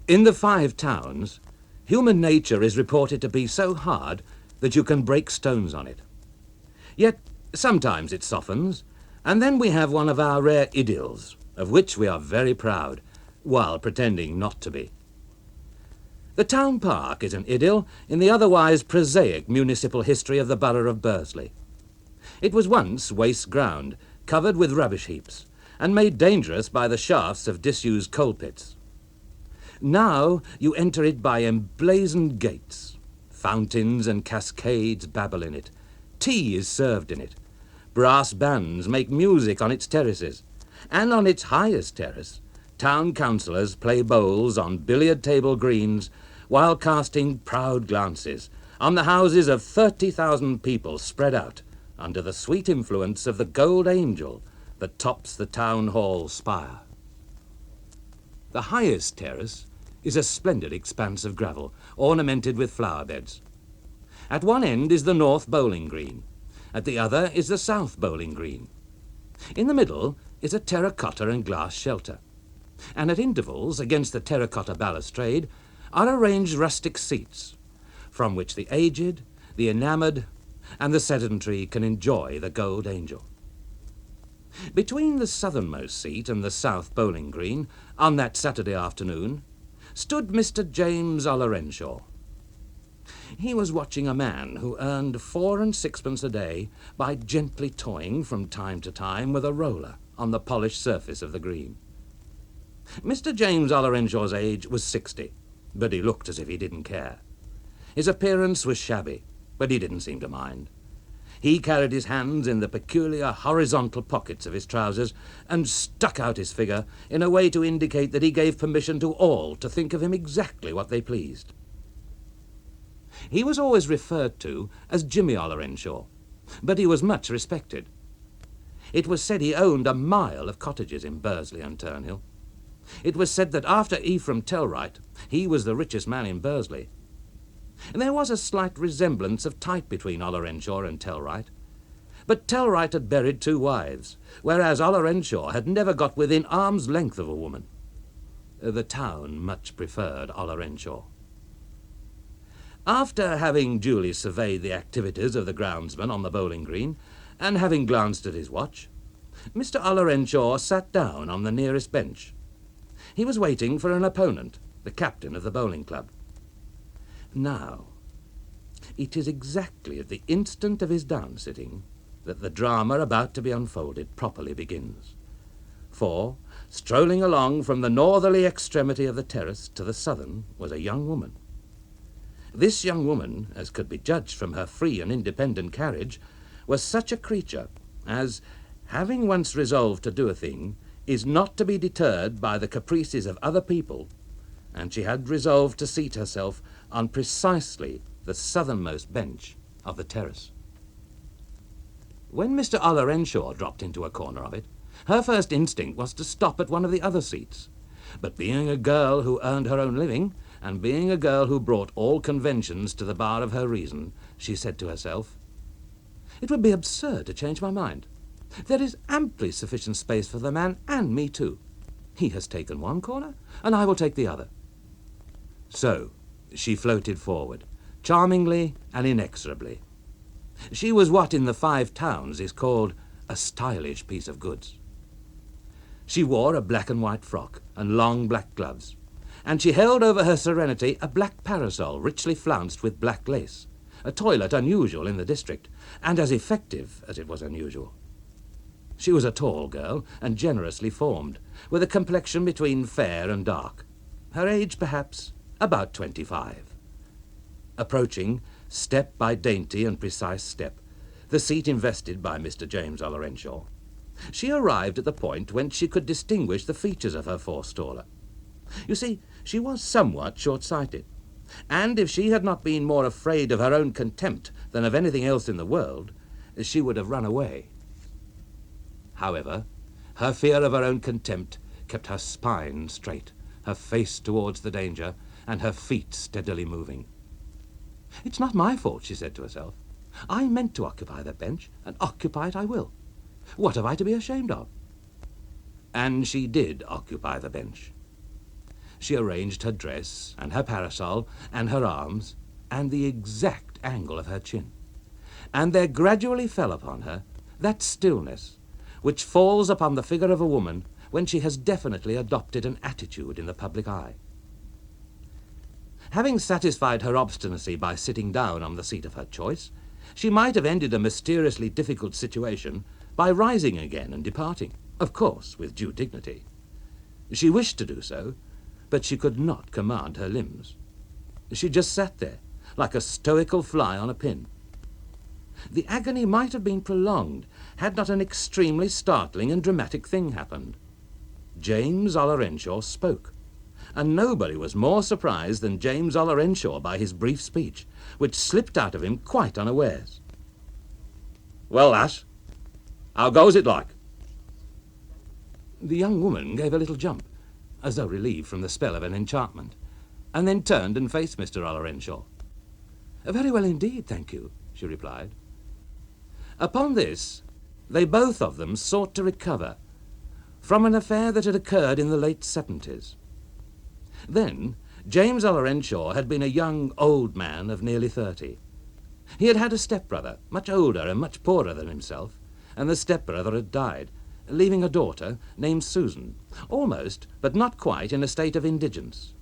In the Five Towns, human nature is reported to be so hard that you can break stones on it. Yet sometimes it softens, and then we have one of our rare idylls, of which we are very proud, while pretending not to be. The town park is an idyll in the otherwise prosaic municipal history of the borough of Bursley. It was once waste ground, covered with rubbish heaps, and made dangerous by the shafts of disused coal pits. Now you enter it by emblazoned gates. Fountains and cascades babble in it. Tea is served in it. Brass bands make music on its terraces, and on its highest terrace, town councillors play bowls on billiard table greens while casting proud glances on the houses of 30,000 people spread out under the sweet influence of the gold angel that tops the town hall spire. The highest terrace is a splendid expanse of gravel, ornamented with flower beds. At one end is the North Bowling Green, at the other is the South Bowling Green. In the middle is a terracotta and glass shelter, and at intervals against the terracotta balustrade are arranged rustic seats, from which the aged, the enamoured, and the sedentary can enjoy the gold angel. Between the southernmost seat and the South Bowling Green, on that Saturday afternoon, stood Mr. James Ollerenshaw. He was watching a man who earned 4 and 6pence a day by gently toying from time to time with a roller on the polished surface of the green. Mr. James Ollerenshaw's age was 60, but he looked as if he didn't care. His appearance was shabby, but he didn't seem to mind. He carried his hands in the peculiar horizontal pockets of his trousers and stuck out his figure in a way to indicate that he gave permission to all to think of him exactly what they pleased. He was always referred to as Jimmy Ollerenshaw, but he was much respected. It was said he owned a mile of cottages in Bursley and Turnhill. It was said that after Ephraim Tellwright, he was the richest man in Bursley. And there was a slight resemblance of type between Ollerenshaw and Tellwright. But Tellwright had buried 2 wives, whereas Ollerenshaw had never got within arm's length of a woman. The town much preferred Ollerenshaw. After having duly surveyed the activities of the groundsman on the bowling green, and having glanced at his watch, Mr. Ollerenshaw sat down on the nearest bench. He was waiting for an opponent, the captain of the bowling club. Now, it is exactly at the instant of his down-sitting that the drama about to be unfolded properly begins. For, strolling along from the northerly extremity of the terrace to the southern was a young woman. This young woman, as could be judged from her free and independent carriage, was such a creature as, having once resolved to do a thing, is not to be deterred by the caprices of other people, and she had resolved to seat herself on precisely the southernmost bench of the terrace. When Mr. Ollerenshaw dropped into a corner of it, her first instinct was to stop at one of the other seats. But being a girl who earned her own living, and being a girl who brought all conventions to the bar of her reason, she said to herself, "It would be absurd to change my mind. There is amply sufficient space for the man and me too. He has taken one corner, and I will take the other." So she floated forward, charmingly and inexorably. She was what in the Five Towns is called a stylish piece of goods. She wore a black and white frock and long black gloves, and she held over her serenity a black parasol richly flounced with black lace, a toilet unusual in the district, and as effective as it was unusual. She was a tall girl and generously formed, with a complexion between fair and dark. Her age, perhaps, about 25. Approaching, step by dainty and precise step, the seat invested by Mr. James Ollerenshaw, she arrived at the point whence she could distinguish the features of her forestaller. You see, she was somewhat short-sighted, and if she had not been more afraid of her own contempt than of anything else in the world, she would have run away. However, her fear of her own contempt kept her spine straight, her face towards the danger, and her feet steadily moving. "It's not my fault," she said to herself. "I meant to occupy that bench, and occupy it I will. What have I to be ashamed of?" And she did occupy the bench. She arranged her dress and her parasol and her arms and the exact angle of her chin. And there gradually fell upon her that stillness which falls upon the figure of a woman when she has definitely adopted an attitude in the public eye. Having satisfied her obstinacy by sitting down on the seat of her choice, she might have ended a mysteriously difficult situation by rising again and departing, of course with due dignity. She wished to do so, but she could not command her limbs. She just sat there, like a stoical fly on a pin. The agony might have been prolonged had not an extremely startling and dramatic thing happened. James Ollerenshaw spoke, and nobody was more surprised than James Ollerenshaw by his brief speech, which slipped out of him quite unawares. "Well, lass, how goes it like?" The young woman gave a little jump, as though relieved from the spell of an enchantment, and then turned and faced Mr. Ollerenshaw. "Very well indeed, thank you," she replied. Upon this, they both of them sought to recover from an affair that had occurred in the late 70s. Then, James Ollerenshaw had been a young, old man of nearly 30. He had had a stepbrother, much older and much poorer than himself, and the stepbrother had died, leaving a daughter named Susan, almost, but not quite, in a state of indigence.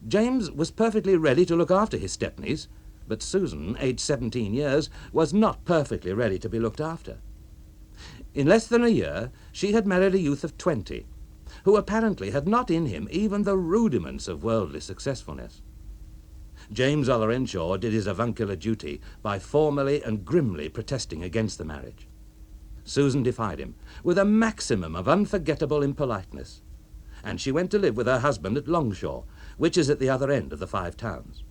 James was perfectly ready to look after his stepniece, but Susan, aged 17 years, was not perfectly ready to be looked after. In less than a year, she had married a youth of 20, who apparently had not in him even the rudiments of worldly successfulness. James Ollerenshaw did his avuncular duty by formally and grimly protesting against the marriage. Susan defied him with a maximum of unforgettable impoliteness, and she went to live with her husband at Longshaw, which is at the other end of the Five Towns.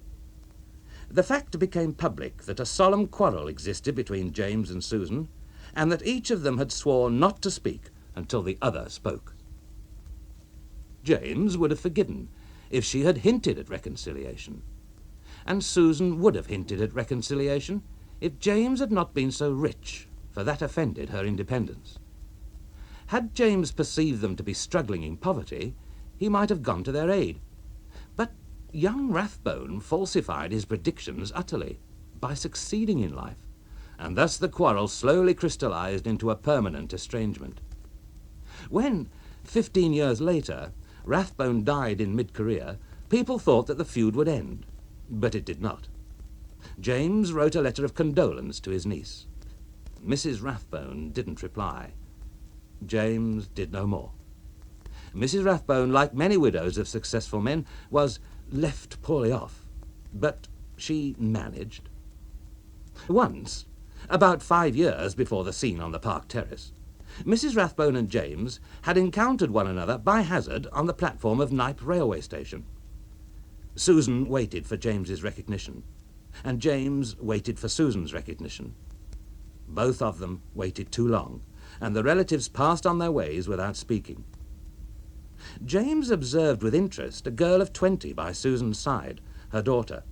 The fact became public that a solemn quarrel existed between James and Susan, and that each of them had sworn not to speak until the other spoke. James would have forgiven if she had hinted at reconciliation, and Susan would have hinted at reconciliation if James had not been so rich, for that offended her independence. Had James perceived them to be struggling in poverty, he might have gone to their aid. But young Rathbone falsified his predictions utterly by succeeding in life, and thus the quarrel slowly crystallized into a permanent estrangement. When, 15 years later, Rathbone died in mid-career, people thought that the feud would end, but it did not. James wrote a letter of condolence to his niece. Mrs. Rathbone didn't reply. James did no more. Mrs. Rathbone, like many widows of successful men, was left poorly off, but she managed. Once, about 5 years before the scene on the park terrace, Mrs. Rathbone and James had encountered one another by hazard on the platform of Knype railway station. Susan waited for James's recognition, and James waited for Susan's recognition. Both of them waited too long, and the relatives passed on their ways without speaking. James observed with interest a girl of 20 by Susan's side, her daughter.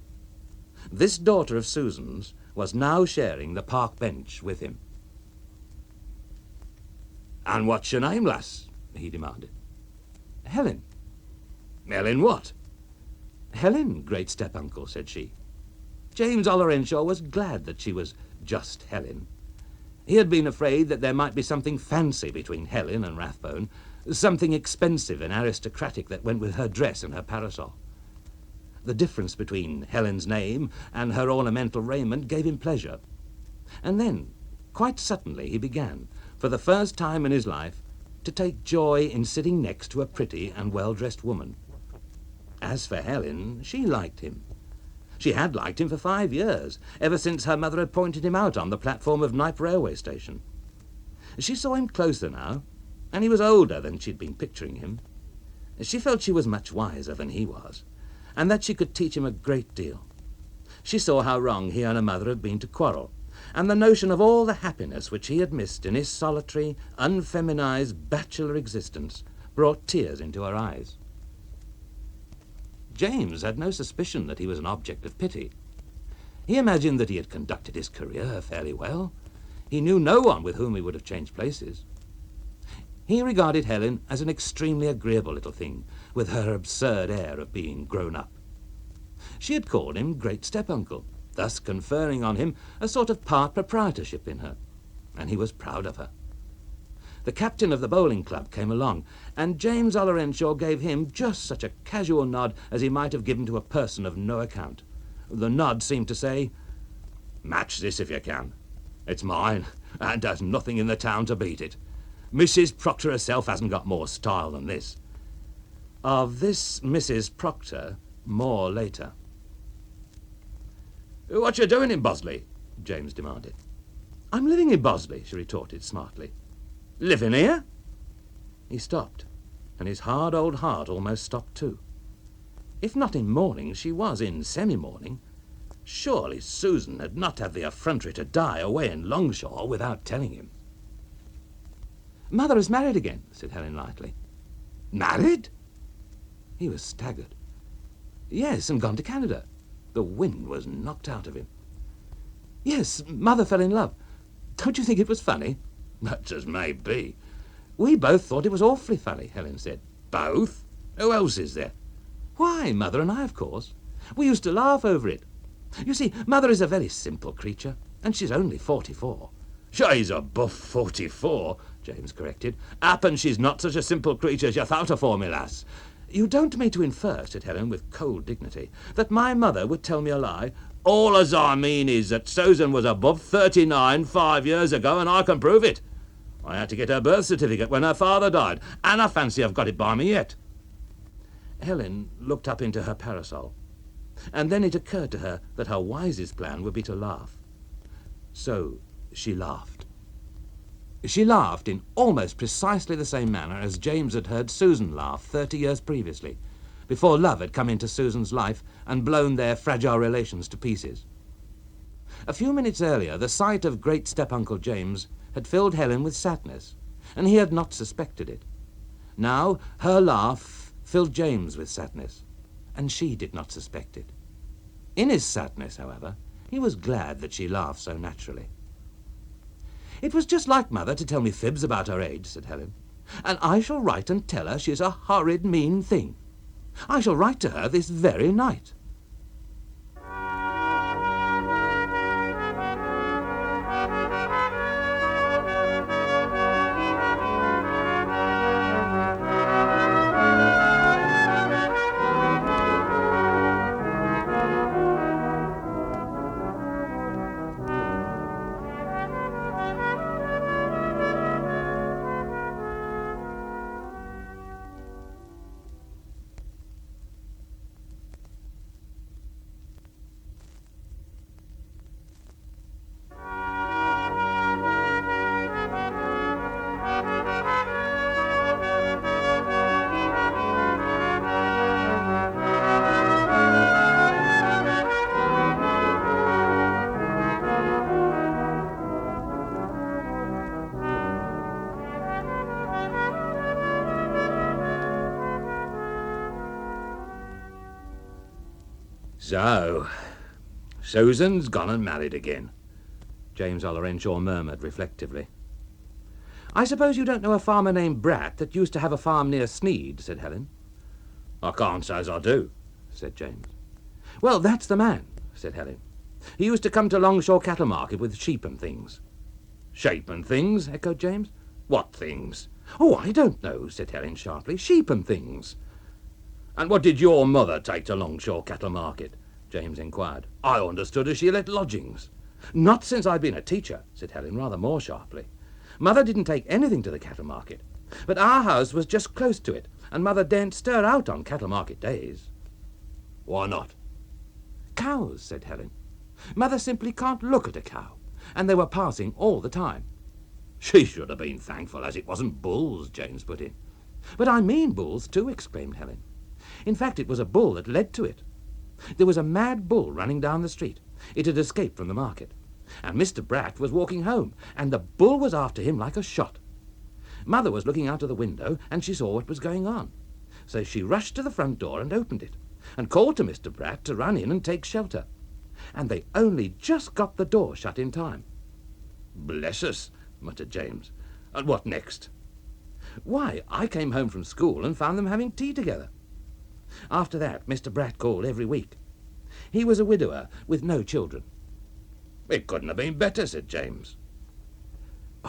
This daughter of Susan's was now sharing the park bench with him. "And what's your name, lass?" he demanded. "Helen." "Helen what?" "Helen, great step-uncle," said she. James Ollerenshaw was glad that she was just Helen. He had been afraid that there might be something fancy between Helen and Rathbone, something expensive and aristocratic that went with her dress and her parasol. The difference between Helen's name and her ornamental raiment gave him pleasure. And then, quite suddenly, he began, for the first time in his life, to take joy in sitting next to a pretty and well-dressed woman. As for Helen, she liked him. She had liked him for 5 years, ever since her mother had pointed him out on the platform of Knype railway station. She saw him closer now, and he was older than she'd been picturing him. She felt she was much wiser than he was, and that she could teach him a great deal. She saw how wrong he and her mother had been to quarrel, and the notion of all the happiness which he had missed in his solitary, unfeminized bachelor existence brought tears into her eyes. James had no suspicion that he was an object of pity. He imagined that he had conducted his career fairly well. He knew no one with whom he would have changed places. He regarded Helen as an extremely agreeable little thing, with her absurd air of being grown up. She had called him great step-uncle, thus conferring on him a sort of part proprietorship in her, and he was proud of her. The captain of the bowling club came along, and James Ollerenshaw gave him just such a casual nod as he might have given to a person of no account. The nod seemed to say, "Match this if you can. It's mine, and there's nothing in the town to beat it. Mrs. Proctor herself hasn't got more style than this." Of this Mrs. Proctor, more later. "What you doing in Bosley?" James demanded. "I'm living in Bosley," she retorted smartly. "Living here?" He stopped, and his hard old heart almost stopped too. If not in mourning, she was in semi-mourning. Surely Susan had not had the effrontery to die away in Longshore without telling him. "Mother is married again," said Helen lightly. "Married?" He was staggered. "Yes, and gone to Canada." The wind was knocked out of him. "Yes, Mother fell in love. Don't you think it was funny?" "That's as may be." "We both thought it was awfully funny," Helen said. "Both? Who else is there?" "Why, Mother and I, of course. We used to laugh over it. You see, Mother is a very simple creature, and she's only 44. "She's above 44, James corrected. "Happen she's not such a simple creature as you thought her for, me lass." "You don't mean to infer," said Helen with cold dignity, "that my mother would tell me a lie?" "All as I mean is that Susan was above 39 5 years ago, and I can prove it. I had to get her birth certificate when her father died, and I fancy I've got it by me yet." Helen looked up into her parasol, and then it occurred to her that her wisest plan would be to laugh. So she laughed. She laughed in almost precisely the same manner as James had heard Susan laugh 30 years previously, before love had come into Susan's life and blown their fragile relations to pieces. A few minutes earlier, the sight of great step-uncle James had filled Helen with sadness, and he had not suspected it. Now her laugh filled James with sadness, and she did not suspect it. In his sadness, however, he was glad that she laughed so naturally. "It was just like Mother to tell me fibs about her age," said Helen, "and I shall write and tell her she's a horrid, mean thing. I shall write to her this very night." "So, Susan's gone and married again," James Ollerenshaw murmured reflectively. "I suppose you don't know a farmer named Bratt that used to have a farm near Sneed," said Helen. "I can't say as I do," said James. "Well, that's the man," said Helen. "He used to come to Longshore Cattle Market with sheep and things." "Sheep and things?" echoed James. "What things?" "Oh, I don't know," said Helen sharply. "Sheep and things." "And what did your mother take to Longshore Cattle Market?" James inquired. "I understood as she let lodgings." "Not since I've been a teacher," said Helen rather more sharply. "Mother didn't take anything to the cattle market, but our house was just close to it, and Mother daren't stir out on cattle market days." "Why not?" "Cows," said Helen. "Mother simply can't look at a cow, and they were passing all the time." "She should have been thankful as it wasn't bulls," James put in. "But I mean bulls too," exclaimed Helen. "In fact, it was a bull that led to it. There was a mad bull running down the street. It had escaped from the market, and Mr. Bratt was walking home, and the bull was after him like a shot. Mother was looking out of the window, and she saw what was going on. So she rushed to the front door and opened it, and called to Mr. Bratt to run in and take shelter. And they only just got the door shut in time." "Bless us," muttered James. "And what next?" Why, I came home from school and found them having tea together. After that, Mr. Bratt called every week. He was a widower with no children. It couldn't have been better, said James.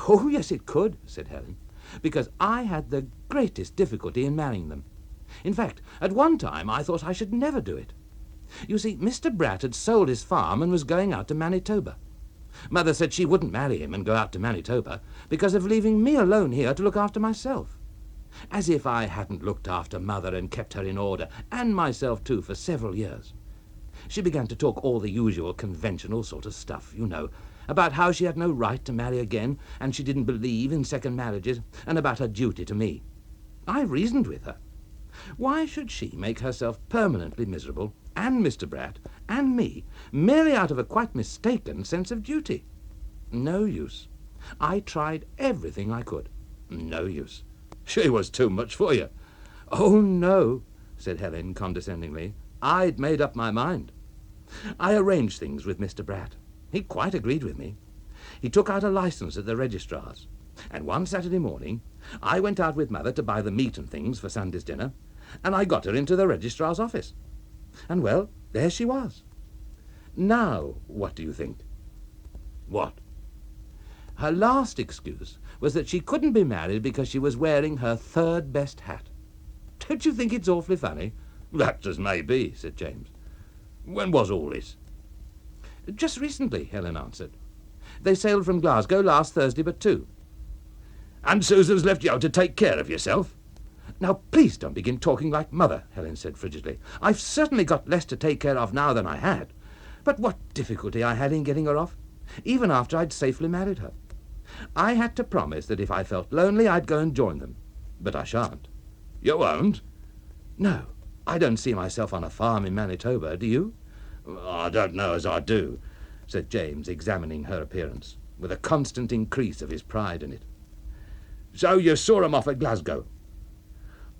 Oh, yes, it could, said Helen, because I had the greatest difficulty in marrying them. In fact, at one time I thought I should never do it. You see, Mr. Bratt had sold his farm and was going out to Manitoba. Mother said she wouldn't marry him and go out to Manitoba because of leaving me alone here to look after myself. As if I hadn't looked after Mother and kept her in order, and myself too, for several years. She began to talk all the usual conventional sort of stuff, you know, about how she had no right to marry again, and she didn't believe in second marriages, and about her duty to me. I reasoned with her. Why should she make herself permanently miserable, and Mr. Bratt, and me, merely out of a quite mistaken sense of duty? No use. I tried everything I could. No use. She was too much for you. Oh, no, said Helen condescendingly. I'd made up my mind. I arranged things with Mr. Bratt. He quite agreed with me. He took out a license at the registrar's, and one Saturday morning I went out with Mother to buy the meat and things for Sunday's dinner, and I got her into the registrar's office. And, well, there she was. Now, what do you think? What? Her last excuse was that she couldn't be married because she was wearing her third best hat. Don't you think it's awfully funny? That as may be, said James. When was all this? Just recently, Helen answered. They sailed from Glasgow last Thursday but 2. And Susan's left you to take care of yourself? Now, please don't begin talking like Mother, Helen said frigidly. I've certainly got less to take care of now than I had. But what difficulty I had in getting her off, even after I'd safely married her. I had to promise that if I felt lonely, I'd go and join them. But I shan't. You won't? No, I don't see myself on a farm in Manitoba, do you? I don't know as I do, said James, examining her appearance, with a constant increase of his pride in it. So you saw 'em off at Glasgow?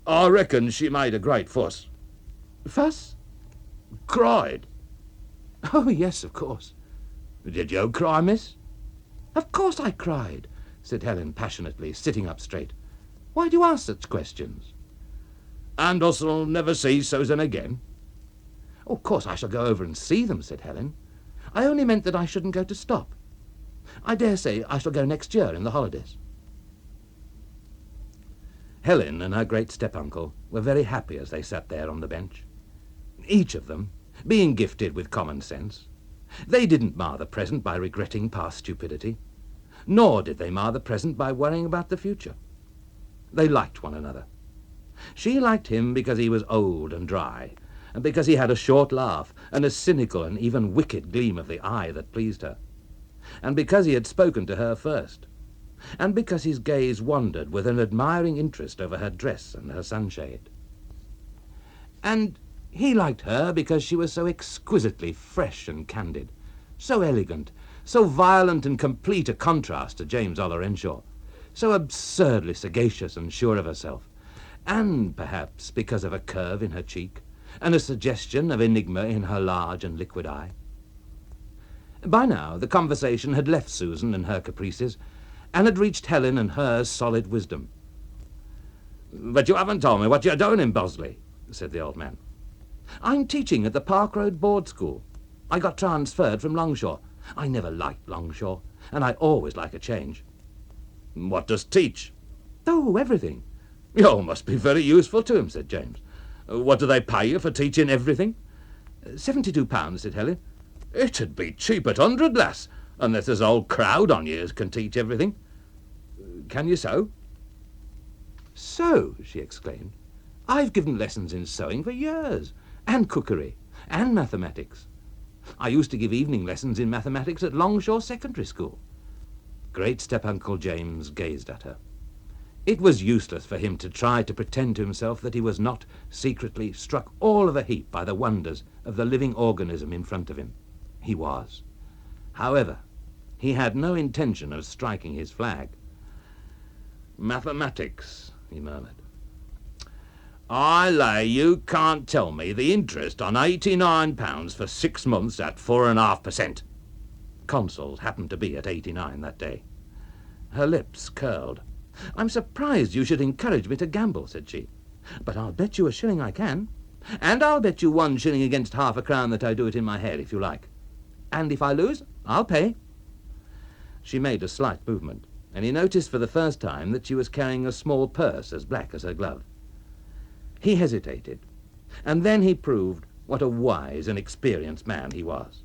I reckon she made a great fuss. Fuss? Cried. Oh, yes, of course. Did you cry, miss? Of course I cried, said Helen passionately, sitting up straight. Why do you ask such questions? And us'll never see Susan again? Oh, of course I shall go over and see them, said Helen. I only meant that I shouldn't go to stop. I dare say I shall go next year in the holidays. Helen and her great step-uncle were very happy as they sat there on the bench. Each of them, being gifted with common sense, they didn't mar the present by regretting past stupidity, nor did they mar the present by worrying about the future. They liked one another. She liked him because he was old and dry, and because he had a short laugh and a cynical and even wicked gleam of the eye that pleased her, and because he had spoken to her first, and because his gaze wandered with an admiring interest over her dress and her sunshade. And he liked her because she was so exquisitely fresh and candid, so elegant, so violent and complete a contrast to James Ollerenshaw, so absurdly sagacious and sure of herself, and perhaps because of a curve in her cheek, and a suggestion of enigma in her large and liquid eye. By now the conversation had left Susan and her caprices, and had reached Helen and her solid wisdom. But you haven't told me what you're doing in Bosley, said the old man. I'm teaching at the Park Road Board School. I got transferred from Longshore. I never liked Longshore, and I always like a change. What does teach? Oh, everything. You must be very useful to him, said James. What do they pay you for teaching everything? £72, said Helen. It'd be cheap at 100, lass, unless there's a whole crowd on you as can teach everything. Can you sew? Sew, she exclaimed. I've given lessons in sewing for years, and cookery, and mathematics. I used to give evening lessons in mathematics at Longshore Secondary School. Great step-uncle James gazed at her. It was useless for him to try to pretend to himself that he was not secretly struck all of a heap by the wonders of the living organism in front of him. He was. However, he had no intention of striking his flag. Mathematics, he murmured. I lay you can't tell me the interest on £89 for 6 months at 4.5%. Consols happened to be at 89 that day. Her lips curled. "I'm surprised you should encourage me to gamble," said she. "But I'll bet you a shilling I can. And I'll bet you 1 shilling against half a crown that I do it in my head, if you like. And if I lose, I'll pay." She made a slight movement, and he noticed for the first time that she was carrying a small purse as black as her glove. He hesitated, and then he proved what a wise and experienced man he was.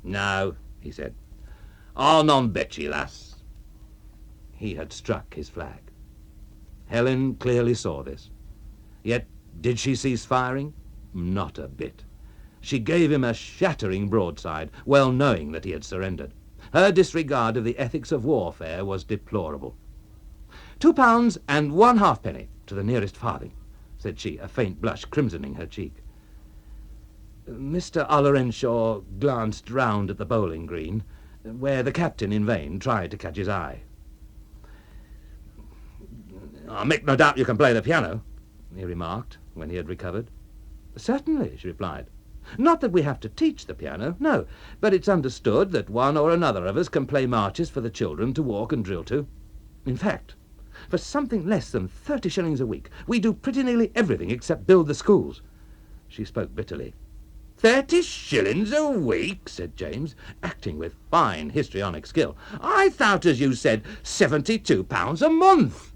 "No," he said. "I'll none bet ye, lass." He had struck his flag. Helen clearly saw this. Yet did she cease firing? Not a bit. She gave him a shattering broadside, well knowing that he had surrendered. Her disregard of the ethics of warfare was deplorable. £2 and 1 halfpenny to the nearest farthing, said she, a faint blush crimsoning her cheek. Mr. Ollerenshaw glanced round at the bowling green, where the captain in vain tried to catch his eye. "I make no doubt you can play the piano," he remarked, when he had recovered. "Certainly," she replied. "Not that we have to teach the piano, no, but it's understood that one or another of us can play marches for the children to walk and drill to. In fact, for something less than 30 shillings a week, we do pretty nearly everything except build the schools." She spoke bitterly. 30 shillings a week, said James, acting with fine histrionic skill. "I thought, as you said, £72 a month."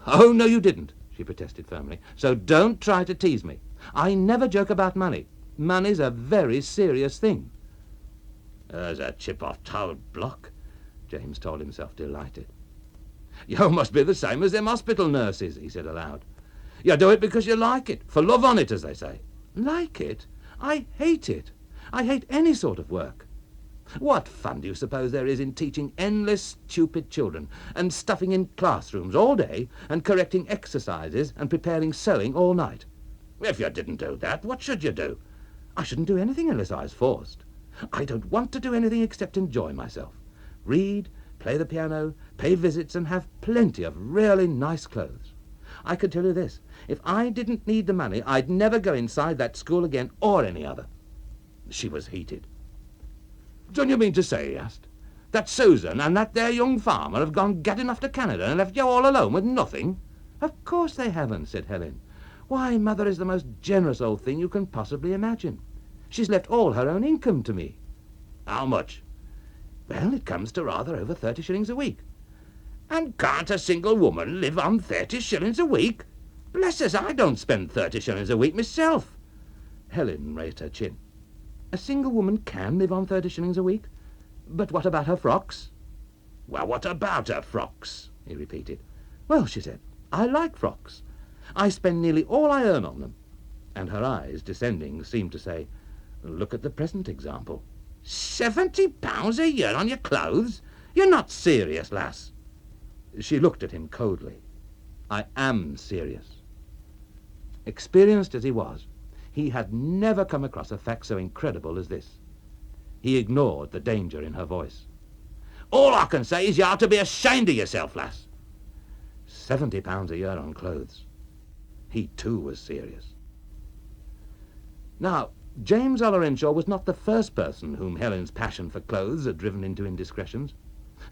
"Oh, no, you didn't," she protested firmly. "So don't try to tease me. I never joke about money. Money's a very serious thing." "There's a chip off toad block," James told himself, delighted. "You must be the same as them hospital nurses," he said aloud. "You do it because you like it, for love on it, as they say." "Like it? I hate it. I hate any sort of work. What fun do you suppose there is in teaching endless stupid children, and stuffing in classrooms all day, and correcting exercises, and preparing sewing all night? If you didn't do that, what should you do?" "I shouldn't do anything unless I was forced. I don't want to do anything except enjoy myself. Read, play the piano, pay visits, and have plenty of really nice clothes. I can tell you this, if I didn't need the money, I'd never go inside that school again, or any other." She was heated. "Don't you mean to say," he asked, "that Susan and that there young farmer have gone gadding off to Canada and left you all alone with nothing?" "Of course they haven't," said Helen. "Why, Mother is the most generous old thing you can possibly imagine. She's left all her own income to me." "How much?" "Well, it comes to rather over 30 shillings a week." "And can't a single woman live on 30 shillings a week? Bless us, I don't spend 30 shillings a week myself." Helen raised her chin. "A single woman can live on 30 shillings a week? But what about her frocks?" "Well, what about her frocks?" he repeated. "Well," she said, "I like frocks. I spend nearly all I earn on them." And her eyes, descending, seemed to say, "Look at the present example." £70 a year on your clothes? You're not serious, lass." She looked at him coldly. "I am serious." Experienced as he was, he had never come across a fact so incredible as this. He ignored the danger in her voice. "All I can say is you ought to be ashamed of yourself, lass." £70 a year on clothes. He too was serious. Now, James Ollerenshaw was not the first person whom Helen's passion for clothes had driven into indiscretions.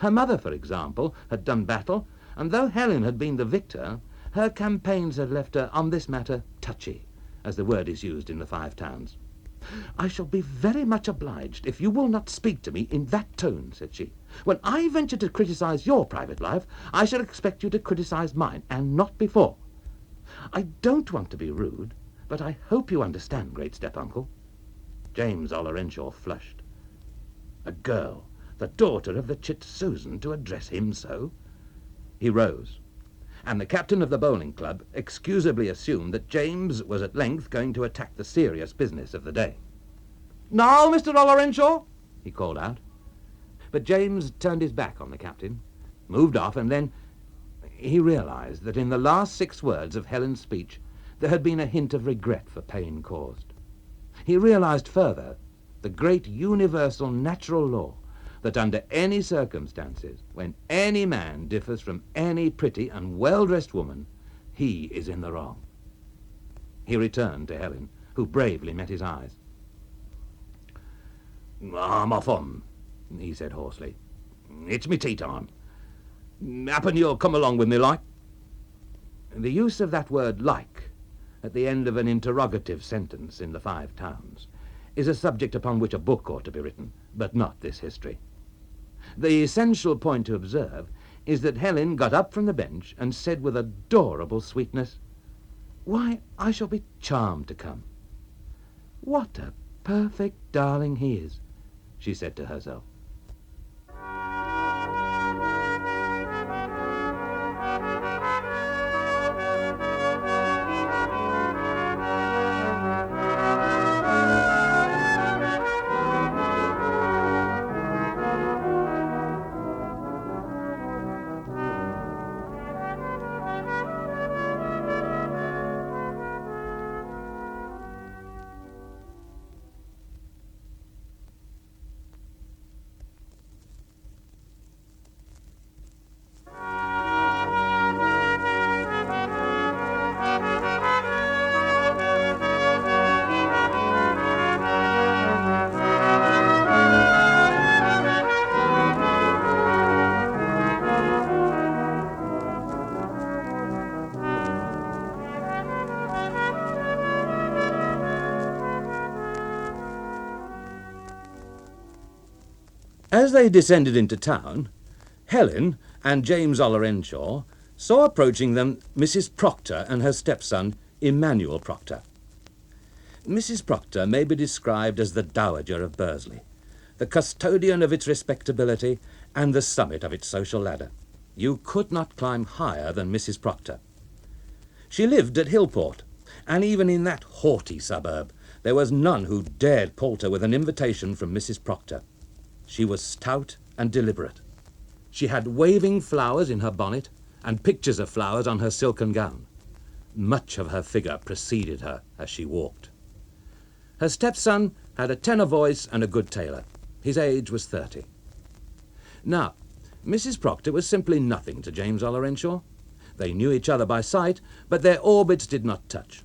Her mother, for example, had done battle, and though Helen had been the victor, her campaigns had left her on this matter touchy, as the word is used in the Five Towns. "I shall be very much obliged if you will not speak to me in that tone," said she. "When I venture to criticize your private life, I shall expect you to criticize mine, and not before. I don't want to be rude, but I hope you understand, great step-uncle." James Ollerenshaw flushed. A girl, the daughter of the chit Susan, to address him so? He rose, and the captain of the bowling club excusably assumed that James was at length going to attack the serious business of the day. "Now, Mr. Ollerenshaw," he called out. But James turned his back on the captain, moved off, and then he realized that in the last 6 words of Helen's speech there had been a hint of regret for pain caused. He realized further the great universal natural law that under any circumstances, when any man differs from any pretty and well-dressed woman, he is in the wrong. He returned to Helen, who bravely met his eyes. "I'm off on," he said hoarsely. "It's me tea time." Happen you'll come along with me, like? The use of that word like at the end of an interrogative sentence in the Five Towns is a subject upon which a book ought to be written, but not this history. The essential point to observe is that Helen got up from the bench and said with adorable sweetness, "Why, I shall be charmed to come. What a perfect darling he is," she said to herself. As they descended into town, Helen and James Ollerenshaw saw approaching them Mrs. Proctor and her stepson, Emmanuel Proctor. Mrs. Proctor may be described as the dowager of Bursley, the custodian of its respectability and the summit of its social ladder. You could not climb higher than Mrs. Proctor. She lived at Hillport, and even in that haughty suburb there was none who dared palter with an invitation from Mrs. Proctor. She was stout and deliberate. She had waving flowers in her bonnet and pictures of flowers on her silken gown. Much of her figure preceded her as she walked. Her stepson had a tenor voice and a good tailor. His age was 30. Now, Mrs. Proctor was simply nothing to James Ollerenshaw. They knew each other by sight, but their orbits did not touch.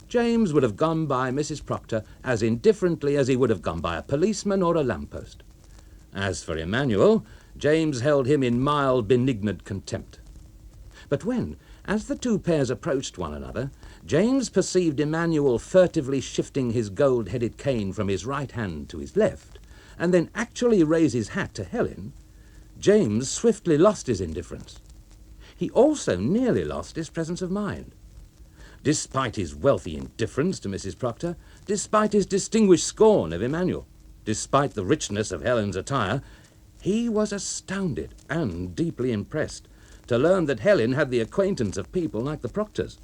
James would have gone by Mrs. Proctor as indifferently as he would have gone by a policeman or a lamppost. As for Emmanuel, James held him in mild, benignant contempt. But when, as the two pairs approached one another, James perceived Emmanuel furtively shifting his gold-headed cane from his right hand to his left, and then actually raise his hat to Helen, James swiftly lost his indifference. He also nearly lost his presence of mind. Despite his wealthy indifference to Mrs. Proctor, despite his distinguished scorn of Emmanuel, despite the richness of Helen's attire, he was astounded and deeply impressed to learn that Helen had the acquaintance of people like the Proctors.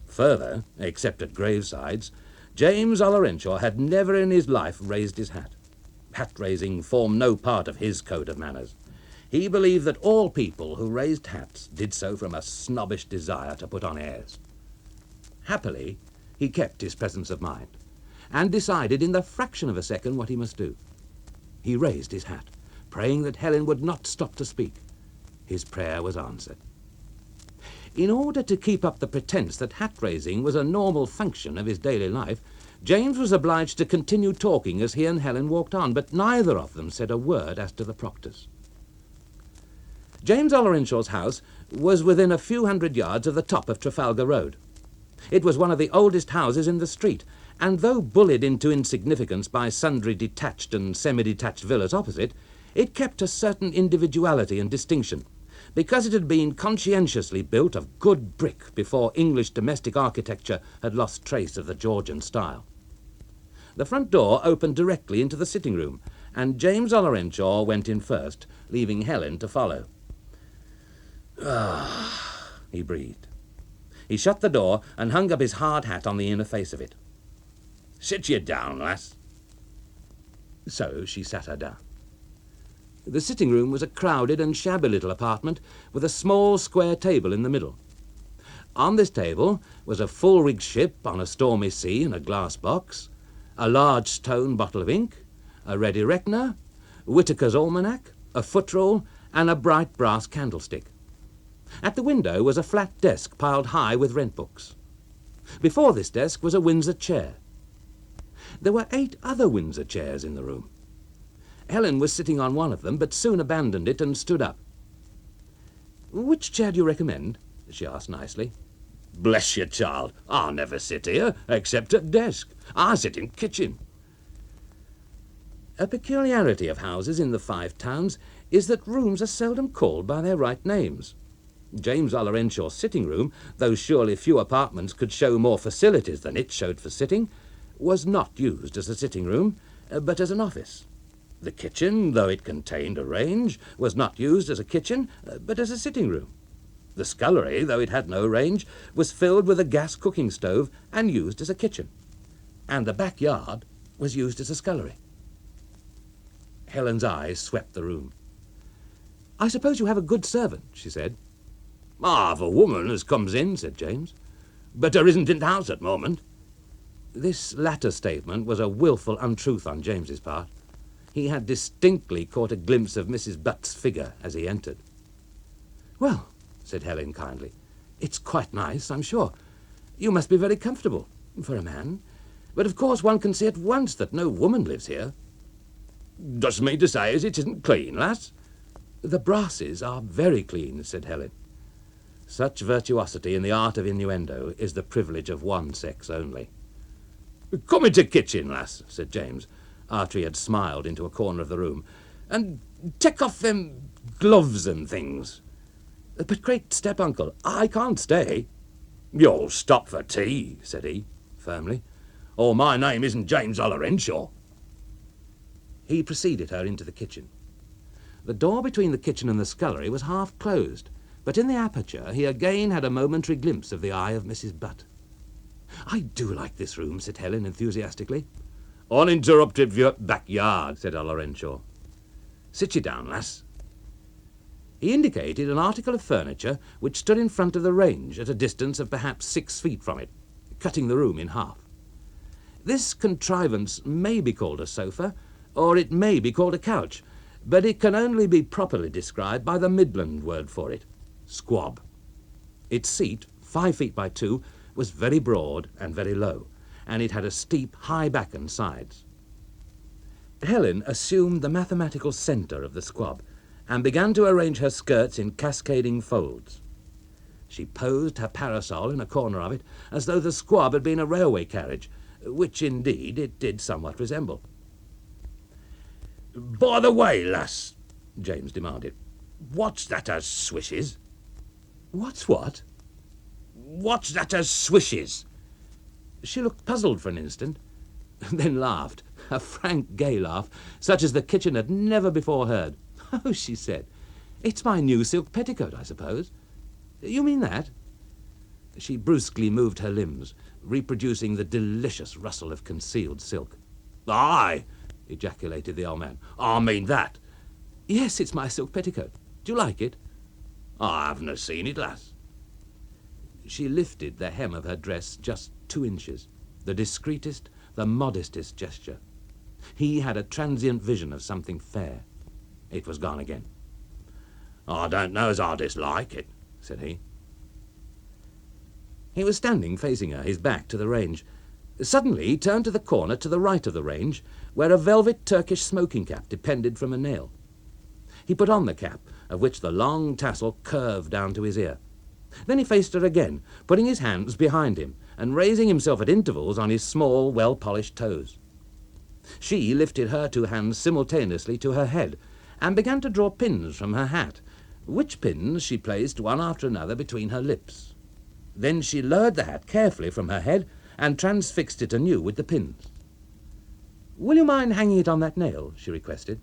Further, except at gravesides, James Ollerenshaw had never in his life raised his hat. Hat-raising formed no part of his code of manners. He believed that all people who raised hats did so from a snobbish desire to put on airs. Happily, he kept his presence of mind, and decided in the fraction of a second what he must do. He raised his hat, praying that Helen would not stop to speak. His prayer was answered. In order to keep up the pretense that hat-raising was a normal function of his daily life, James was obliged to continue talking as he and Helen walked on, but neither of them said a word as to the Proctors. James Ollerenshaw's house was within a few hundred yards of the top of Trafalgar Road. It was one of the oldest houses in the street, and though bullied into insignificance by sundry detached and semi-detached villas opposite, it kept a certain individuality and distinction, because it had been conscientiously built of good brick before English domestic architecture had lost trace of the Georgian style. The front door opened directly into the sitting room, and James Ollerenshaw went in first, leaving Helen to follow. "Ah," he breathed. He shut the door and hung up his hard hat on the inner face of it. "Sit you down, lass." So she sat her down. The sitting room was a crowded and shabby little apartment with a small square table in the middle. On this table was a full-rigged ship on a stormy sea in a glass box, a large stone bottle of ink, a ready reckoner, Whitaker's almanac, a footrule, and a bright brass candlestick. At the window was a flat desk piled high with rent books. Before this desk was a Windsor chair. There were 8 other Windsor chairs in the room. Helen was sitting on one of them, but soon abandoned it and stood up. Which chair do you recommend? She asked nicely. Bless you, child, I never sit here, except at desk. I sit in kitchen. A peculiarity of houses in the Five Towns is that rooms are seldom called by their right names. James Ollerenshaw's sitting room, though surely few apartments could show more facilities than it showed for sitting, was not used as a sitting room, but as an office. The kitchen, though it contained a range, was not used as a kitchen, but as a sitting room. The scullery, though it had no range, was filled with a gas cooking stove and used as a kitchen. And the backyard was used as a scullery. Helen's eyes swept the room. "I suppose you have a good servant," she said. "I've a woman as comes in," said James, "but her isn't in the house at the moment." This latter statement was a wilful untruth on James's part. He had distinctly caught a glimpse of Mrs. Butt's figure as he entered. "Well," said Helen kindly, "it's quite nice, I'm sure. You must be very comfortable, for a man. But of course one can see at once that no woman lives here." "Dost mean to say as it isn't clean, lass?" "The brasses are very clean," said Helen. Such virtuosity in the art of innuendo is the privilege of one sex only. "Come into kitchen, lass," said James, after he had smiled into a corner of the room, "and take off them gloves and things." "But great step, uncle, I can't stay." "You'll stop for tea," said he, firmly, "or my name isn't James Ollerenshaw." He preceded her into the kitchen. The door between the kitchen and the scullery was half closed, but in the aperture he again had a momentary glimpse of the eye of Mrs. Butt. "I do like this room," said Helen enthusiastically. "Uninterrupted view of backyard," said Ollerenshaw. "Sit you down, lass." He indicated an article of furniture which stood in front of the range at a distance of perhaps 6 feet from it, cutting the room in half. This contrivance may be called a sofa, or it may be called a couch, but it can only be properly described by the Midland word for it, squab. Its seat, 5 feet by 2, was very broad and very low, and it had a steep, high back and sides. Helen assumed the mathematical centre of the squab, and began to arrange her skirts in cascading folds. She posed her parasol in a corner of it, as though the squab had been a railway carriage, which indeed it did somewhat resemble. "By the way, lass," James demanded, "what's that as swishes?" "What's what?" "What's that as swishes?" She looked puzzled for an instant, then laughed, a frank, gay laugh, such as the kitchen had never before heard. "Oh," she said, "it's my new silk petticoat, I suppose. You mean that?" She brusquely moved her limbs, reproducing the delicious rustle of concealed silk. "Aye," ejaculated the old man, "I mean that." "Yes, it's my silk petticoat. Do you like it?" "I haven't seen it, lass." She lifted the hem of her dress just 2 inches, the discreetest, the modestest gesture. He had a transient vision of something fair. It was gone again. "I don't know as I dislike it," said he. He was standing facing her, his back to the range. Suddenly he turned to the corner to the right of the range, where a velvet Turkish smoking cap depended from a nail. He put on the cap, of which the long tassel curved down to his ear. Then he faced her again, putting his hands behind him and raising himself at intervals on his small, well-polished toes. She lifted her 2 hands simultaneously to her head and began to draw pins from her hat, which pins she placed one after another between her lips. Then she lowered the hat carefully from her head and transfixed it anew with the pins. "Will you mind hanging it on that nail?" she requested.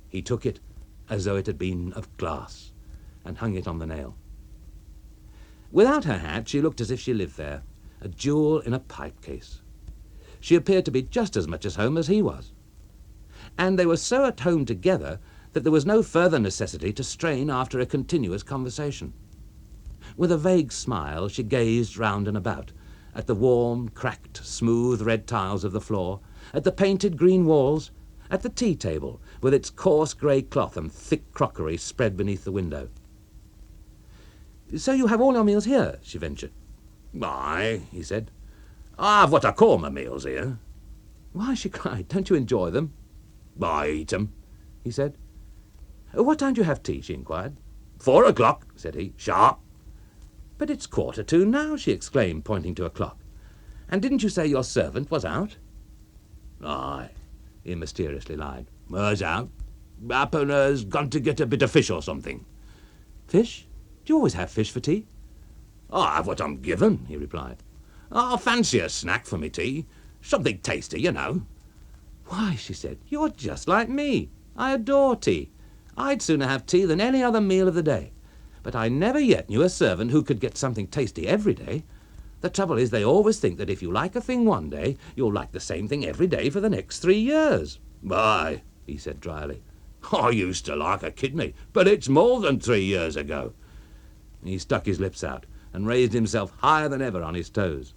He took it as though it had been of glass and hung it on the nail. Without her hat she looked as if she lived there, a jewel in a pipe case. She appeared to be just as much at home as he was. And they were so at home together that there was no further necessity to strain after a continuous conversation. With a vague smile she gazed round and about, at the warm, cracked, smooth red tiles of the floor, at the painted green walls, at the tea-table with its coarse grey cloth and thick crockery spread beneath the window. "So you have all your meals here?" she ventured. "Aye," he said. "I have what I call my meals here." "Why," she cried, "don't you enjoy them?" "I eat 'em," he said. "What time do you have tea?" she inquired. 4 o'clock, said he, sharp. But it's 2:45 now, she exclaimed, pointing to a clock. And didn't you say your servant was out? Aye, He mysteriously lied. her's out. Happen her's gone to get a bit of fish or something. Fish? Do you always have fish for tea? I have what I'm given, he replied. I fancy a snack for me tea. Something tasty, you know. Why, she said, you're just like me. I adore tea. I'd sooner have tea than any other meal of the day. But I never yet knew a servant who could get something tasty every day. The trouble is they always think that if you like a thing one day, you'll like the same thing every day for the next 3 years. Aye, he said dryly. I used to like a kidney, but it's more than 3 years ago. He stuck his lips out and raised himself higher than ever on his toes.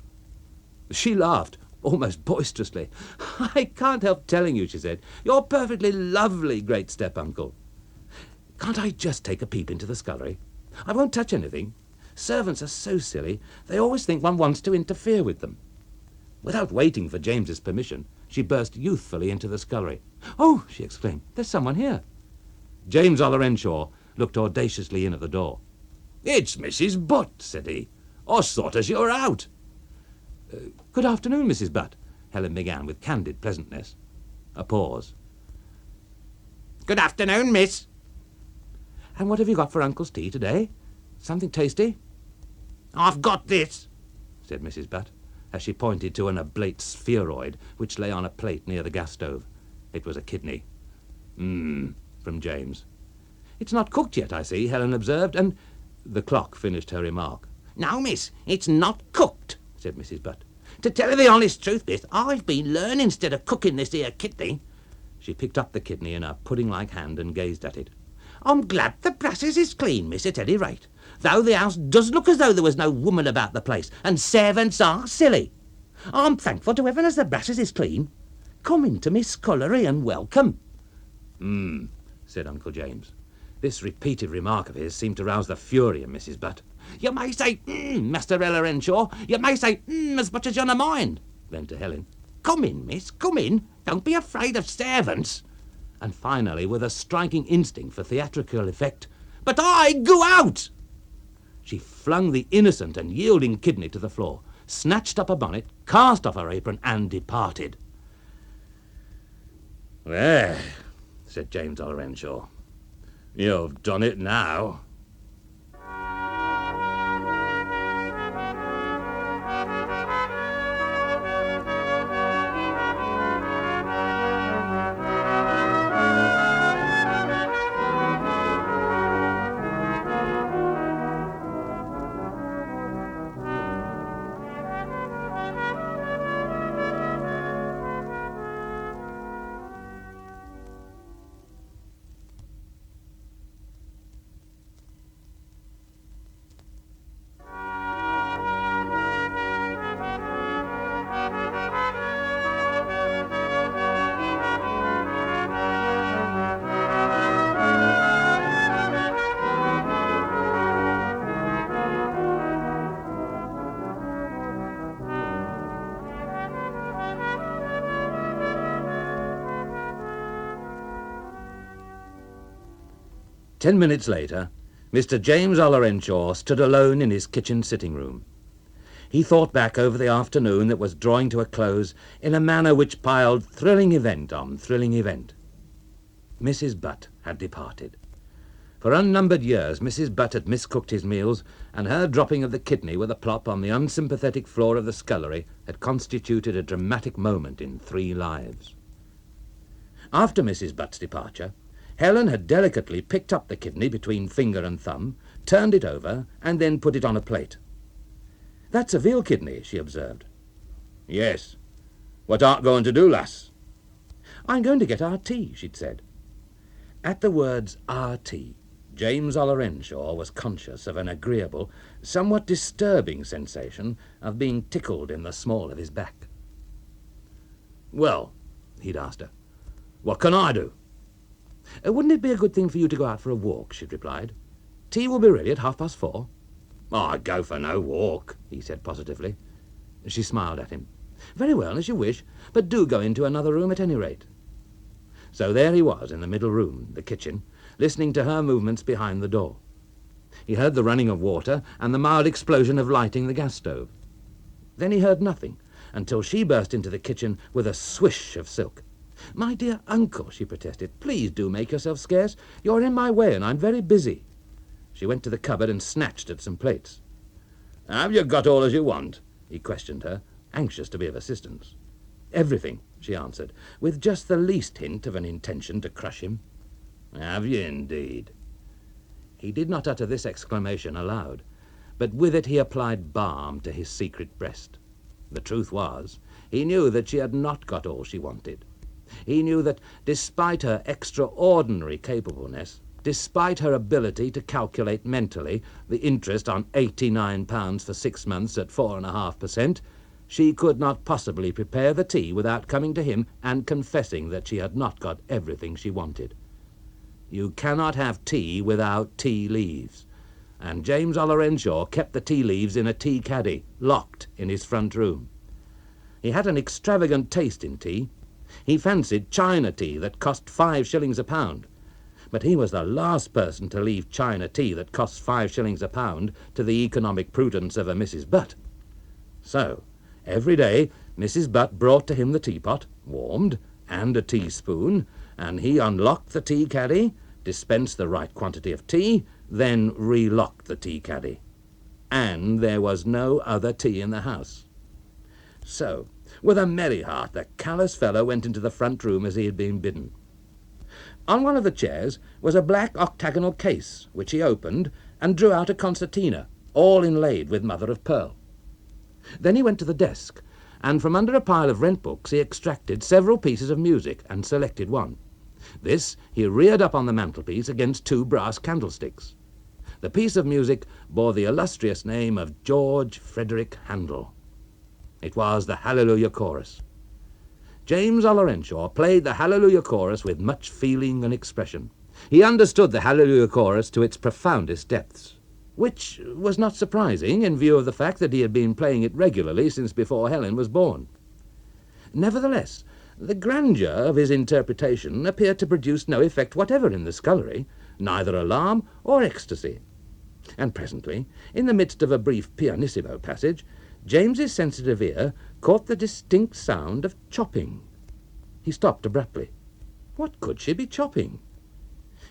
She laughed, almost boisterously. I can't help telling you, she said. You're perfectly lovely, great step-uncle. Can't I just take a peep into the scullery? I won't touch anything. Servants are so silly. They always think one wants to interfere with them. Without waiting for James's permission, she burst youthfully into the scullery. Oh, she exclaimed, there's someone here. James Ollerenshaw looked audaciously in at the door. It's Mrs. Butt, said he. I thought as you're out. Good afternoon, Mrs. Butt, Helen began with candid pleasantness. A pause. Good afternoon, miss. And what have you got for Uncle's tea today? Something tasty? I've got this, said Mrs. Butt, as she pointed to an oblate spheroid which lay on a plate near the gas stove. It was a kidney. From James. It's not cooked yet, I see, Helen observed, and the clock finished her remark. No, miss, it's not cooked, said Mrs. Butt. To tell you the honest truth, miss, I've been learning instead of cooking this here kidney. She picked up the kidney in her pudding-like hand and gazed at it. I'm glad the brasses is clean, miss, at any rate, though the house does look as though there was no woman about the place, and servants are silly. I'm thankful to heaven as the brasses is clean. Come into me scullery and welcome. Said Uncle James. This repeated remark of his seemed to rouse the fury in Mrs. Butt. You may say, Master Ollerenshaw, you may say, as much as you're a mind. Then to Helen. Come in, miss, come in. Don't be afraid of servants. And finally, with a striking instinct for theatrical effect, But I go out! She flung the innocent and yielding kidney to the floor, snatched up a bonnet, cast off her apron, and departed. Well, said James Ollerenshaw, you've done it now. Ten minutes later, Mr. James Ollerenshaw stood alone in his kitchen sitting-room. He thought back over the afternoon that was drawing to a close in a manner which piled thrilling event on thrilling event. Mrs. Butt had departed. For unnumbered years, Mrs. Butt had miscooked his meals, and her dropping of the kidney with a plop on the unsympathetic floor of the scullery had constituted a dramatic moment in 3 lives. After Mrs. Butt's departure, Helen had delicately picked up the kidney between finger and thumb, turned it over, and then put it on a plate. "That's a veal kidney," she observed. Yes. What art going to do, lass? "I'm going to get our tea," she'd said. At the words "our tea," James Ollerenshaw was conscious of an agreeable, somewhat disturbing sensation of being tickled in the small of his back. Well, he'd asked her, what can I do? Wouldn't it be a good thing for you to go out for a walk?" she'd replied. "Tea will be ready at 4:30. I go for no walk, he said positively. She smiled at him. "Very well, as you wish, but do go into another room at any rate." So there he was in the middle room, the kitchen, listening to her movements behind the door. He heard the running of water and the mild explosion of lighting the gas stove. Then he heard nothing, until she burst into the kitchen with a swish of silk. "My dear uncle," she protested, "please do make yourself scarce. You're in my way, and I'm very busy." She went to the cupboard and snatched at some plates. "Have you got all as you want?" he questioned her, anxious to be of assistance. "Everything," she answered, with just the least hint of an intention to crush him. "Have you indeed?" He did not utter this exclamation aloud, but with it he applied balm to his secret breast. The truth was, he knew that she had not got all she wanted. He knew that, despite her extraordinary capableness, despite her ability to calculate mentally the interest on £89 for 6 months at 4.5%, she could not possibly prepare the tea without coming to him and confessing that she had not got everything she wanted. You cannot have tea without tea leaves, and James Ollerenshaw kept the tea leaves in a tea caddy, locked in his front room. He had an extravagant taste in tea. He fancied China tea that cost 5 shillings a pound, but he was the last person to leave China tea that costs 5 shillings a pound to the economic prudence of a Mrs. Butt. So, every day, Mrs. Butt brought to him the teapot, warmed, and a teaspoon, and he unlocked the tea caddy, dispensed the right quantity of tea, then relocked the tea caddy. And there was no other tea in the house. So, with a merry heart, the callous fellow went into the front room as he had been bidden. On one of the chairs was a black octagonal case, which he opened and drew out a concertina, all inlaid with mother-of-pearl. Then he went to the desk, and from under a pile of rent books he extracted several pieces of music and selected one. This he reared up on the mantelpiece against 2 brass candlesticks. The piece of music bore the illustrious name of George Frederick Handel. It was the Hallelujah Chorus. James Ollerenshaw played the Hallelujah Chorus with much feeling and expression. He understood the Hallelujah Chorus to its profoundest depths, which was not surprising in view of the fact that he had been playing it regularly since before Helen was born. Nevertheless, the grandeur of his interpretation appeared to produce no effect whatever in the scullery, neither alarm or ecstasy. And presently, in the midst of a brief pianissimo passage, James's sensitive ear caught the distinct sound of chopping. He stopped abruptly. What could she be chopping?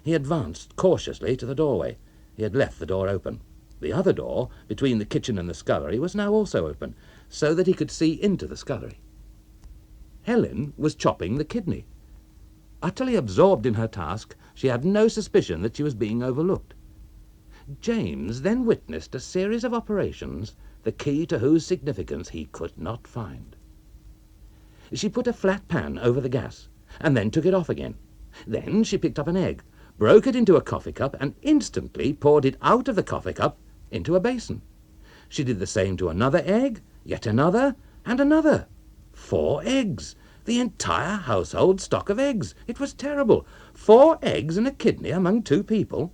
He advanced cautiously to the doorway. He had left the door open. The other door, between the kitchen and the scullery, was now also open, so that he could see into the scullery. Helen was chopping the kidney. Utterly absorbed in her task, she had no suspicion that she was being overlooked. James then witnessed a series of operations, the key to whose significance he could not find. She put a flat pan over the gas, and then took it off again. Then she picked up an egg, broke it into a coffee cup, and instantly poured it out of the coffee cup into a basin. She did the same to another egg, yet another, and another. 4 eggs! The entire household stock of eggs! It was terrible! 4 eggs and a kidney among 2 people!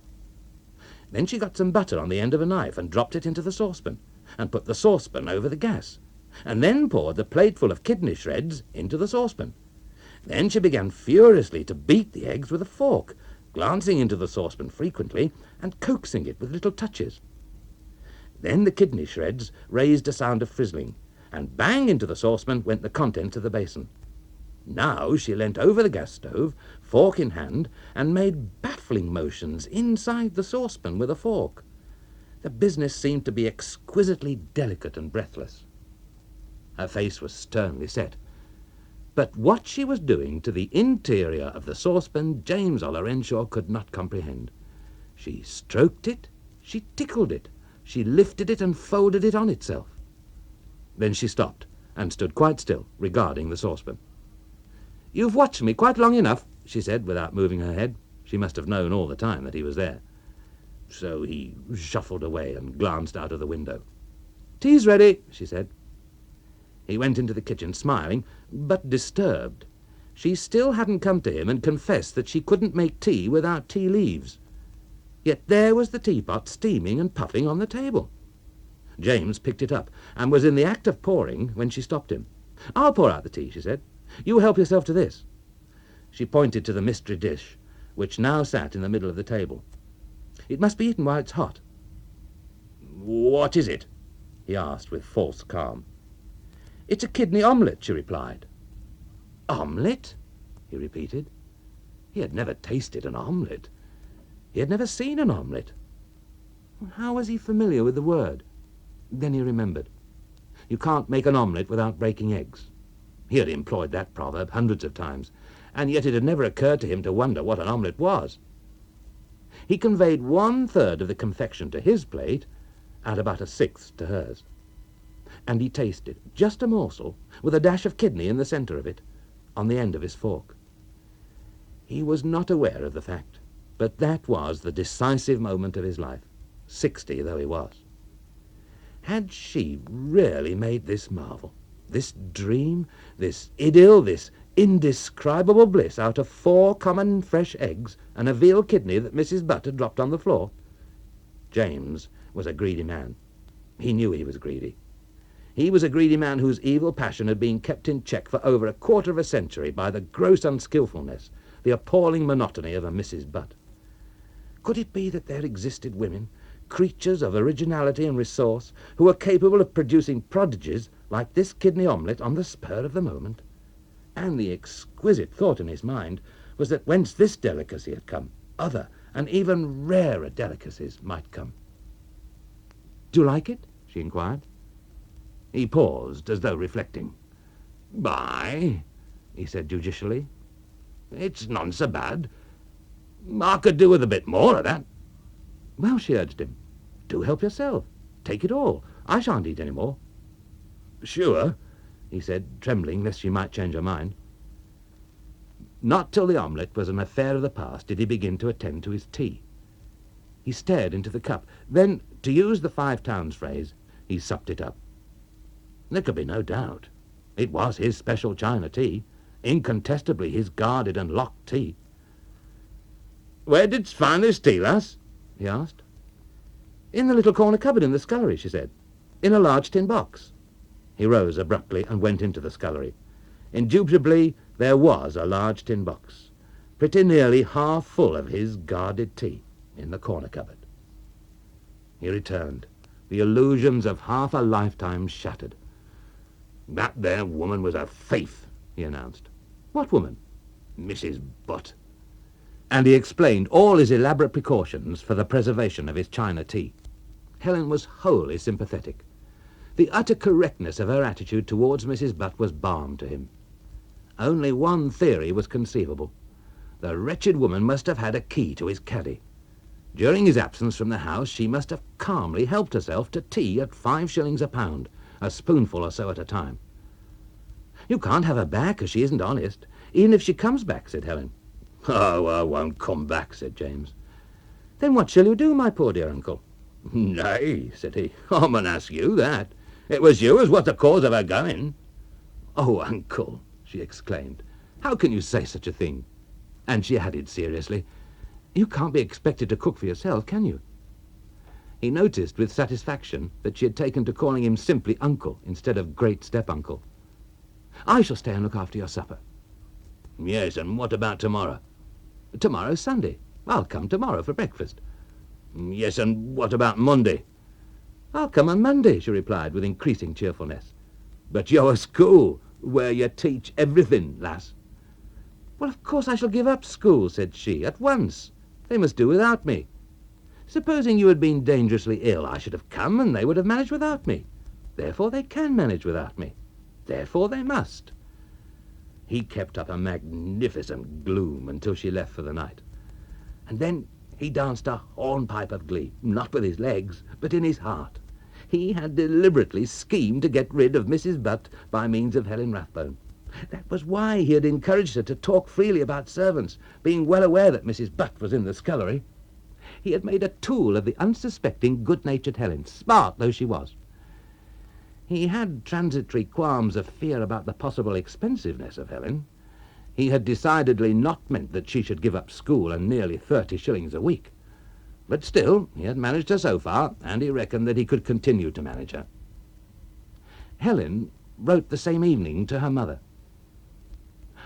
Then she got some butter on the end of a knife and dropped it into the saucepan, and put the saucepan over the gas, and then poured the plateful of kidney shreds into the saucepan. Then she began furiously to beat the eggs with a fork, glancing into the saucepan frequently and coaxing it with little touches. Then the kidney shreds raised a sound of frizzling, and bang into the saucepan went the contents of the basin. Now she leant over the gas stove, fork in hand, and made baffling motions inside the saucepan with a fork. The business seemed to be exquisitely delicate and breathless. Her face was sternly set. But what she was doing to the interior of the saucepan, James Ollerenshaw could not comprehend. She stroked it, she tickled it, she lifted it and folded it on itself. Then she stopped, and stood quite still, regarding the saucepan. "You've watched me quite long enough," she said, without moving her head. She must have known all the time that he was there. So he shuffled away and glanced out of the window. "Tea's ready," she said. He went into the kitchen, smiling, but disturbed. She still hadn't come to him and confessed that she couldn't make tea without tea leaves. Yet there was the teapot steaming and puffing on the table. James picked it up, and was in the act of pouring when she stopped him. "I'll pour out the tea," she said. "You help yourself to this." She pointed to the mystery dish, which now sat in the middle of the table. "It must be eaten while it's hot." "What is it?" he asked with false calm. "It's a kidney omelette," she replied. "Omelette?" he repeated. He had never tasted an omelette. He had never seen an omelette. How was he familiar with the word? Then he remembered. You can't make an omelette without breaking eggs. He had employed that proverb hundreds of times, and yet it had never occurred to him to wonder what an omelette was. He conveyed 1/3 of the confection to his plate, and about 1/6 to hers. And he tasted just a morsel, with a dash of kidney in the centre of it, on the end of his fork. He was not aware of the fact, but that was the decisive moment of his life, 60 though he was. Had she really made this marvel, this dream, this idyll, this indescribable bliss out of 4 common fresh eggs and a veal kidney that Mrs. Butt had dropped on the floor? James was a greedy man. He knew he was greedy. He was a greedy man whose evil passion had been kept in check for over 1/4 of a century by the gross unskilfulness, the appalling monotony of a Mrs. Butt. Could it be that there existed women, creatures of originality and resource, who were capable of producing prodigies like this kidney omelette on the spur of the moment? And the exquisite thought in his mind was that whence this delicacy had come, other and even rarer delicacies might come. "Do you like it?" she inquired. He paused, as though reflecting. "Aye," he said judicially. "It's none so bad. I could do with a bit more of that." "Well," she urged him, "do help yourself. Take it all. I shan't eat any more." "Sure," he said, trembling lest she might change her mind. Not till the omelette was an affair of the past did he begin to attend to his tea. He stared into the cup. Then, to use the Five Towns phrase, he supped it up. There could be no doubt. It was his special China tea, incontestably his guarded and locked tea. "Where didst find this tea, lass?" he asked. "In the little corner cupboard in the scullery," she said. "In a large tin box." He rose abruptly and went into the scullery. Indubitably, there was a large tin box, pretty nearly half full of his guarded tea, in the corner cupboard. He returned, the illusions of half a lifetime shattered. "That there woman was a thief," he announced. "What woman?" "Mrs. Butt." And he explained all his elaborate precautions for the preservation of his China tea. Helen was wholly sympathetic. The utter correctness of her attitude towards Mrs. Butt was balm to him. Only one theory was conceivable. The wretched woman must have had a key to his caddy. During his absence from the house, she must have calmly helped herself to tea at 5 shillings a pound, a spoonful or so at a time. "You can't have her back, as she isn't honest, even if she comes back," said Helen. "Oh, I won't come back," said James. "Then what shall you do, my poor dear uncle?" "Nay," said he, "I mun ask you that. It was you as was the cause of her going." "Oh, uncle," she exclaimed, "how can you say such a thing?" And she added seriously, "You can't be expected to cook for yourself, can you?" He noticed with satisfaction that she had taken to calling him simply uncle instead of great step-uncle. "I shall stay and look after your supper." "Yes, and what about tomorrow?" "Tomorrow's Sunday. I'll come tomorrow for breakfast." "Yes, and what about Monday?" "I'll come on Monday," she replied with increasing cheerfulness. "But you're a school where you teach everything, lass." "Well, of course I shall give up school," said she, "at once. They must do without me. Supposing you had been dangerously ill, I should have come, and they would have managed without me. Therefore they can manage without me. Therefore they must." He kept up a magnificent gloom until she left for the night. And then he danced a hornpipe of glee, not with his legs, but in his heart. He had deliberately schemed to get rid of Mrs. Butt by means of Helen Rathbone. That was why he had encouraged her to talk freely about servants, being well aware that Mrs. Butt was in the scullery. He had made a tool of the unsuspecting, good-natured Helen, smart though she was. He had transitory qualms of fear about the possible expensiveness of Helen. He had decidedly not meant that she should give up school and nearly 30 shillings a week. But still, he had managed her so far, and he reckoned that he could continue to manage her. Helen wrote the same evening to her mother.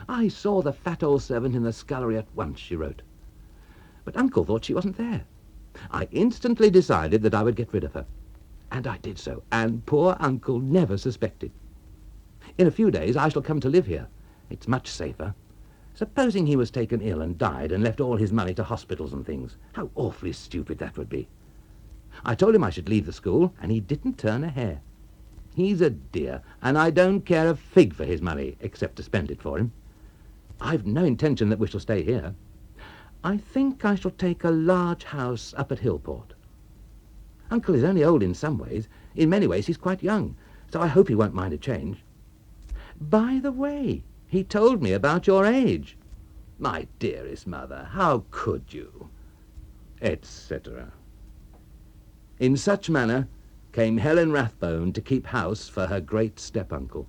"I saw the fat old servant in the scullery at once," she wrote. "But Uncle thought she wasn't there. I instantly decided that I would get rid of her. And I did so, and poor uncle never suspected. In a few days I shall come to live here. It's much safer. Supposing he was taken ill and died and left all his money to hospitals and things. How awfully stupid that would be. I told him I should leave the school, and he didn't turn a hair. He's a dear, and I don't care a fig for his money, except to spend it for him. I've no intention that we shall stay here. I think I shall take a large house up at Hillport. Uncle is only old in some ways. In many ways he's quite young, so I hope he won't mind a change. By the way, he told me about your age. My dearest mother, how could you? Etc. In such manner came Helen Rathbone to keep house for her great step-uncle.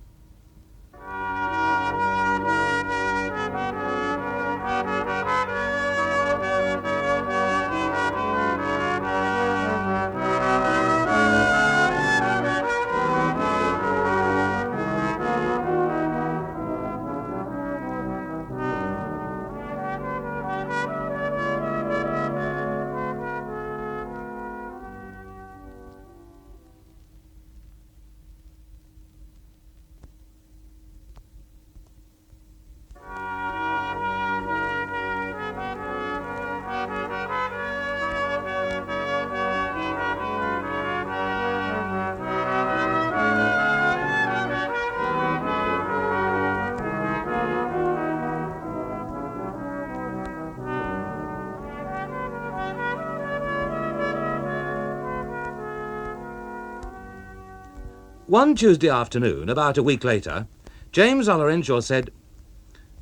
One Tuesday afternoon, about a week later, James Ollerenshaw said,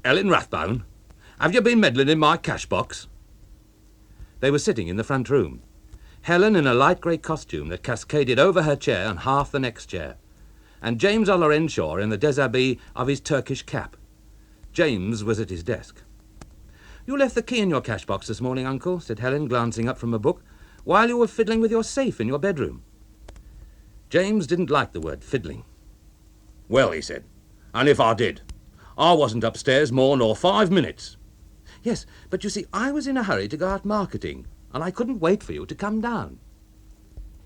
"Helen Rathbone, have you been meddling in my cash box?" They were sitting in the front room. Helen in a light grey costume that cascaded over her chair and half the next chair, and James Ollerenshaw in the déshabillé of his Turkish cap. James was at his desk. "You left the key in your cash box this morning, Uncle," said Helen, glancing up from a book, "while you were fiddling with your safe in your bedroom." James didn't like the word fiddling. "Well," he said, "and if I did, I wasn't upstairs more nor 5 minutes. "Yes, but you see, I was in a hurry to go out marketing, and I couldn't wait for you to come down."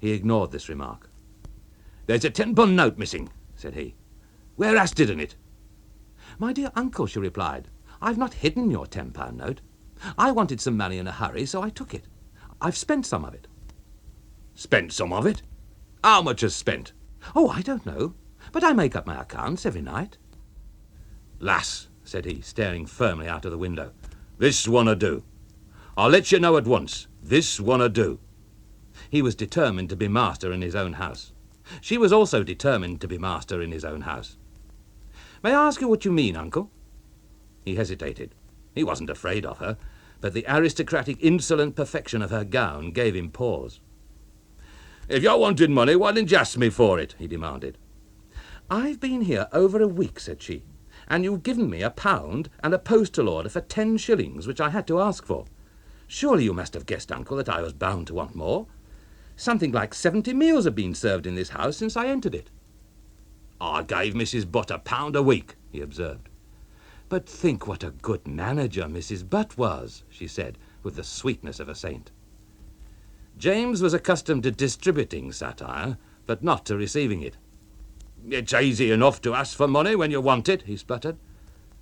He ignored this remark. "There's a £10 note missing," said he. "Where hast hidden it?" "My dear uncle," she replied, "I've not hidden your £10 note. I wanted some money in a hurry, so I took it. I've spent some of it." "Spent some of it? How much has spent?" "Oh, I don't know, but I make up my accounts every night." "Lass," said he, staring firmly out of the window, "this wunna do. I'll let you know at once. This wunna do." He was determined to be master in his own house. She was also determined to be master in his own house. "May I ask you what you mean, Uncle?" He hesitated. He wasn't afraid of her, but the aristocratic, insolent perfection of her gown gave him pause. "If you wanted money, why didn't you ask me for it?" he demanded. "I've been here over a week," said she, "and you've given me £1 and a postal order for 10 shillings, which I had to ask for. Surely you must have guessed, Uncle, that I was bound to want more. Something like 70 meals have been served in this house since I entered it." "I gave Mrs. Butt £1 a week," he observed. "But think what a good manager Mrs. Butt was," she said, with the sweetness of a saint. James was accustomed to distributing satire, but not to receiving it. "It's easy enough to ask for money when you want it," he spluttered.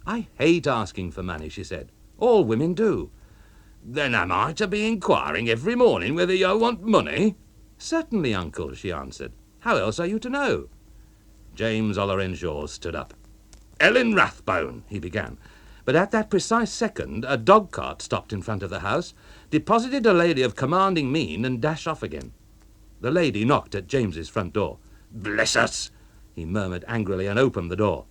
"I hate asking for money," she said. "All women do." "Then am I to be inquiring every morning whether you want money?" "Certainly, Uncle," she answered. "How else are you to know?" James Ollerenshaw stood up. "Helen Rathbone," he began, but at that precise second a dog-cart stopped in front of the house, deposited a lady of commanding mien, and dashed off again. The lady knocked at James's front door. "Bless us!" he murmured angrily, and opened the door.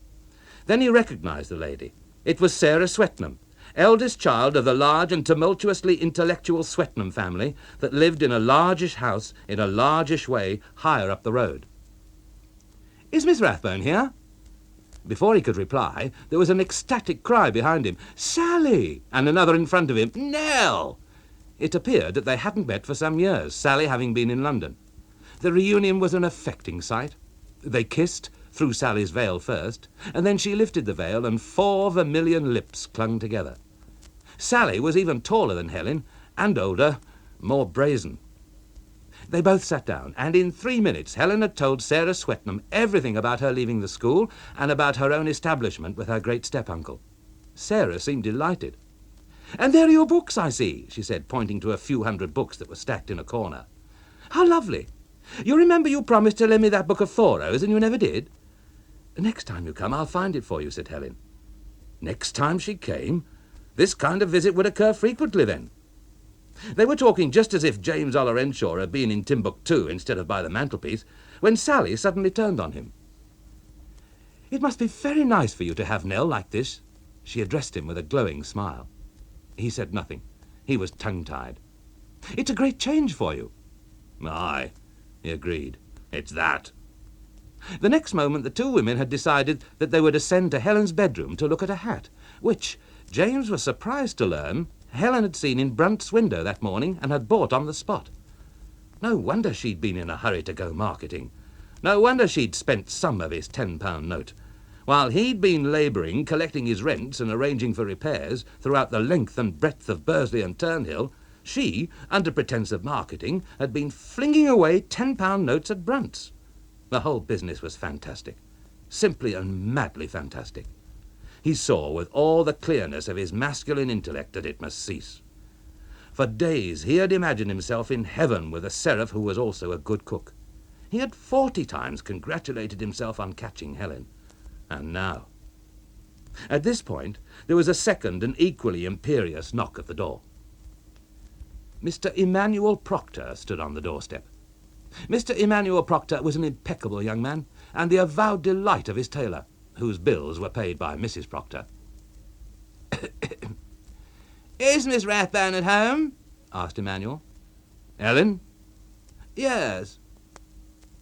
Then he recognised the lady. It was Sarah Swetnam, eldest child of the large and tumultuously intellectual Swetnam family that lived in a largish house in a largish way higher up the road. "Is Miss Rathbone here?" Before he could reply, there was an ecstatic cry behind him, "Sally!" and another in front of him, "Nell!" It appeared that they hadn't met for some years, Sally having been in London. The reunion was an affecting sight. They kissed, through Sally's veil first, and then she lifted the veil, and 4 vermilion lips clung together. Sally was even taller than Helen, and older, more brazen. They both sat down, and in 3 minutes Helen had told Sarah Swetnam everything about her leaving the school and about her own establishment with her great step-uncle. Sarah seemed delighted. "And there are your books, I see," she said, pointing to a few hundred books that were stacked in a corner. "How lovely! You remember you promised to lend me that book of Thoreau's, and you never did?" "Next time you come, I'll find it for you," said Helen. Next time she came? This kind of visit would occur frequently then. They were talking just as if James Ollerenshaw had been in Timbuktu instead of by the mantelpiece, when Sally suddenly turned on him. "It must be very nice for you to have Nell like this." She addressed him with a glowing smile. He said nothing. He was tongue-tied. "It's a great change for you." "Aye," he agreed. "It's that." The next moment the two women had decided that they would ascend to Helen's bedroom to look at a hat, which, James was surprised to learn, Helen had seen in Brunt's window that morning and had bought on the spot. No wonder she'd been in a hurry to go marketing. No wonder she'd spent some of his £10 note. While he'd been labouring, collecting his rents and arranging for repairs throughout the length and breadth of Bursley and Turnhill, she, under pretence of marketing, had been flinging away £10 notes at Brunt's. The whole business was fantastic, simply and madly fantastic. He saw with all the clearness of his masculine intellect that it must cease. For days he had imagined himself in heaven with a seraph who was also a good cook. He had 40 times congratulated himself on catching Helen. And now... At this point, there was a second and equally imperious knock at the door. Mr. Emmanuel Proctor stood on the doorstep. Mr. Emmanuel Proctor was an impeccable young man, and the avowed delight of his tailor, whose bills were paid by Mrs. Proctor. "Is Miss Rathbone at home?" asked Emmanuel. "Helen?" "Yes."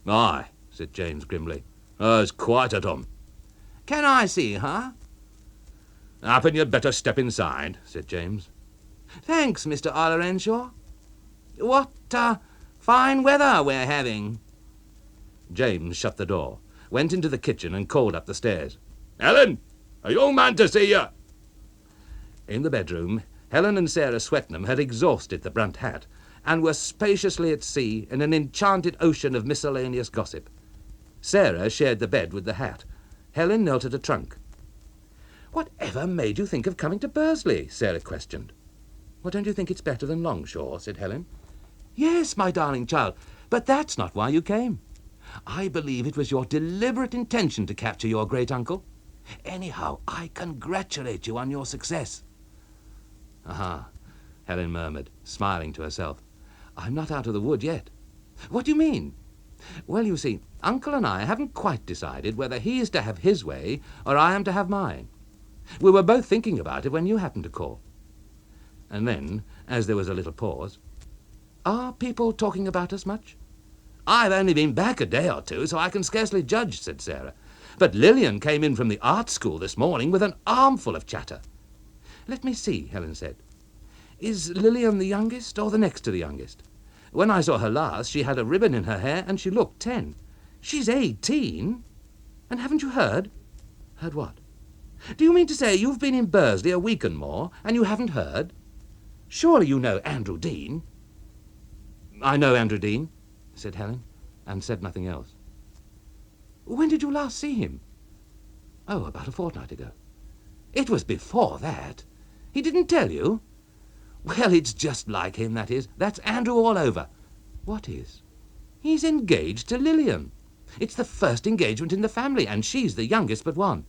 "Aye," said James grimly. "Her's quite at home." "Can I see her?" "Happen you'd better step inside," said James. "Thanks, Mr. Ollerenshaw. What, fine weather we're having." James shut the door, went into the kitchen and called up the stairs. "Helen, a young man to see you." In the bedroom, Helen and Sarah Swetnam had exhausted the Brunt hat and were spaciously at sea in an enchanted ocean of miscellaneous gossip. Sarah shared the bed with the hat. Helen knelt at a trunk. "Whatever made you think of coming to Bursley?" Sarah questioned. "Well, don't you think it's better than Longshore?" said Helen. "Yes, my darling child, but that's not why you came. I believe it was your deliberate intention to capture your great-uncle. Anyhow, I congratulate you on your success." "Aha," Helen murmured, smiling to herself. "I'm not out of the wood yet." "What do you mean?" "Well, you see, Uncle and I haven't quite decided whether he is to have his way or I am to have mine. We were both thinking about it when you happened to call." And then, as there was a little pause, "Are people talking about us much?" "I've only been back a day or two, so I can scarcely judge," said Sarah. "But Lillian came in from the art school this morning with an armful of chatter." "Let me see," Helen said. "Is Lillian the youngest or the next to the youngest? When I saw her last, she had a ribbon in her hair and she looked 10. She's 18. And haven't you heard?" "Heard what?" "Do you mean to say you've been in Bursley a week and more, and you haven't heard? Surely you know Andrew Dean?" "I know Andrew Dean," said Helen, and said nothing else. "When did you last see him?" "Oh, about a fortnight ago." "It was before that. He didn't tell you? Well, it's just like him, that is. That's Andrew all over." "What is?" "He's engaged to Lillian. It's the first engagement in the family, and she's the youngest but one."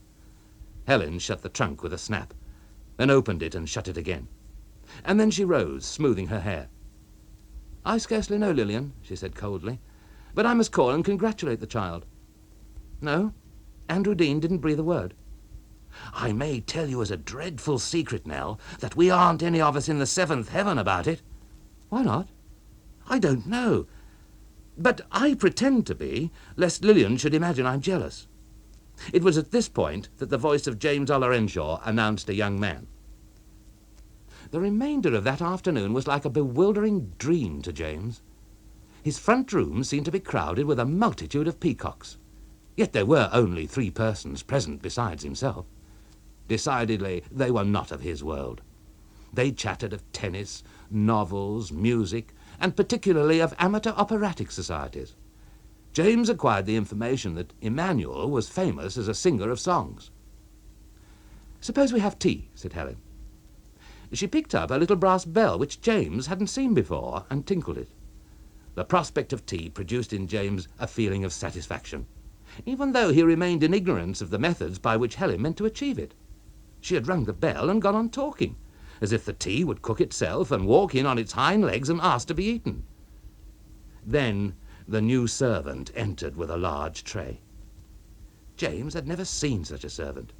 Helen shut the trunk with a snap, then opened it and shut it again. And then she rose, smoothing her hair. "I scarcely know Lillian," she said coldly, "but I must call and congratulate the child." "No, Andrew Dean didn't breathe a word." "I may tell you as a dreadful secret, Nell, that we aren't any of us in the seventh heaven about it." "Why not?" "I don't know. But I pretend to be, lest Lillian should imagine I'm jealous." It was at this point that the voice of James Ollerenshaw announced a young man. The remainder of that afternoon was like a bewildering dream to James. His front room seemed to be crowded with a multitude of peacocks. Yet there were only 3 persons present besides himself. Decidedly, they were not of his world. They chattered of tennis, novels, music, and particularly of amateur operatic societies. James acquired the information that Emmanuel was famous as a singer of songs. "Suppose we have tea," said Helen. She picked up a little brass bell which James hadn't seen before and tinkled it. The prospect of tea produced in James a feeling of satisfaction, even though he remained in ignorance of the methods by which Helen meant to achieve it. She had rung the bell and gone on talking, as if the tea would cook itself and walk in on its hind legs and ask to be eaten. Then the new servant entered with a large tray. James had never seen such a servant.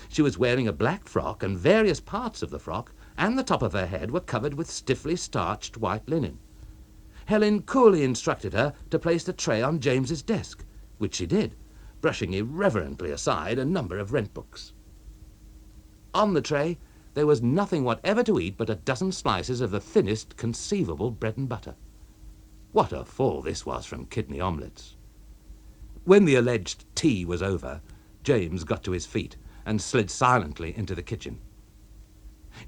She was wearing a black frock, and various parts of the frock and the top of her head were covered with stiffly starched white linen. Helen coolly instructed her to place the tray on James's desk, which she did, brushing irreverently aside a number of rent books. On the tray there was nothing whatever to eat but a dozen slices of the thinnest conceivable bread and butter. What a fall this was from kidney omelettes! When the alleged tea was over, James got to his feet and slid silently into the kitchen.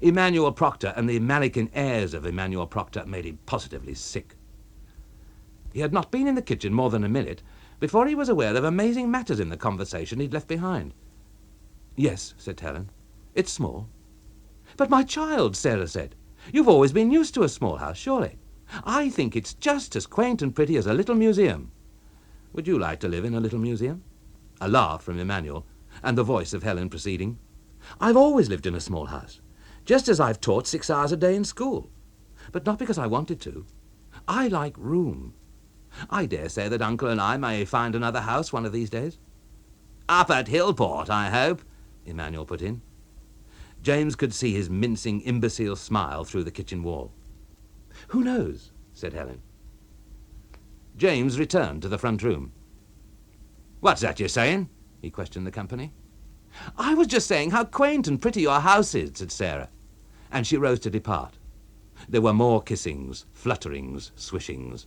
Emmanuel Proctor and the mannequin airs of Emmanuel Proctor made him positively sick. He had not been in the kitchen more than a minute before he was aware of amazing matters in the conversation he'd left behind. "Yes," said Helen, "it's small." "But, my child," Sarah said, "you've always been used to a small house, surely. I think it's just as quaint and pretty as a little museum. Would you like to live in a little museum?" A laugh from Emmanuel, and the voice of Helen proceeding, "I've always lived in a small house, just as I've taught 6 hours a day in school. But not because I wanted to. I like room. I dare say that Uncle and I may find another house one of these days." "Up at Hillport, I hope," Emmanuel put in. James could see his mincing, imbecile smile through the kitchen wall. "Who knows?" said Helen. James returned to the front room. "What's that you're saying?" he questioned the company. "I was just saying how quaint and pretty your house is," said Sarah, and she rose to depart. There were more kissings, flutterings, swishings.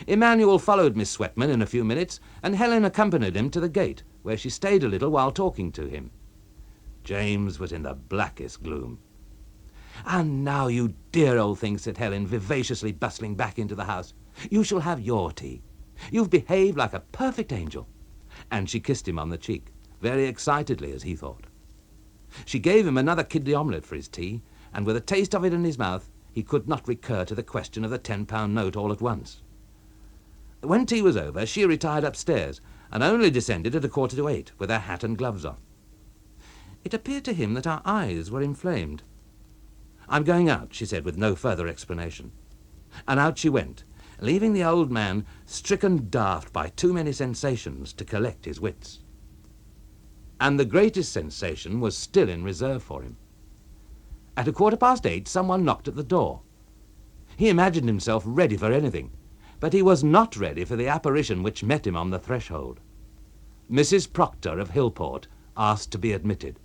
Emmanuel followed Miss Sweatman in a few minutes, and Helen accompanied him to the gate, where she stayed a little while talking to him. James was in the blackest gloom. "And now, you dear old thing," said Helen, vivaciously bustling back into the house, "you shall have your tea. You've behaved like a perfect angel." And she kissed him on the cheek, very excitedly, as he thought. She gave him another kidney omelette for his tea, and with a taste of it in his mouth, he could not recur to the question of the £10 note all at once. When tea was over, she retired upstairs, and only descended at 7:45, with her hat and gloves on. It appeared to him that her eyes were inflamed. "I'm going out," she said, with no further explanation. And out she went, leaving the old man stricken daft by too many sensations to collect his wits. And the greatest sensation was still in reserve for him. At 8:15, someone knocked at the door. He imagined himself ready for anything, but he was not ready for the apparition which met him on the threshold. Mrs. Proctor of Hillport asked to be admitted.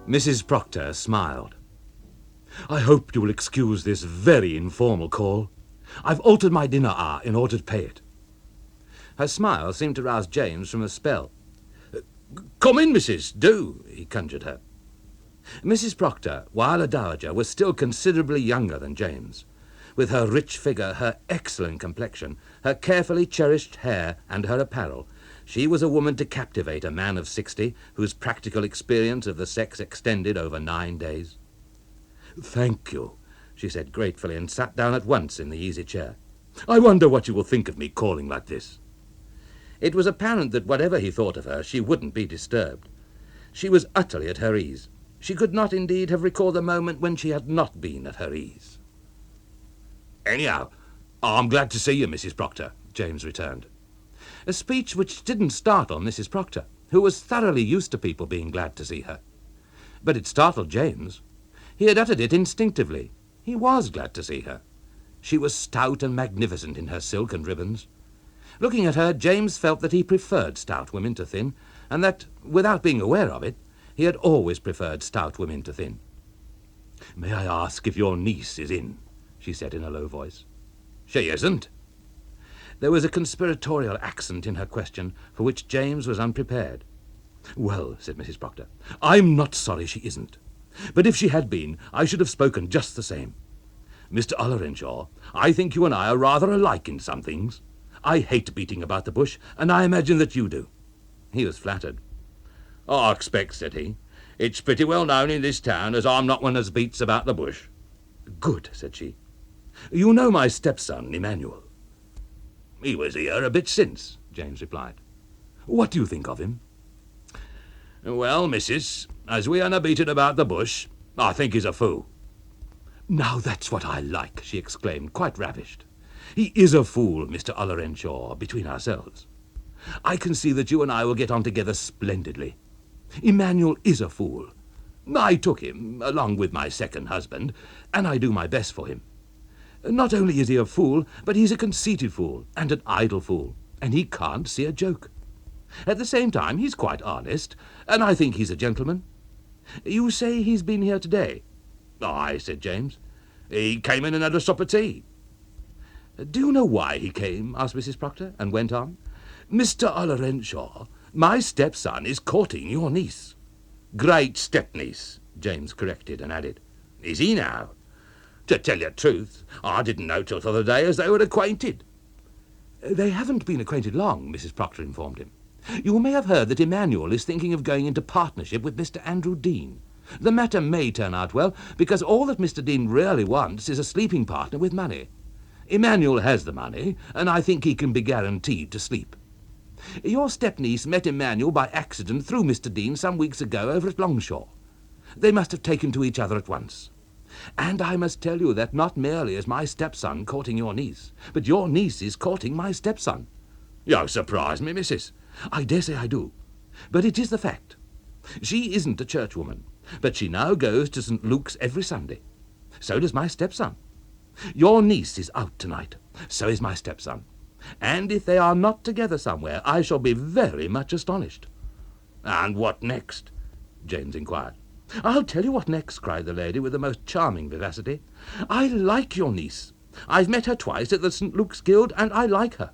Mrs. Proctor smiled. "I hope you will excuse this very informal call. I've altered my dinner hour in order to pay it." Her smile seemed to rouse James from a spell. "Come in, missus, do," he conjured her. Mrs. Proctor, while a dowager, was still considerably younger than James. With her rich figure, her excellent complexion, her carefully cherished hair, and her apparel, she was a woman to captivate a man of 60, whose practical experience of the sex extended over 9 days. "Thank you," she said gratefully, and sat down at once in the easy chair. "I wonder what you will think of me calling like this." It was apparent that whatever he thought of her, she wouldn't be disturbed. She was utterly at her ease. She could not indeed have recalled the moment when she had not been at her ease. "Anyhow, I'm glad to see you, Mrs. Proctor," James returned. A speech which didn't startle Mrs. Proctor, who was thoroughly used to people being glad to see her. But it startled James. He had uttered it instinctively. He was glad to see her. She was stout and magnificent in her silk and ribbons. Looking at her, James felt that he preferred stout women to thin, and that, without being aware of it, he had always preferred stout women to thin. "May I ask if your niece is in?" she said in a low voice. "She isn't." There was a conspiratorial accent in her question for which James was unprepared. "Well," said Mrs. Proctor, "I'm not sorry she isn't. But if she had been, I should have spoken just the same. Mr. Ollerenshaw, I think you and I are rather alike in some things. I hate beating about the bush, and I imagine that you do." He was flattered. "I expect," said he, "it's pretty well known in this town as I'm not one as beats about the bush." "Good," said she. "You know my stepson, Emmanuel?" "He was here a bit since," James replied. "What do you think of him?" "Well, missus, as we are beating about the bush, I think he's a fool." "Now that's what I like," she exclaimed, quite ravished. "He is a fool, Mr. Ollerenshaw, between ourselves. I can see that you and I will get on together splendidly. Emmanuel is a fool. I took him, along with my second husband, and I do my best for him. Not only is he a fool, but he's a conceited fool, and an idle fool, and he can't see a joke. At the same time, he's quite honest, and I think he's a gentleman. You say he's been here today?" "Aye," said James. "He came in and had a sup of tea." "Do you know why he came?" asked Mrs. Proctor, and went on. "Mr. Ollerenshaw, my stepson is courting your niece." "Great step-niece," James corrected, and added, "Is he now? To tell you the truth, I didn't know till the other day as they were acquainted." "They haven't been acquainted long," Mrs. Proctor informed him. "You may have heard that Emmanuel is thinking of going into partnership with Mr. Andrew Dean. The matter may turn out well, because all that Mr. Dean really wants is a sleeping partner with money. Emmanuel has the money, and I think he can be guaranteed to sleep. Your step-niece met Emmanuel by accident through Mr. Dean some weeks ago over at Longshore. They must have taken to each other at once. And I must tell you that not merely is my stepson courting your niece, but your niece is courting my stepson." "You surprise me, missus." "I dare say I do, but it is the fact. She isn't a churchwoman, but she now goes to St. Luke's every Sunday. So does my stepson. Your niece is out tonight. So is my stepson. And if they are not together somewhere, I shall be very much astonished." "And what next?" James inquired. "I'll tell you what next," cried the lady with the most charming vivacity. "I like your niece. I've met her twice at the St. Luke's Guild, and I like her.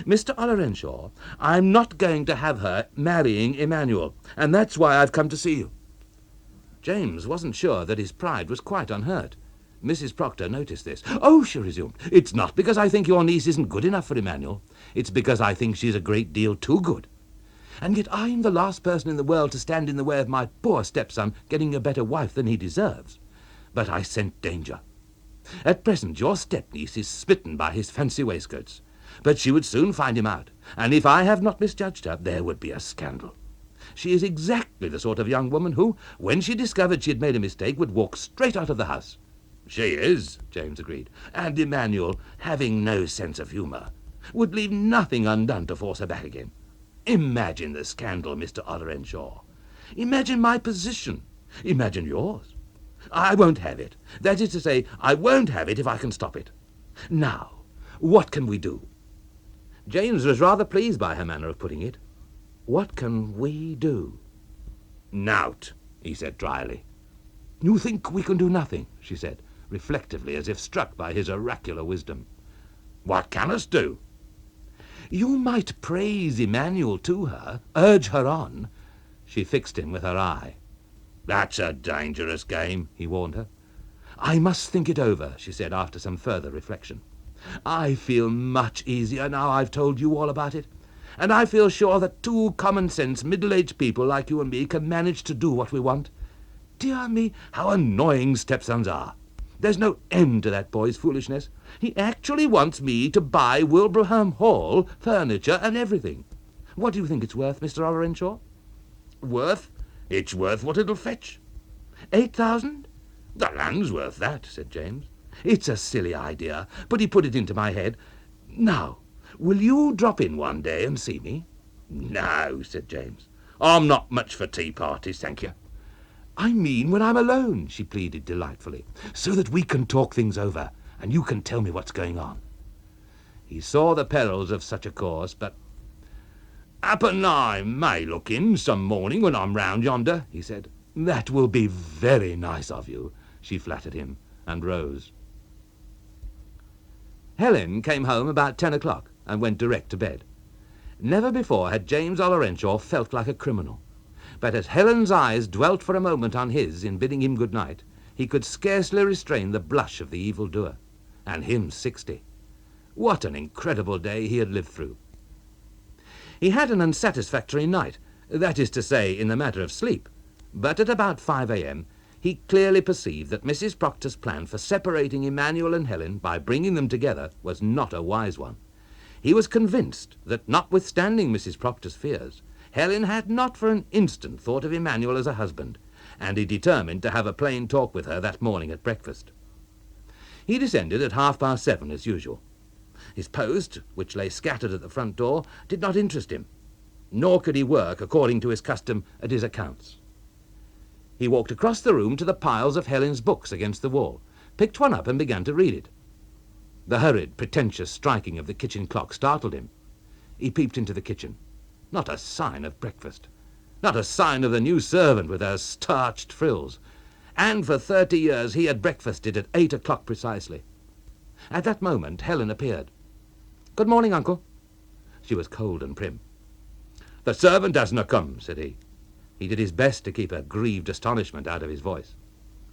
Mr. Ollerenshaw, I'm not going to have her marrying Emmanuel, and that's why I've come to see you." James wasn't sure that his pride was quite unhurt. Mrs. Proctor noticed this. "Oh," she resumed, "it's not because I think your niece isn't good enough for Emmanuel. It's because I think she's a great deal too good. And yet I'm the last person in the world to stand in the way of my poor stepson getting a better wife than he deserves. But I scent danger. At present your step-niece is smitten by his fancy waistcoats, but she would soon find him out, and if I have not misjudged her, there would be a scandal. She is exactly the sort of young woman who, when she discovered she had made a mistake, would walk straight out of the house." "She is," James agreed. "And Emmanuel, having no sense of humour, would leave nothing undone to force her back again. Imagine the scandal, Mr. Ollerenshaw. Imagine my position. Imagine yours. I won't have it. That is to say, I won't have it if I can stop it. Now, what can we do?" James was rather pleased by her manner of putting it. "What can we do?" "Nowt," he said dryly. "You think we can do nothing?" she said, reflectively, as if struck by his oracular wisdom. "What can us do?" "You might praise Emmanuel to her, urge her on." She fixed him with her eye. "That's a dangerous game," he warned her. "I must think it over," she said after some further reflection. "I feel much easier now I've told you all about it, and I feel sure that two common-sense, middle-aged people like you and me can manage to do what we want. Dear me, how annoying stepsons are! There's no end to that boy's foolishness. He actually wants me to buy Wilbraham Hall, furniture, and everything. What do you think it's worth, Mr. Ollerenshaw? Worth? It's worth what it'll fetch. 8,000? The land's worth that, said James. It's a silly idea, but he put it into my head. Now, will you drop in one day and see me? No, said James. I'm not much for tea parties, thank you. I mean when I'm alone, she pleaded delightfully, so that we can talk things over and you can tell me what's going on. He saw the perils of such a course, but "Happen I may look in some morning when I'm round yonder," he said. that will be very nice of you, she flattered him, and rose. Helen came home about 10 o'clock and went direct to bed. Never before had James Ollerenshaw felt like a criminal, but as Helen's eyes dwelt for a moment on his in bidding him good night, he could scarcely restrain the blush of the evildoer. And him 60. What an incredible day he had lived through. He had an unsatisfactory night, that is to say, in the matter of sleep, but at about 5 a.m. he clearly perceived that Mrs. Proctor's plan for separating Emmanuel and Helen by bringing them together was not a wise one. He was convinced that, notwithstanding Mrs. Proctor's fears, Helen had not for an instant thought of Emmanuel as a husband, and he determined to have a plain talk with her that morning at breakfast. He descended at 7:30 as usual. His post, which lay scattered at the front door, did not interest him, nor could he work, according to his custom, at his accounts. He walked across the room to the piles of Helen's books against the wall, picked one up and began to read it. The hurried, pretentious striking of the kitchen clock startled him. He peeped into the kitchen. Not a sign of breakfast. Not a sign of the new servant with her starched frills. And for 30 years he had breakfasted at 8 o'clock precisely. At that moment Helen appeared. "Good morning, uncle." She was cold and prim. "The servant hasn't come," said he. He did his best to keep a grieved astonishment out of his voice.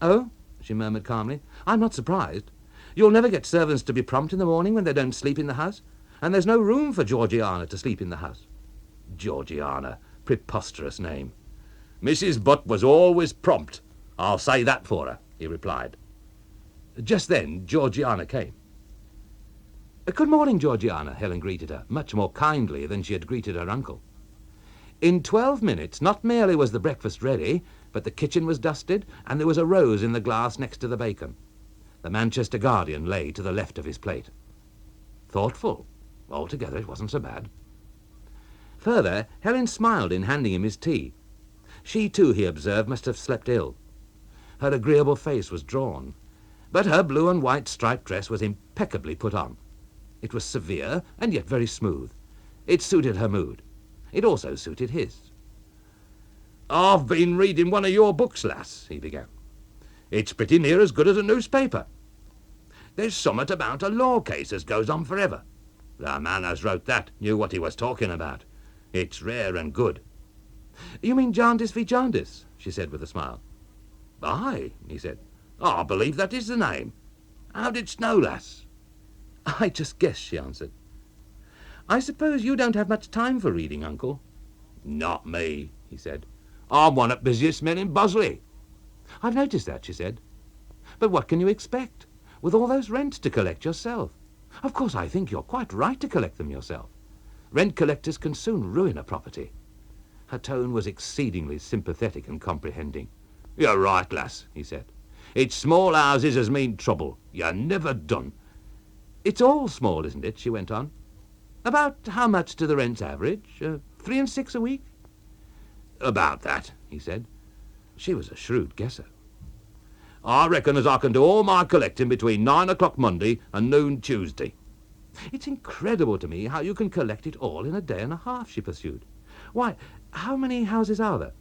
"Oh," she murmured calmly, "I'm not surprised. You'll never get servants to be prompt in the morning when they don't sleep in the house, and there's no room for Georgiana to sleep in the house." Georgiana, preposterous name. "Mrs. Butt was always prompt. I'll say that for her," he replied. Just then Georgiana came. "Good morning, Georgiana," Helen greeted her, much more kindly than she had greeted her uncle. In 12 minutes not merely was the breakfast ready, but the kitchen was dusted, and there was a rose in the glass next to the bacon. The Manchester Guardian lay to the left of his plate. Thoughtful. Altogether it wasn't so bad. Further, Helen smiled in handing him his tea. She too, he observed, must have slept ill. Her agreeable face was drawn, but her blue and white striped dress was impeccably put on. It was severe and yet very smooth. It suited her mood. It also suited his. "I've been reading one of your books, lass," he began. "It's pretty near as good as a newspaper. There's summat about a law case as goes on forever. The man as wrote that knew what he was talking about. It's rare and good." "You mean Jarndyce v. Jarndyce?" she said with a smile. "Aye," he said. "I believe that is the name. How didst know, lass?" "I just guessed," she answered. "I suppose you don't have much time for reading, uncle?" "Not me," he said. "I'm one of the busiest men in Bosley." "I've noticed that," she said. "But what can you expect, with all those rents to collect yourself? Of course, I think you're quite right to collect them yourself. Rent collectors can soon ruin a property." Her tone was exceedingly sympathetic and comprehending. "You're right, lass," he said. "It's small houses as mean trouble. You're never done." "It's all small, isn't it?" she went on. "About how much do the rents average? 3 and 6 a week?" "About that," he said. She was a shrewd guesser. "I reckon as I can do all my collecting between 9 o'clock Monday and noon Tuesday." "It's incredible to me how you can collect it all in a day and a half," she pursued. "Why, how many houses are there?"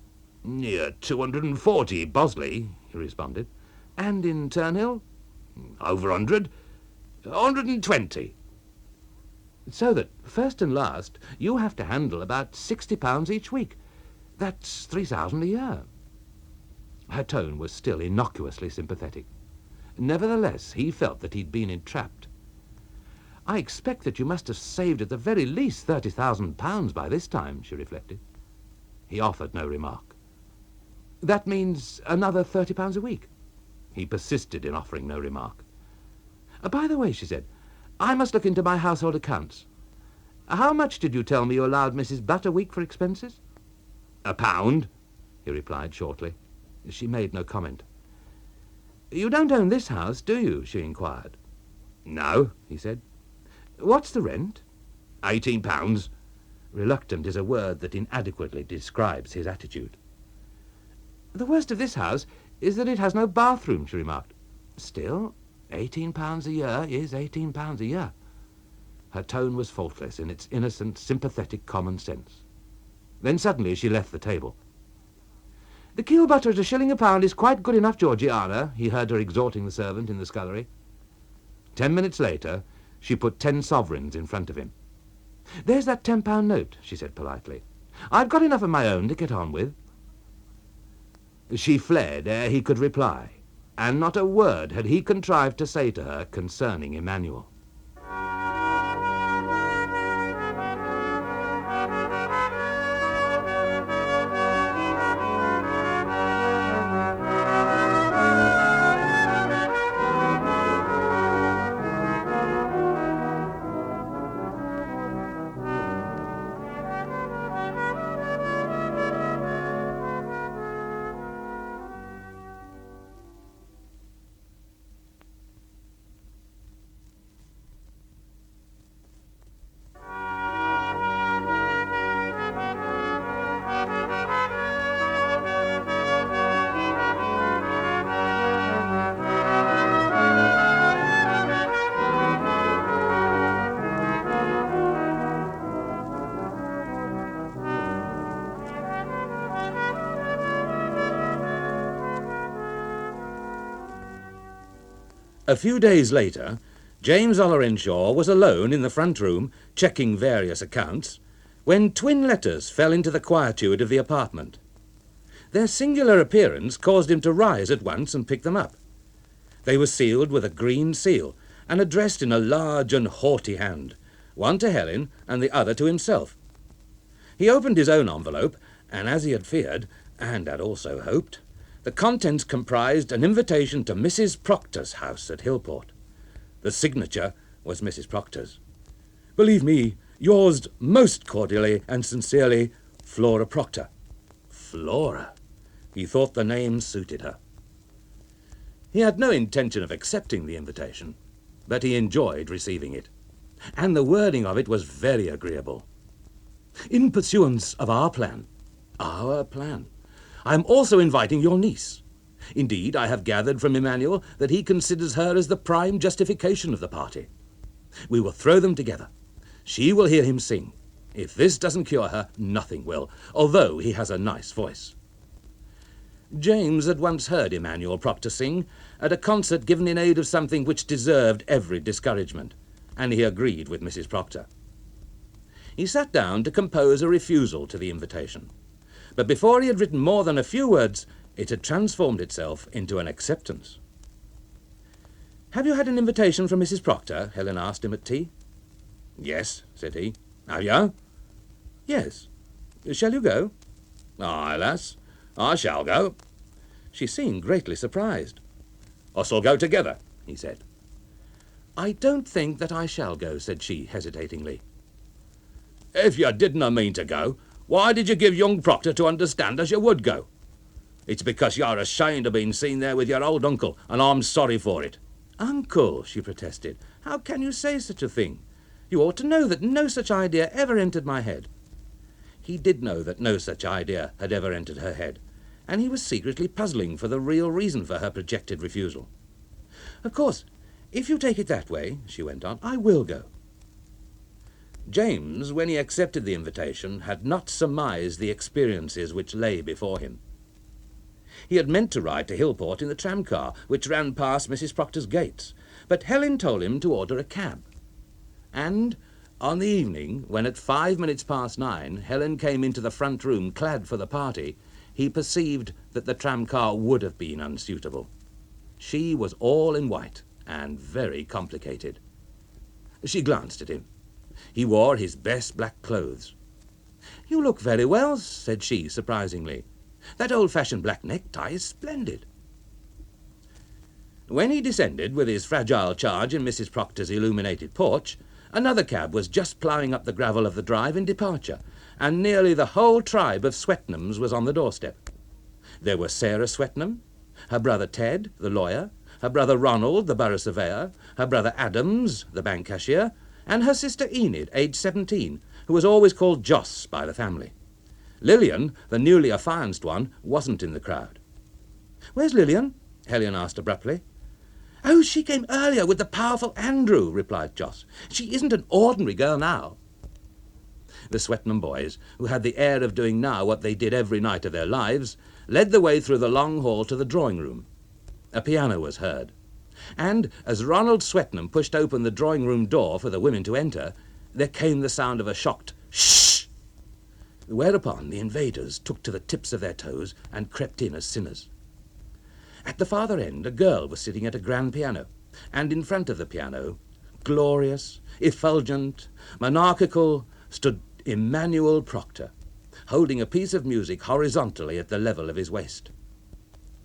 "Near 240, Bosley," he responded. "And in Turnhill?" "Over 100. 120. So that, first and last, you have to handle about £60 each week. That's 3,000 a year." Her tone was still innocuously sympathetic. Nevertheless, he felt that he'd been entrapped. "I expect that you must have saved at the very least £30,000 by this time," she reflected. He offered no remark. "That means another £30 a week." He persisted in offering no remark. "By the way," she said, "I must look into my household accounts. How much did you tell me you allowed Mrs. Butt a week for expenses? £1, he replied shortly. She made no comment. You don't own this house, do you? She inquired. No, he said. What's the rent? £18. Reluctant is a word that inadequately describes his attitude. The worst of this house is that it has no bathroom, she remarked. Still, £18 a year is £18 a year. Her tone was faultless in its innocent, sympathetic common sense. Then suddenly she left the table. The keel butter at £1 a pound is quite good enough, Georgiana, he heard her exhorting the servant in the scullery. 10 minutes later, she put 10 sovereigns in front of him. There's that £10 note, she said politely. I've got enough of my own to get on with. She fled ere he could reply, and not a word had he contrived to say to her concerning Emmanuel. A few days later, James Ollerenshaw was alone in the front room, checking various accounts, when twin letters fell into the quietude of the apartment. Their singular appearance caused him to rise at once and pick them up. They were sealed with a green seal, and addressed in a large and haughty hand, one to Helen and the other to himself. He opened his own envelope, and as he had feared, and had also hoped, the contents comprised an invitation to Mrs. Proctor's house at Hillport. The signature was Mrs. Proctor's. Believe me, yours most cordially and sincerely, Flora Proctor. Flora! He thought the name suited her. He had no intention of accepting the invitation, but he enjoyed receiving it, and the wording of it was very agreeable. In pursuance of our plan, I am also inviting your niece. Indeed, I have gathered from Emmanuel that he considers her as the prime justification of the party. We will throw them together. She will hear him sing. If this doesn't cure her, nothing will, although he has a nice voice. James had once heard Emmanuel Proctor sing at a concert given in aid of something which deserved every discouragement, and he agreed with Mrs. Proctor. He sat down to compose a refusal to the invitation. But before he had written more than a few words, it had transformed itself into an acceptance. Have you had an invitation from Mrs. Proctor? Helen asked him at tea. Yes, said he. Have you? Yes. Shall you go? Aye, lass, I shall go. She seemed greatly surprised. Us will go together, he said. I don't think that I shall go, said she hesitatingly. If you didn't mean to go, why did you give young Proctor to understand as you would go? It's because you're ashamed of being seen there with your old uncle, and I'm sorry for it. Uncle, she protested, how can you say such a thing? You ought to know that no such idea ever entered my head. He did know that no such idea had ever entered her head, and he was secretly puzzling for the real reason for her projected refusal. Of course, if you take it that way, she went on, I will go. James, when he accepted the invitation, had not surmised the experiences which lay before him. He had meant to ride to Hillport in the tramcar, which ran past Mrs. Proctor's gates, but Helen told him to order a cab. And on the evening, when at 9:05 Helen came into the front room clad for the party, he perceived that the tramcar would have been unsuitable. She was all in white and very complicated. She glanced at him. He wore his best black clothes. You look very well, said she, surprisingly. That old-fashioned black necktie is splendid. When he descended with his fragile charge in Mrs. Proctor's illuminated porch, Another cab was just ploughing up the gravel of the drive in departure, and nearly the whole tribe of Swetnams was on the doorstep. There were Sarah Swetnam, her brother Ted, the lawyer, her brother Ronald, the borough surveyor, her brother Adams, the bank cashier, and her sister Enid, aged 17, who was always called Joss by the family. Lillian, the newly affianced one, wasn't in the crowd. "Where's Lillian?" Helen asked abruptly. "Oh, she came earlier with the powerful Andrew," replied Joss. "She isn't an ordinary girl now." The Swetnam boys, who had the air of doing now what they did every night of their lives, led the way through the long hall to the drawing-room. A piano was heard, and as Ronald Swetnam pushed open the drawing-room door for the women to enter, there came the sound of a shocked "shh!" Whereupon the invaders took to the tips of their toes and crept in as sinners. At the farther end, a girl was sitting at a grand piano, and in front of the piano, glorious, effulgent, monarchical, stood Emmanuel Proctor, holding a piece of music horizontally at the level of his waist.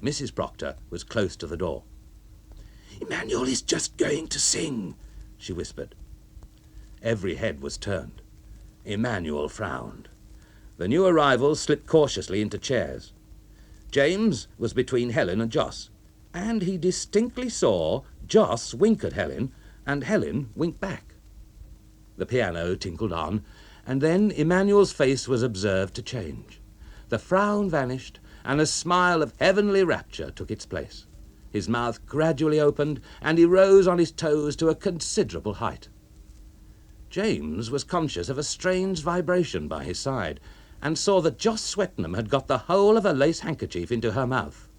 Mrs. Proctor was close to the door. "Emmanuel is just going to sing," she whispered. Every head was turned. Emmanuel frowned. The new arrivals slipped cautiously into chairs. James was between Helen and Joss, and he distinctly saw Joss wink at Helen, and Helen wink back. The piano tinkled on, and then Emmanuel's face was observed to change. The frown vanished, and a smile of heavenly rapture took its place. His mouth gradually opened, and he rose on his toes to a considerable height. James was conscious of a strange vibration by his side, and saw that Joss Swetnam had got the whole of a lace handkerchief into her mouth.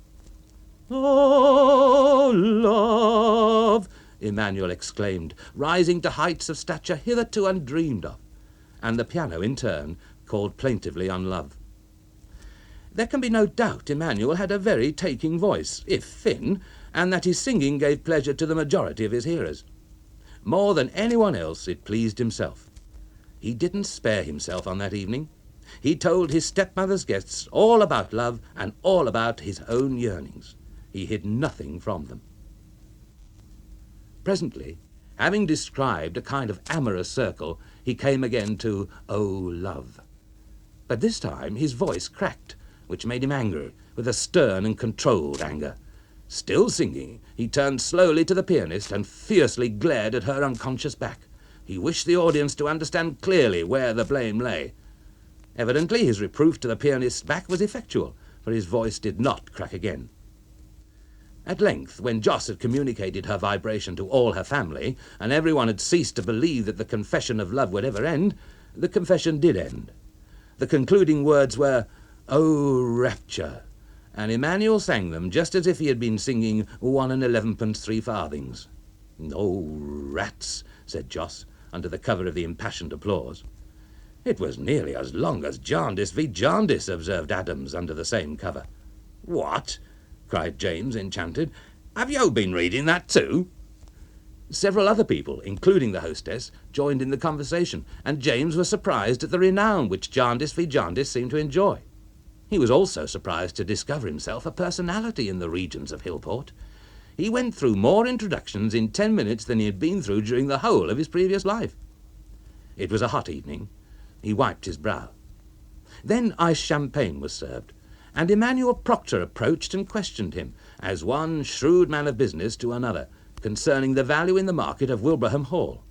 "Oh, love!" Emmanuel exclaimed, rising to heights of stature hitherto undreamed of, and the piano, in turn, called plaintively on love. There can be no doubt Emmanuel had a very taking voice, if thin, and that his singing gave pleasure to the majority of his hearers. More than anyone else, it pleased himself. He didn't spare himself on that evening. He told his stepmother's guests all about love and all about his own yearnings. He hid nothing from them. Presently, having described a kind of amorous circle, he came again to "Oh, love." But this time his voice cracked, which made him angry, with a stern and controlled anger. Still singing, he turned slowly to the pianist and fiercely glared at her unconscious back. He wished the audience to understand clearly where the blame lay. Evidently his reproof to the pianist's back was effectual, for his voice did not crack again. At length, when Joss had communicated her vibration to all her family, and everyone had ceased to believe that the confession of love would ever end, the confession did end. The concluding words were, "Oh, rapture," and Emmanuel sang them just as if he had been singing 1 and 11 3 farthings. "Oh, rats," said Joss, under the cover of the impassioned applause. "It was nearly as long as Jarndyce v. Jarndyce," observed Adams, under the same cover. "What?" cried James, enchanted. "Have you been reading that too?" Several other people, including the hostess, joined in the conversation, and James was surprised at the renown which Jarndyce v. Jarndyce seemed to enjoy. He was also surprised to discover himself a personality in the regions of Hillport. He went through more introductions in 10 minutes than he had been through during the whole of his previous life. It was a hot evening. He wiped his brow. Then iced champagne was served, and Emmanuel Proctor approached and questioned him, as one shrewd man of business to another, concerning the value in the market of Wilbraham Hall.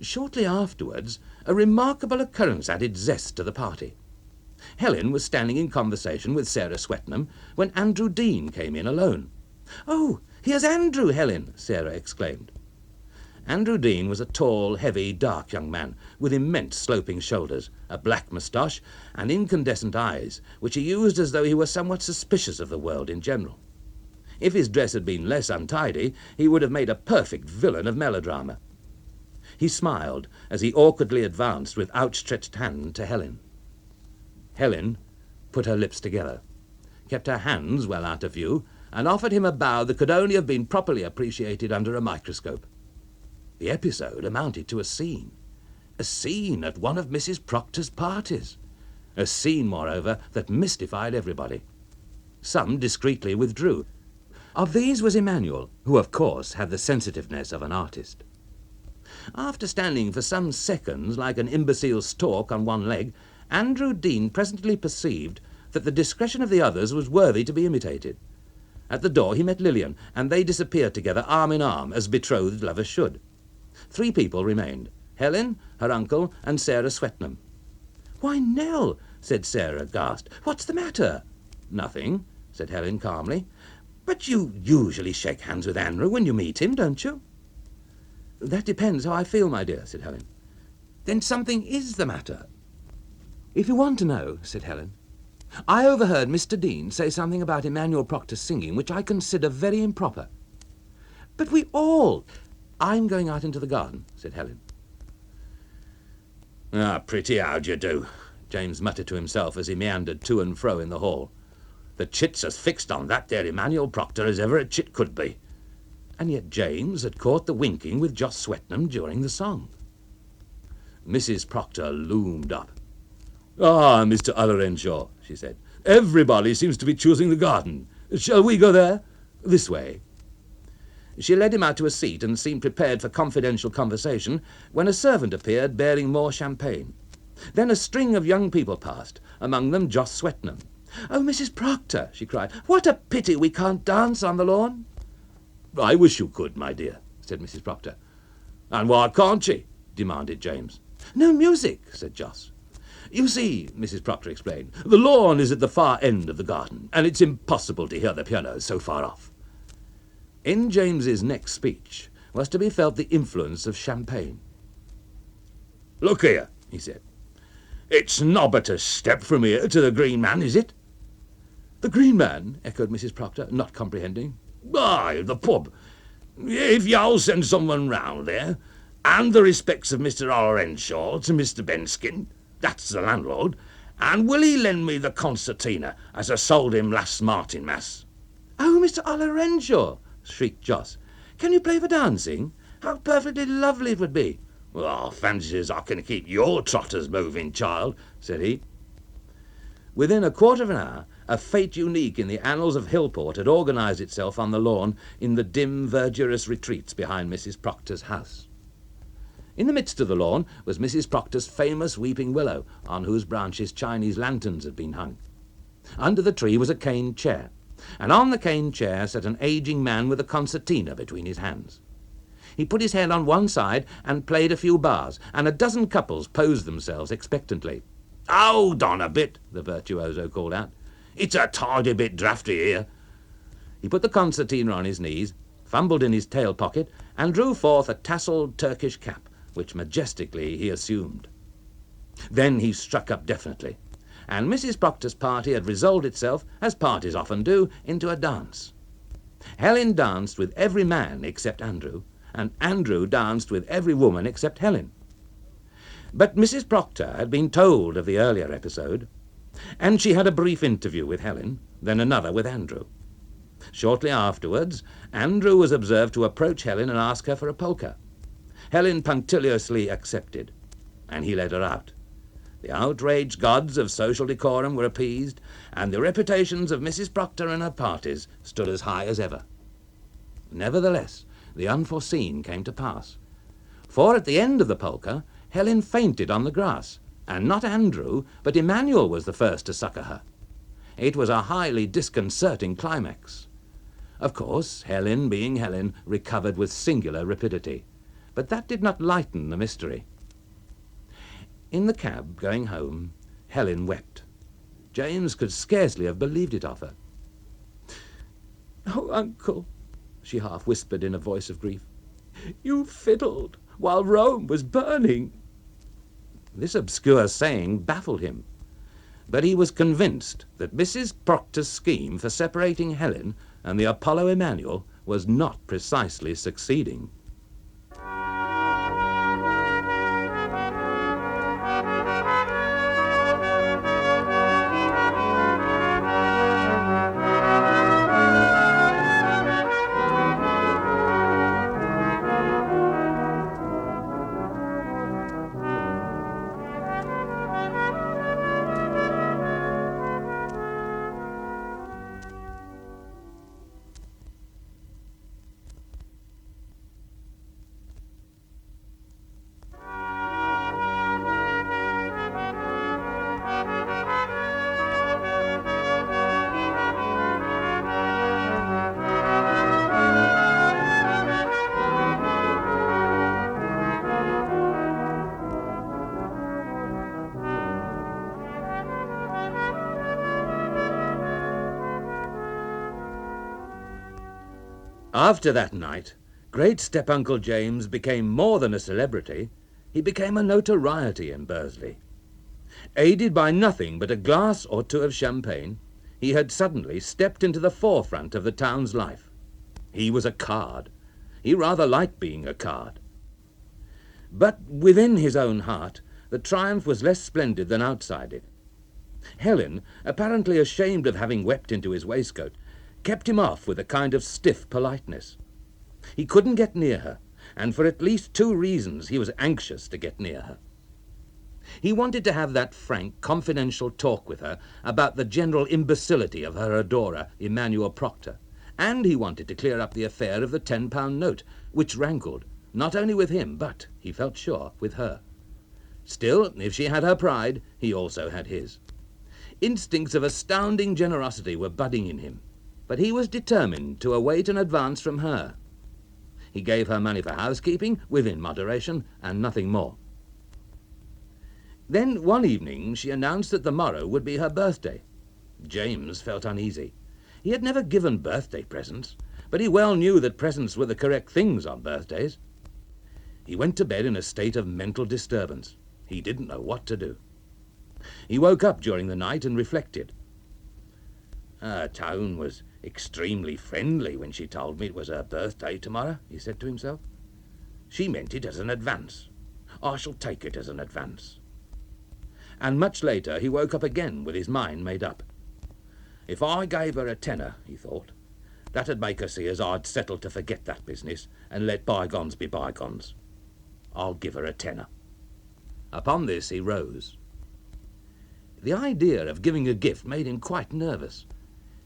Shortly afterwards, a remarkable occurrence added zest to the party. Helen was standing in conversation with Sarah Swetnam when Andrew Dean came in alone. "Oh, here's Andrew, Helen!" Sarah exclaimed. Andrew Dean was a tall, heavy, dark young man, with immense sloping shoulders, a black moustache, and incandescent eyes, which he used as though he were somewhat suspicious of the world in general. If his dress had been less untidy, he would have made a perfect villain of melodrama. He smiled as he awkwardly advanced with outstretched hand to Helen. Helen put her lips together, kept her hands well out of view, and offered him a bow that could only have been properly appreciated under a microscope. The episode amounted to a scene at one of Mrs. Proctor's parties, a scene, moreover, that mystified everybody. Some discreetly withdrew. Of these was Emmanuel, who, of course, had the sensitiveness of an artist. After standing for some seconds like an imbecile stork on one leg, Andrew Dean presently perceived that the discretion of the others was worthy to be imitated. At the door he met Lillian, and they disappeared together arm in arm, as betrothed lovers should. 3 people remained: Helen, her uncle, and Sarah Swetnam. "Why, Nell," said Sarah, aghast. "What's the matter?" "Nothing," said Helen calmly. "But you usually shake hands with Andrew when you meet him, don't you?" "That depends how I feel, my dear," said Helen. "Then something is the matter." "If you want to know," said Helen, "I overheard Mr. Dean say something about Emmanuel Proctor singing, which I consider very improper." "But we all—" "I'm going out into the garden," said Helen. Pretty how'd you do," James muttered to himself as he meandered to and fro in the hall. "The chit's as fixed on that there Emmanuel Proctor as ever a chit could be." And yet James had caught the winking with Jos Swetnam during the song. Mrs. Proctor loomed up. "Ah, Mr. Ollerenshaw," she said, "everybody seems to be choosing the garden. Shall we go there? This way." She led him out to a seat and seemed prepared for confidential conversation when a servant appeared bearing more champagne. Then a string of young people passed, among them Jos Swetnam. "Oh, Mrs. Proctor," she cried, "what a pity we can't dance on the lawn." "I wish you could, my dear," said Mrs. Proctor. "And why can't she?" demanded James. "No music," said Jos. "You see," Mrs. Proctor explained, "the lawn is at the far end of the garden, and it's impossible to hear the piano so far off." In James's next speech was to be felt the influence of champagne. "Look here," he said. "It's nobbut a step from here to the Green Man, is it?" "The Green Man?" echoed Mrs. Proctor, not comprehending. "Aye, the pub. If you'll send someone round there, and the respects of Mr. Ollerenshaw to Mr. Benskin, that's the landlord, and will he lend me the concertina as I sold him last Martinmas?" "Oh, Mr. Ollerenshaw!" shrieked Jos. "Can you play for dancing? How perfectly lovely it would be." "Well, fancies I can keep your trotters moving, child," said he. Within a quarter of an hour, a fete unique in the annals of Hillport had organised itself on the lawn in the dim, verdurous retreats behind Mrs. Proctor's house. In the midst of the lawn was Mrs. Proctor's famous weeping willow, on whose branches Chinese lanterns had been hung. Under the tree was a cane chair, and on the cane chair sat an ageing man with a concertina between his hands. He put his head on one side and played a few bars, and a dozen couples posed themselves expectantly. "Hold on a bit," the virtuoso called out. "It's a tidy bit draughty here." He put the concertina on his knees, fumbled in his tail pocket, and drew forth a tasselled Turkish cap, which majestically he assumed. Then he struck up definitely, and Mrs. Proctor's party had resolved itself, as parties often do, into a dance. Helen danced with every man except Andrew, and Andrew danced with every woman except Helen. But Mrs. Proctor had been told of the earlier episode, and she had a brief interview with Helen, then another with Andrew. Shortly afterwards, Andrew was observed to approach Helen and ask her for a polka. Helen punctiliously accepted, and he led her out. The outraged gods of social decorum were appeased, and the reputations of Mrs. Proctor and her parties stood as high as ever. Nevertheless, the unforeseen came to pass, for at the end of the polka, Helen fainted on the grass, and not Andrew, but Emmanuel was the first to succour her. It was a highly disconcerting climax. Of course, Helen, being Helen, recovered with singular rapidity, but that did not lighten the mystery. In the cab, going home, Helen wept. James could scarcely have believed it of her. "Oh, uncle," she half whispered in a voice of grief, "you fiddled while Rome was burning." This obscure saying baffled him, but he was convinced that Mrs. Proctor's scheme for separating Helen and the Apollo Emmanuel was not precisely succeeding. After that night, great step-uncle James became more than a celebrity. He became a notoriety in Bursley. Aided by nothing but a glass or two of champagne, he had suddenly stepped into the forefront of the town's life. He was a card. He rather liked being a card. But within his own heart, the triumph was less splendid than outside it. Helen, apparently ashamed of having wept into his waistcoat, kept him off with a kind of stiff politeness. He couldn't get near her, and for at least 2 reasons he was anxious to get near her. He wanted to have that frank, confidential talk with her about the general imbecility of her adorer, Emmanuel Proctor, and he wanted to clear up the affair of the £10 note, which rankled, not only with him, but, he felt sure, with her. Still, if she had her pride, he also had his. Instincts of astounding generosity were budding in him, but he was determined to await an advance from her. He gave her money for housekeeping, within moderation, and nothing more. Then one evening she announced that the morrow would be her birthday. James felt uneasy. He had never given birthday presents, but he well knew that presents were the correct things on birthdays. He went to bed in a state of mental disturbance. He didn't know what to do. He woke up during the night and reflected. Her tone was extremely friendly when she told me it was her birthday tomorrow, he said to himself. She meant it as an advance. I shall take it as an advance. And much later he woke up again with his mind made up. If I gave her a tenner, he thought, that'd make her see as I'd settled to forget that business and let bygones be bygones. I'll give her a tenner. Upon this he rose. The idea of giving a gift made him quite nervous.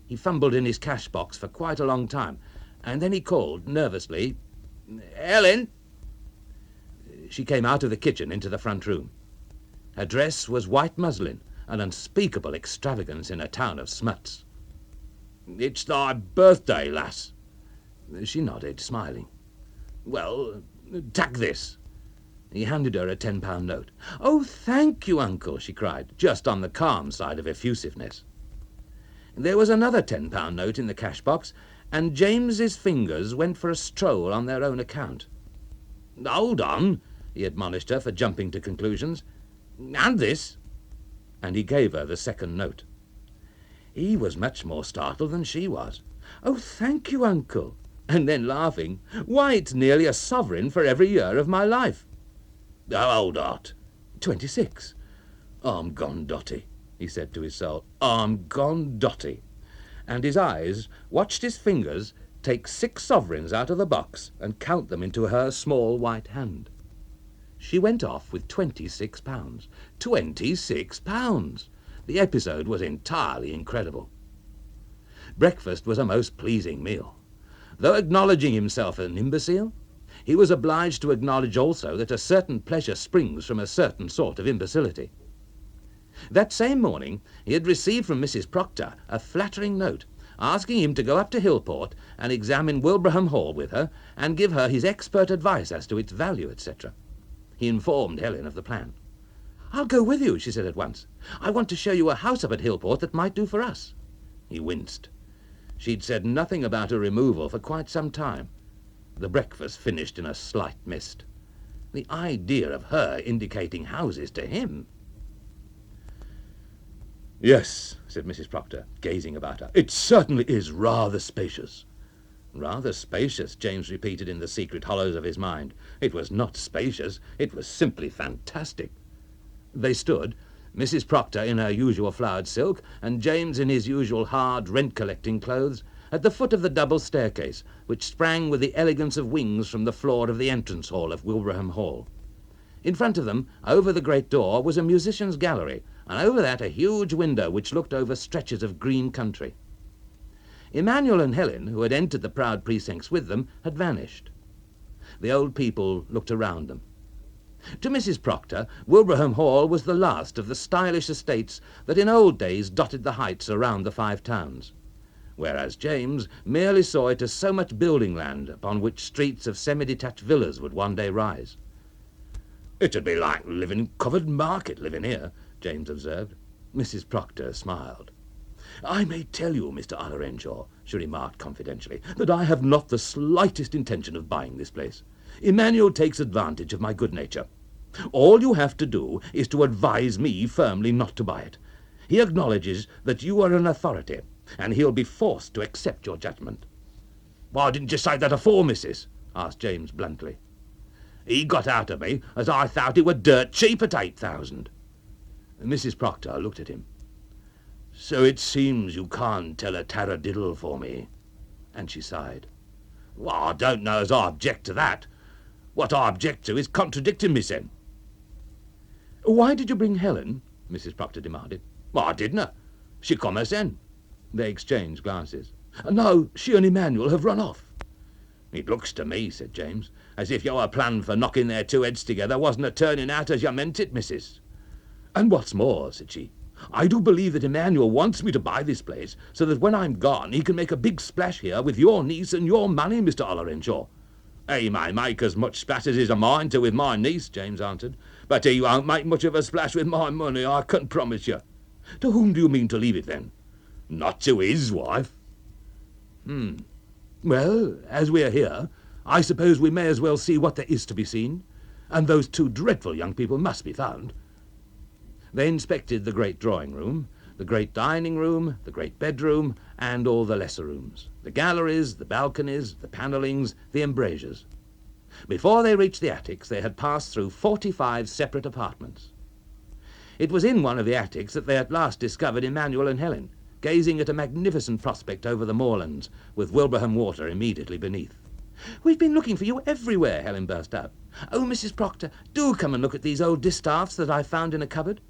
He fumbled in his cash box for quite a long time, and then he called, nervously, "Helen!" She came out of the kitchen into the front room. Her dress was white muslin, an unspeakable extravagance in a town of smuts. "It's thy birthday, lass." She nodded, smiling. "Well, tak this." He handed her a £10 note. "Oh, thank you, uncle," she cried, just on the calm side of effusiveness. There was another £10 note in the cash box, and James's fingers went for a stroll on their own account. "Hold on," he admonished her for jumping to conclusions. "And this." And he gave her the second note. He was much more startled than she was. "Oh, thank you, uncle." And then laughing, "Why, it's nearly a sovereign for every year of my life." "How old art?" 26. "I'm gone dotty," he said to his soul. "I'm gone dotty." And his eyes watched his fingers take 6 sovereigns out of the box and count them into her small white hand. She went off with £26. £26! The episode was entirely incredible. Breakfast was a most pleasing meal. Though acknowledging himself an imbecile, he was obliged to acknowledge also that a certain pleasure springs from a certain sort of imbecility. That same morning he had received from Mrs. Proctor a flattering note, asking him to go up to Hillport and examine Wilbraham Hall with her, and give her his expert advice as to its value, etc. He informed Helen of the plan. "I'll go with you," she said at once. "I want to show you a house up at Hillport that might do for us." He winced. She'd said nothing about a removal for quite some time. The breakfast finished in a slight mist. The idea of her indicating houses to him! "Yes," said Mrs. Proctor, gazing about her. "It certainly is rather spacious." "Rather spacious," James repeated in the secret hollows of his mind. It was not spacious, it was simply fantastic. They stood, Mrs. Proctor in her usual flowered silk, and James in his usual hard rent-collecting clothes, at the foot of the double staircase, which sprang with the elegance of wings from the floor of the entrance hall of Wilbraham Hall. In front of them, over the great door, was a musician's gallery, and over that a huge window which looked over stretches of green country. Emmanuel and Helen, who had entered the proud precincts with them, had vanished. The old people looked around them. To Mrs. Proctor, Wilbraham Hall was the last of the stylish estates that in old days dotted the heights around the Five Towns, whereas James merely saw it as so much building land upon which streets of semi-detached villas would one day rise. "It'd be like living in Covered Market, living here," James observed. Mrs. Proctor smiled. I may tell you, Mr. Ollerenshaw, she remarked confidentially, that I have not the slightest intention of buying this place. Emmanuel takes advantage of my good nature. All you have to do is to advise me firmly not to buy it. He acknowledges that you are an authority, and he'll be forced to accept your judgment." "Why didn't you say that afore, missus?" asked James bluntly. "He got out of me as I thought it were dirt cheap at 8,000. Mrs. Proctor looked at him. "So it seems you can't tell a taradiddle for me," and she sighed. "Well, I don't know as I object to that. What I object to is contradicting myself." "Why did you bring Helen?" Mrs. Proctor demanded. "Well, I didn't. She come herself." They exchanged glances. "No, she and Emmanuel have run off." "It looks to me," said James, "as if your plan for knocking their two heads together wasn't a turning out as you meant it, missus." "And what's more," said she, "I do believe that Emmanuel wants me to buy this place so that when I'm gone he can make a big splash here with your niece and your money, Mr. Ollerenshaw." "He may make as much splash as he's a mind to with my niece," James answered, "but he won't make much of a splash with my money, I can promise you." "To whom do you mean to leave it, then?" "Not to his wife." "Well, as we're here, I suppose we may as well see what there is to be seen, and those two dreadful young people must be found." They inspected the great drawing-room, the great dining-room, the great bedroom, and all the lesser rooms, the galleries, the balconies, the panellings, the embrasures. Before they reached the attics, they had passed through 45 separate apartments. It was in one of the attics that they at last discovered Emmanuel and Helen, gazing at a magnificent prospect over the moorlands, with Wilbraham Water immediately beneath. "We've been looking for you everywhere," Helen burst out. "Oh, Mrs. Proctor, do come and look at these old distaffs that I found in a cupboard."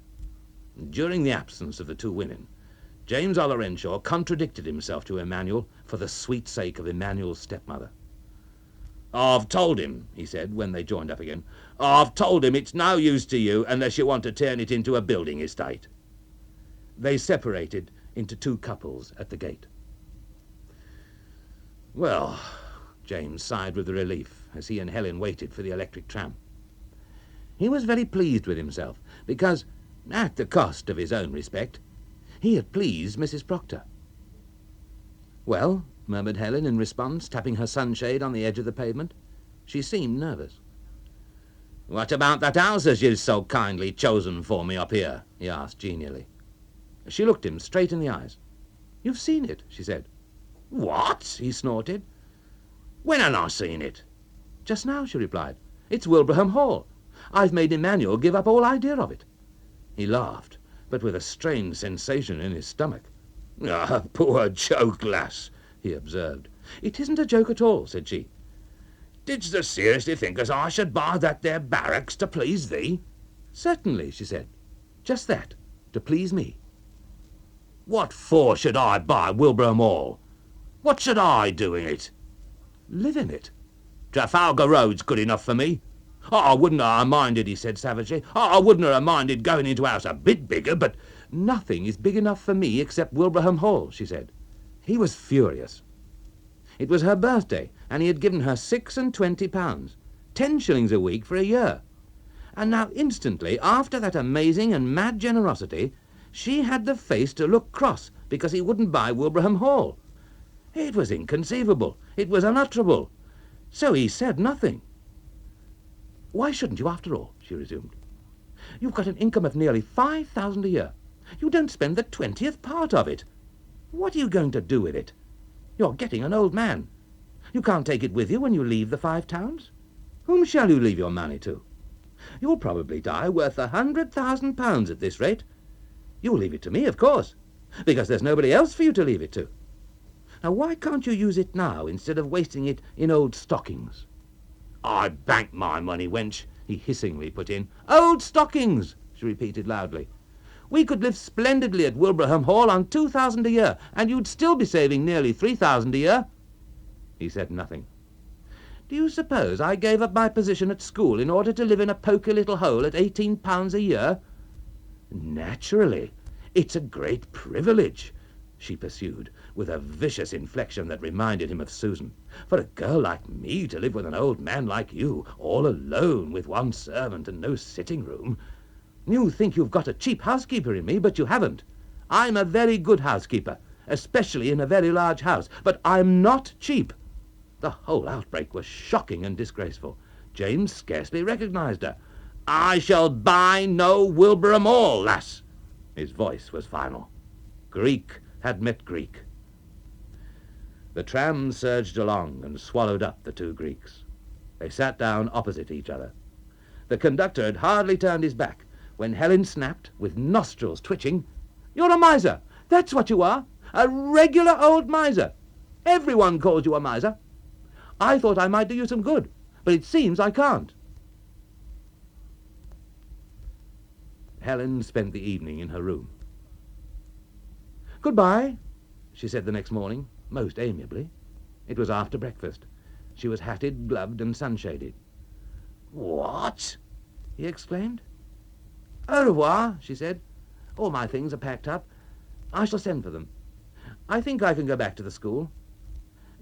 During the absence of the two women, James Ollerenshaw contradicted himself to Emmanuel for the sweet sake of Emmanuel's stepmother. "I've told him," he said, when they joined up again, "I've told him it's no use to you unless you want to turn it into a building estate." They separated into two couples at the gate. "Well," James sighed with relief as he and Helen waited for the electric tram. He was very pleased with himself, because, at the cost of his own respect, he had pleased Mrs. Proctor. "Well," murmured Helen in response, tapping her sunshade on the edge of the pavement. She seemed nervous. "What about that house as you've so kindly chosen for me up here?" he asked genially. She looked him straight in the eyes. "You've seen it," she said. "What?" he snorted. "When have I seen it?" "Just now," she replied. "It's Wilbraham Hall. I've made Emmanuel give up all idea of it." He laughed, but with a strange sensation in his stomach. "Ah, poor joke, lass," he observed. "It isn't a joke at all," said she. "Didst thou seriously think as I should buy that there barracks to please thee?" "Certainly," she said. "Just that, to please me." "What for should I buy Wilbraham Hall? What should I do in it?" "Live in it." "Trafalgar Road's good enough for me. I wouldn't ha' minded," he said savagely. "I wouldn't ha' minded going into a house a bit bigger, but—" "Nothing is big enough for me except Wilbraham Hall," she said. He was furious. It was her birthday, and he had given her £26, 10 shillings a week for a year. And now instantly, after that amazing and mad generosity, she had the face to look cross because he wouldn't buy Wilbraham Hall. It was inconceivable. It was unutterable. So he said nothing. "Why shouldn't you, after all?" she resumed. "You've got an income of nearly 5,000 a year. You don't spend the 20th part of it. What are you going to do with it? You're getting an old man. You can't take it with you when you leave the Five Towns. Whom shall you leave your money to? You'll probably die worth £100,000 at this rate. You'll leave it to me, of course, because there's nobody else for you to leave it to. Now, why can't you use it now instead of wasting it in old stockings?" "I bank my money, wench," he hissingly put in. "Old stockings," she repeated loudly. "We could live splendidly at Wilbraham Hall on 2,000 a year, and you'd still be saving nearly 3,000 a year." He said nothing. "Do you suppose I gave up my position at school in order to live in a poky little hole at £18 a year?" "Naturally. It's a great privilege," she pursued, with a vicious inflection that reminded him of Susan, "for a girl like me to live with an old man like you, all alone with one servant and no sitting-room. You think you've got a cheap housekeeper in me, but you haven't. I'm a very good housekeeper, especially in a very large house, but I'm not cheap. The whole outbreak was shocking and disgraceful. James scarcely recognized her. I shall buy no Wilbraham Hall, lass. His voice was final. Greek had met Greek. The tram surged along and swallowed up the two Greeks. They sat down opposite each other. The conductor had hardly turned his back when Helen snapped, with nostrils twitching, "You're a miser! That's what you are! A regular old miser! Everyone calls you a miser! I thought I might do you some good, but it seems I can't." Helen spent the evening in her room. "Goodbye," she said the next morning, most amiably. It was after breakfast. She was hatted, gloved, and sunshaded. "What?" he exclaimed. "Au revoir," she said. "All my things are packed up. I shall send for them. I think I can go back to the school.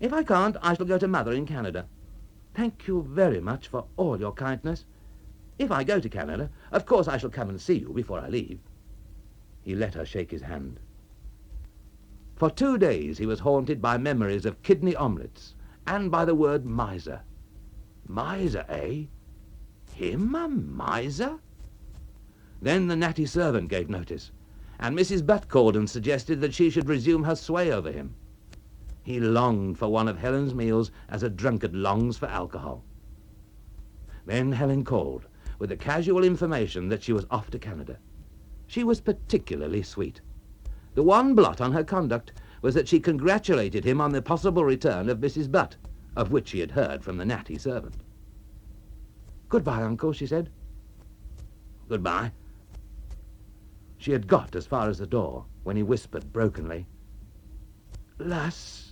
If I can't, I shall go to Mother in Canada. Thank you very much for all your kindness. If I go to Canada, of course I shall come and see you before I leave." He let her shake his hand. For 2 days he was haunted by memories of kidney omelettes and by the word miser. Miser, eh? Him a miser? Then the natty servant gave notice, and Mrs. Butt called and suggested that she should resume her sway over him. He longed for one of Helen's meals as a drunkard longs for alcohol. Then Helen called, with the casual information that she was off to Canada. She was particularly sweet. The one blot on her conduct was that she congratulated him on the possible return of Mrs. Butt, of which she had heard from the natty servant. "Goodbye, Uncle," she said. "Goodbye." She had got as far as the door when he whispered brokenly, "Lass."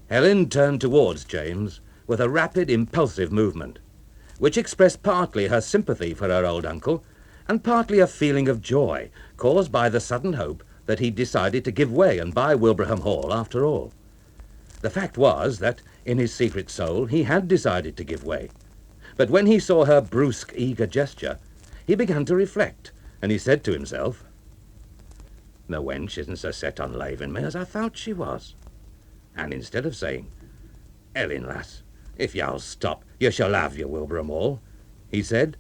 Helen turned towards James with a rapid, impulsive movement, which expressed partly her sympathy for her old uncle and partly a feeling of joy caused by the sudden hope that he'd decided to give way and buy Wilbraham Hall after all. The fact was that, in his secret soul, he had decided to give way. But when he saw her brusque, eager gesture, he began to reflect, and he said to himself, "The wench isn't so set on laving me as I thought she was." And instead of saying, "Helen, lass, if you'll stop, you shall have your Wilbraham Hall," he said,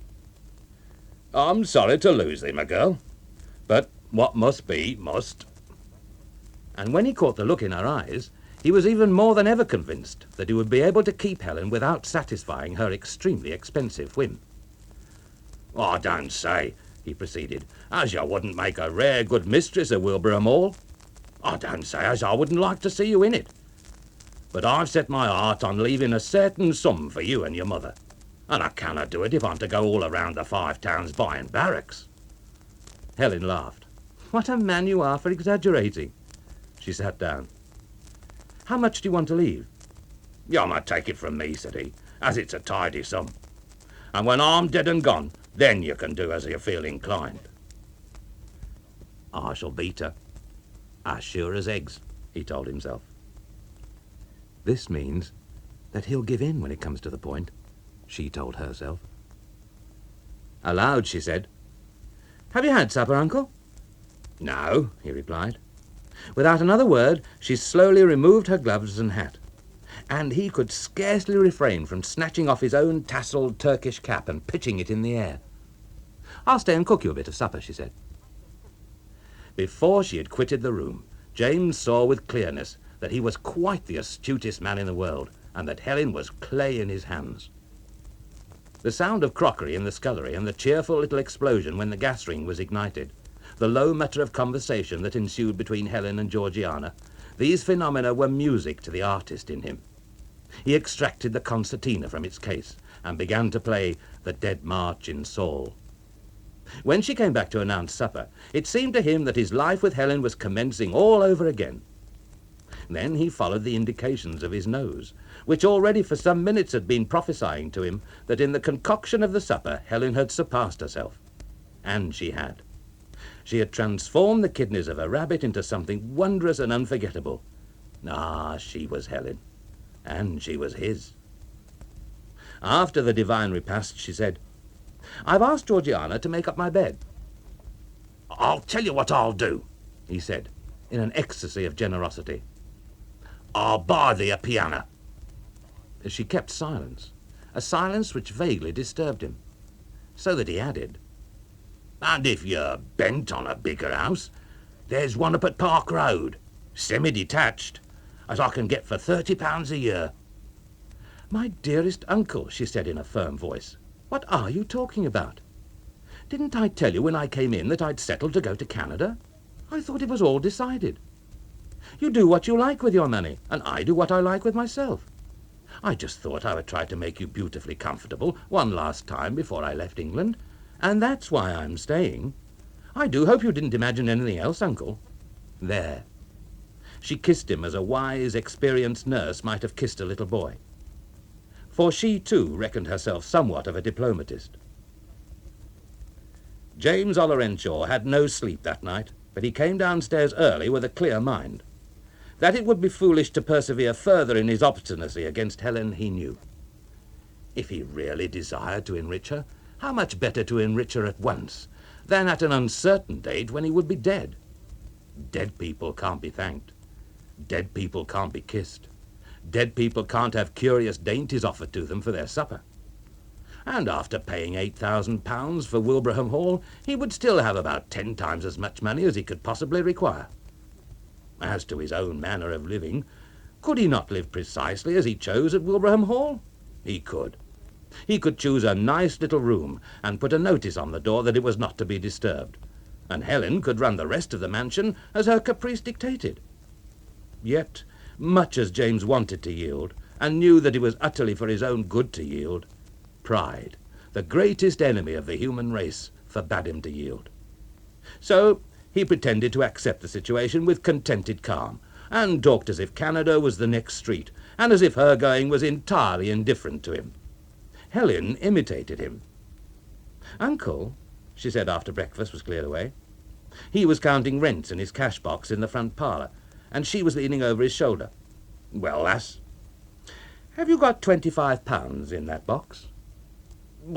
"I'm sorry to lose thee, my girl, but what must be, must." And when he caught the look in her eyes, he was even more than ever convinced that he would be able to keep Helen without satisfying her extremely expensive whim. "I don't say," he proceeded, "as you wouldn't make a rare good mistress of Wilbraham Hall. I don't say as I wouldn't like to see you in it. But I've set my heart on leaving a certain sum for you and your mother, and I cannot do it if I'm to go all around the 5 towns buying barracks." Helen laughed. "What a man you are for exaggerating." She sat down. "How much do you want to leave?" "You might take it from me," said he, "as it's a tidy sum. And when I'm dead and gone, then you can do as you feel inclined." "I shall beat her, as sure as eggs," he told himself. "This means that he'll give in when it comes to the point," she told herself. Aloud she said, "Have you had supper, Uncle?" "No," he replied. Without another word, she slowly removed her gloves and hat, and he could scarcely refrain from snatching off his own tasselled Turkish cap and pitching it in the air. "I'll stay and cook you a bit of supper," she said. Before she had quitted the room, James saw with clearness that he was quite the astutest man in the world, and that Helen was clay in his hands. The sound of crockery in the scullery and the cheerful little explosion when the gas ring was ignited, the low mutter of conversation that ensued between Helen and Georgiana, these phenomena were music to the artist in him. He extracted the concertina from its case and began to play the Dead March in Saul. When she came back to announce supper, it seemed to him that his life with Helen was commencing all over again. Then he followed the indications of his nose, which already for some minutes had been prophesying to him that in the concoction of the supper Helen had surpassed herself. And she had. She had transformed the kidneys of a rabbit into something wondrous and unforgettable. Ah, she was Helen, and she was his. After the divine repast, she said, "I've asked Georgiana to make up my bed." "I'll tell you what I'll do," he said, in an ecstasy of generosity. "I'll buy thee a piano." She kept silence, a silence which vaguely disturbed him, so that he added, "And if you're bent on a bigger house, there's one up at Park Road, semi-detached, as I can get for £30 a year." "My dearest uncle," she said in a firm voice, "what are you talking about? Didn't I tell you when I came in that I'd settled to go to Canada? I thought it was all decided. You do what you like with your money, and I do what I like with myself. I just thought I would try to make you beautifully comfortable one last time before I left England, and that's why I'm staying. I do hope you didn't imagine anything else, uncle." There. She kissed him as a wise, experienced nurse might have kissed a little boy. For she, too, reckoned herself somewhat of a diplomatist. James Ollerenshaw had no sleep that night, but he came downstairs early with a clear mind. That it would be foolish to persevere further in his obstinacy against Helen, he knew. If he really desired to enrich her, how much better to enrich her at once than at an uncertain date when he would be dead. Dead people can't be thanked. Dead people can't be kissed. Dead people can't have curious dainties offered to them for their supper. And after paying £8,000 for Wilbraham Hall, he would still have about 10 times as much money as he could possibly require. As to his own manner of living, could he not live precisely as he chose at Wilbraham Hall? He could. He could choose a nice little room and put a notice on the door that it was not to be disturbed, and Helen could run the rest of the mansion as her caprice dictated. Yet, much as James wanted to yield, and knew that it was utterly for his own good to yield, pride, the greatest enemy of the human race, forbade him to yield. So he pretended to accept the situation with contented calm, and talked as if Canada was the next street, and as if her going was entirely indifferent to him. Helen imitated him. "Uncle," she said after breakfast was cleared away. He was counting rents in his cash box in the front parlour, and she was leaning over his shoulder. "Well, lass, have you got £25 in that box?"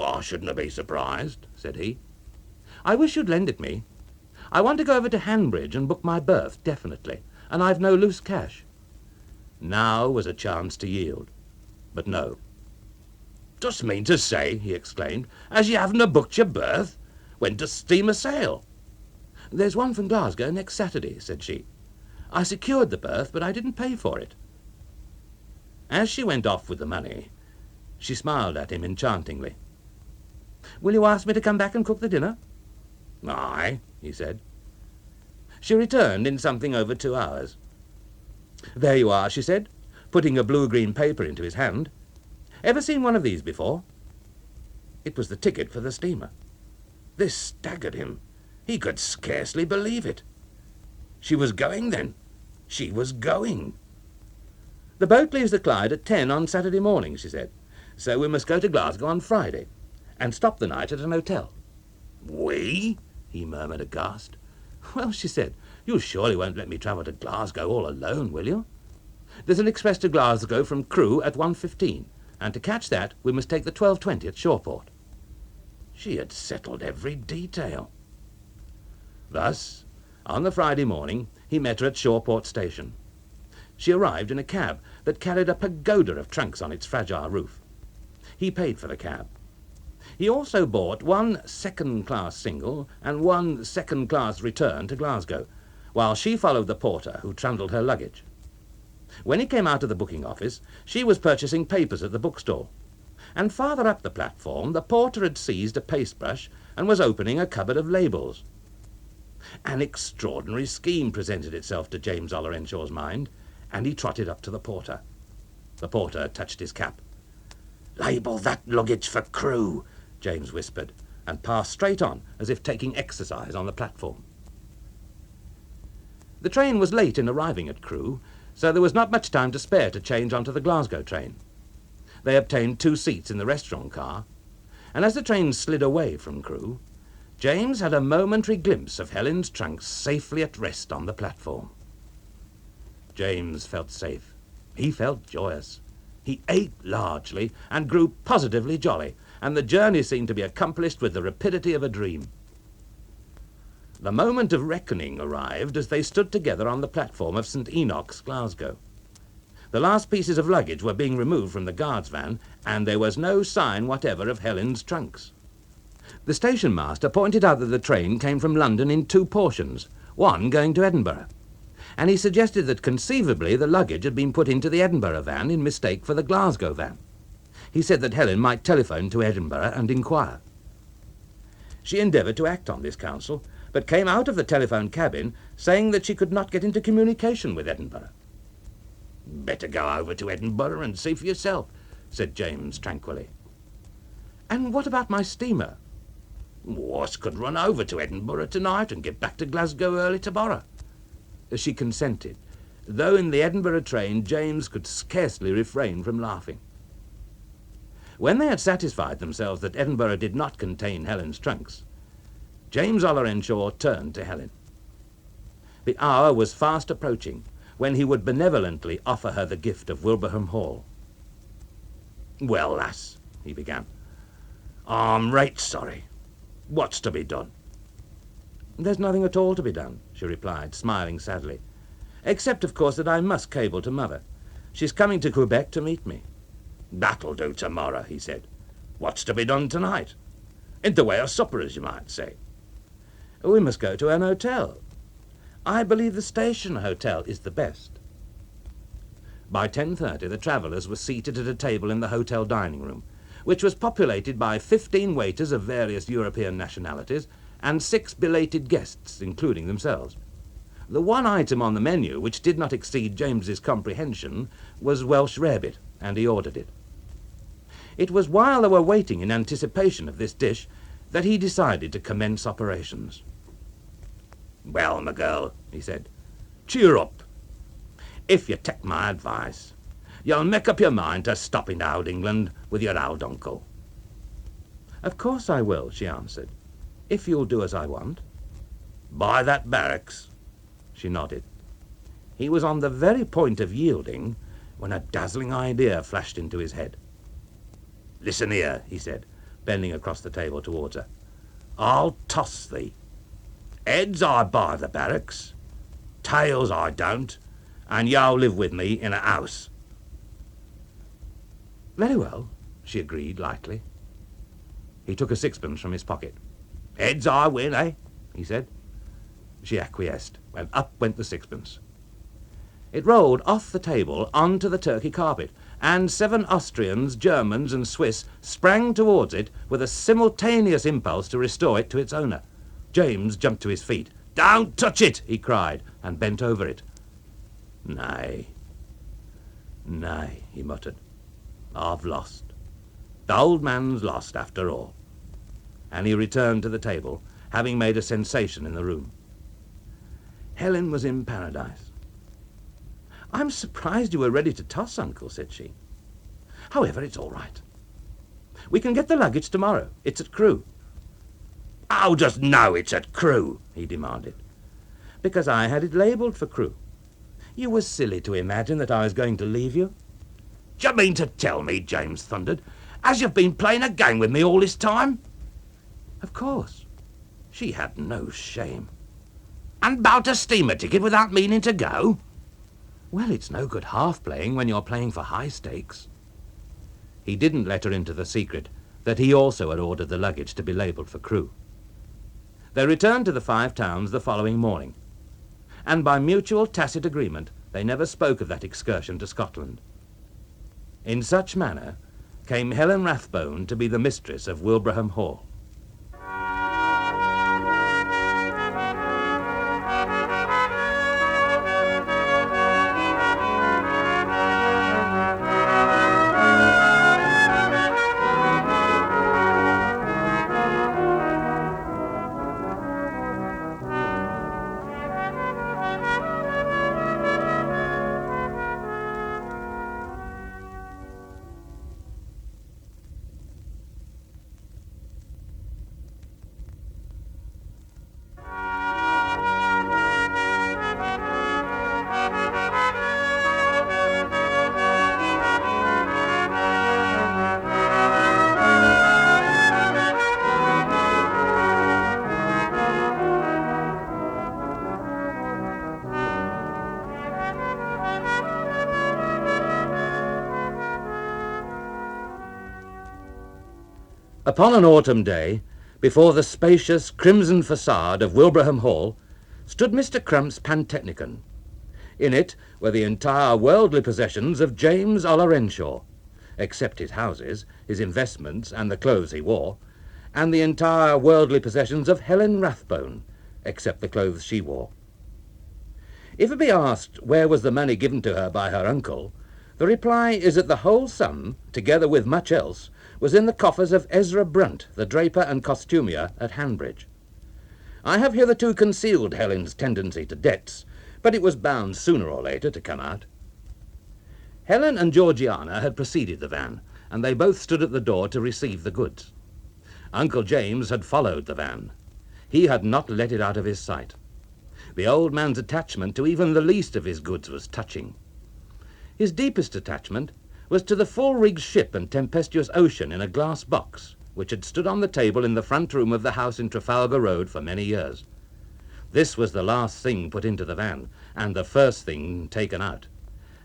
"I shouldn't be surprised," said he. "I wish you'd lend it me. I want to go over to Hanbridge and book my berth, definitely, and I've no loose cash." Now was a chance to yield, but no. "Dost mean to say," he exclaimed, "as you haven't booked your berth? When does steamer sail?" "There's one from Glasgow next Saturday," said she. "I secured the berth, but I didn't pay for it." As she went off with the money, she smiled at him enchantingly. "Will you ask me to come back and cook the dinner?" "Aye," he said. She returned in something over 2 hours. "There you are," she said, putting a blue-green paper into his hand. "Ever seen one of these before?" It was the ticket for the steamer. This staggered him. He could scarcely believe it. She was going, then. She was going. "The boat leaves the Clyde at 10 on Saturday morning," she said. "So we must go to Glasgow on Friday, and stop the night at an hotel." "We?" he murmured aghast. "Well," she said, "you surely won't let me travel to Glasgow all alone, will you? There's an express to Glasgow from Crewe at 1:15, and to catch that we must take the 12:20 at Shawport." She had settled every detail. Thus, on the Friday morning, he met her at Shawport station. She arrived in a cab that carried a pagoda of trunks on its fragile roof. He paid for the cab. He also bought one second-class single and one second-class return to Glasgow, while she followed the porter who trundled her luggage. When he came out of the booking office, she was purchasing papers at the bookstall, and farther up the platform the porter had seized a paste-brush and was opening a cupboard of labels. An extraordinary scheme presented itself to James Ollerenshaw's mind, and he trotted up to the porter. The porter touched his cap. "Label that luggage for Crewe," James whispered, and passed straight on, as if taking exercise on the platform. The train was late in arriving at Crewe, so there was not much time to spare to change onto the Glasgow train. They obtained 2 seats in the restaurant car, and as the train slid away from Crewe, James had a momentary glimpse of Helen's trunks safely at rest on the platform. James felt safe. He felt joyous. He ate largely and grew positively jolly, and the journey seemed to be accomplished with the rapidity of a dream. The moment of reckoning arrived as they stood together on the platform of St. Enoch's, Glasgow. The last pieces of luggage were being removed from the guard's van, and there was no sign whatever of Helen's trunks. The station master pointed out that the train came from London in 2 portions, one going to Edinburgh, and he suggested that conceivably the luggage had been put into the Edinburgh van in mistake for the Glasgow van. He said that Helen might telephone to Edinburgh and inquire. She endeavoured to act on this counsel, but came out of the telephone cabin saying that she could not get into communication with Edinburgh. "Better go over to Edinburgh and see for yourself," said James tranquilly. "And what about my steamer?" "Us could run over to Edinburgh tonight and get back to Glasgow early tomorrow." She consented, though in the Edinburgh train James could scarcely refrain from laughing. When they had satisfied themselves that Edinburgh did not contain Helen's trunks, James Ollerenshaw turned to Helen. The hour was fast approaching when he would benevolently offer her the gift of Wilbraham Hall. "Well, lass," he began, "I'm right sorry. What's to be done?" "There's nothing at all to be done," she replied, smiling sadly, "except, of course, that I must cable to Mother. She's coming to Quebec to meet me." "That'll do tomorrow," he said. "What's to be done tonight? In the way of supper, as you might say." "We must go to an hotel. I believe the station hotel is the best." By 10:30 the travellers were seated at a table in the hotel dining room, which was populated by 15 waiters of various European nationalities and 6 belated guests, including themselves. The one item on the menu which did not exceed James's comprehension was Welsh rarebit, and he ordered it. It was while they were waiting in anticipation of this dish that he decided to commence operations. "Well, my girl," he said, "cheer up. If you take my advice, you'll make up your mind to stop in old England with your old uncle." "Of course I will," she answered, "if you'll do as I want." "Buy that barracks?" She nodded. He was on the very point of yielding when a dazzling idea flashed into his head. "Listen here," he said, bending across the table towards her. "I'll toss thee. Heads, I buy the barracks. Tails, I don't, and you'll live with me in a house." "Very well," she agreed lightly. He took a 6pence from his pocket. "Heads, I win, eh?" he said. She acquiesced, and up went the 6pence. It rolled off the table onto the Turkey carpet, and 7 Austrians, Germans, and Swiss sprang towards it with a simultaneous impulse to restore it to its owner. James jumped to his feet. "Don't touch it!" he cried, and bent over it. Nay, he muttered. "I've lost. The old man's lost after all." And he returned to the table, having made a sensation in the room. Helen was in paradise. "I'm surprised you were ready to toss, Uncle," said she. "However, it's all right. We can get the luggage tomorrow. It's at Crewe." "How does know it's at Crewe?" he demanded. "Because I had it labelled for Crewe. You were silly to imagine that I was going to leave you." "D'you mean to tell me," James thundered, "as you've been playing a game with me all this time?" Of course. She had no shame. "And bought a steamer ticket without meaning to go?" Well, it's no good half-playing when you're playing for high stakes. He didn't let her into the secret that he also had ordered the luggage to be labelled for Crewe. They returned to the 5 Towns the following morning. and by mutual tacit agreement they never spoke of that excursion to Scotland. In such manner came Helen Rathbone to be the mistress of Wilbraham Hall. Upon an autumn day, before the spacious crimson facade of Wilbraham Hall, stood Mr. Crump's Pantechnicon. In it were the entire worldly possessions of James Ollerenshaw, except his houses, his investments, and the clothes he wore, and the entire worldly possessions of Helen Rathbone, except the clothes she wore. If it be asked where was the money given to her by her uncle, the reply is that the whole sum, together with much else, was in the coffers of Ezra Brunt, the draper and costumier at Hanbridge. I have hitherto concealed Helen's tendency to debts, but it was bound sooner or later to come out. Helen and Georgiana had preceded the van, and they both stood at the door to receive the goods. Uncle James had followed the van. He had not let it out of his sight. The old man's attachment to even the least of his goods was touching. His deepest attachment was to the full-rigged ship and tempestuous ocean in a glass box, which had stood on the table in the front room of the house in Trafalgar Road for many years. This was the last thing put into the van, and the first thing taken out,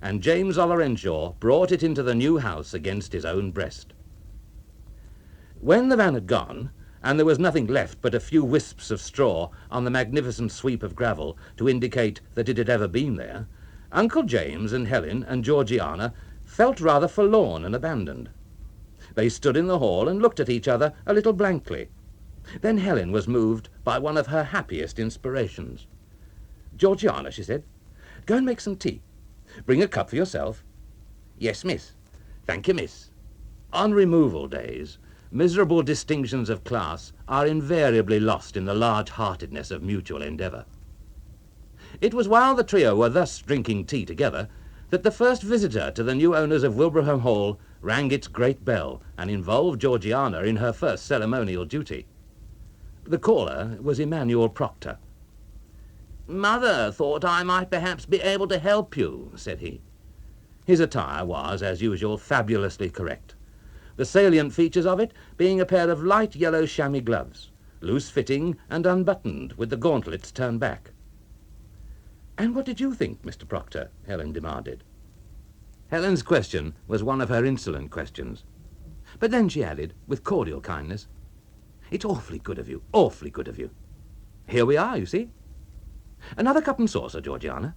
and James Ollerenshaw brought it into the new house against his own breast. When the van had gone, and there was nothing left but a few wisps of straw on the magnificent sweep of gravel to indicate that it had ever been there, Uncle James and Helen and Georgiana felt rather forlorn and abandoned. They stood in the hall and looked at each other a little blankly. Then Helen was moved by one of her happiest inspirations. "Georgiana," she said, "go and make some tea. Bring a cup for yourself." "Yes, miss." "Thank you, miss." On removal days, miserable distinctions of class are invariably lost in the large-heartedness of mutual endeavour. It was while the trio were thus drinking tea together that the first visitor to the new owners of Wilbraham Hall rang its great bell and involved Georgiana in her first ceremonial duty. The caller was Emmanuel Proctor. "Mother thought I might perhaps be able to help you," said he. His attire was, as usual, fabulously correct, the salient features of it being a pair of light yellow chamois gloves, loose-fitting and unbuttoned, with the gauntlets turned back. "And what did you think, Mr. Proctor?" Helen demanded. Helen's question was one of her insolent questions. But then she added, with cordial kindness, "It's awfully good of you, awfully good of you. Here we are, you see. Another cup and saucer, Georgiana."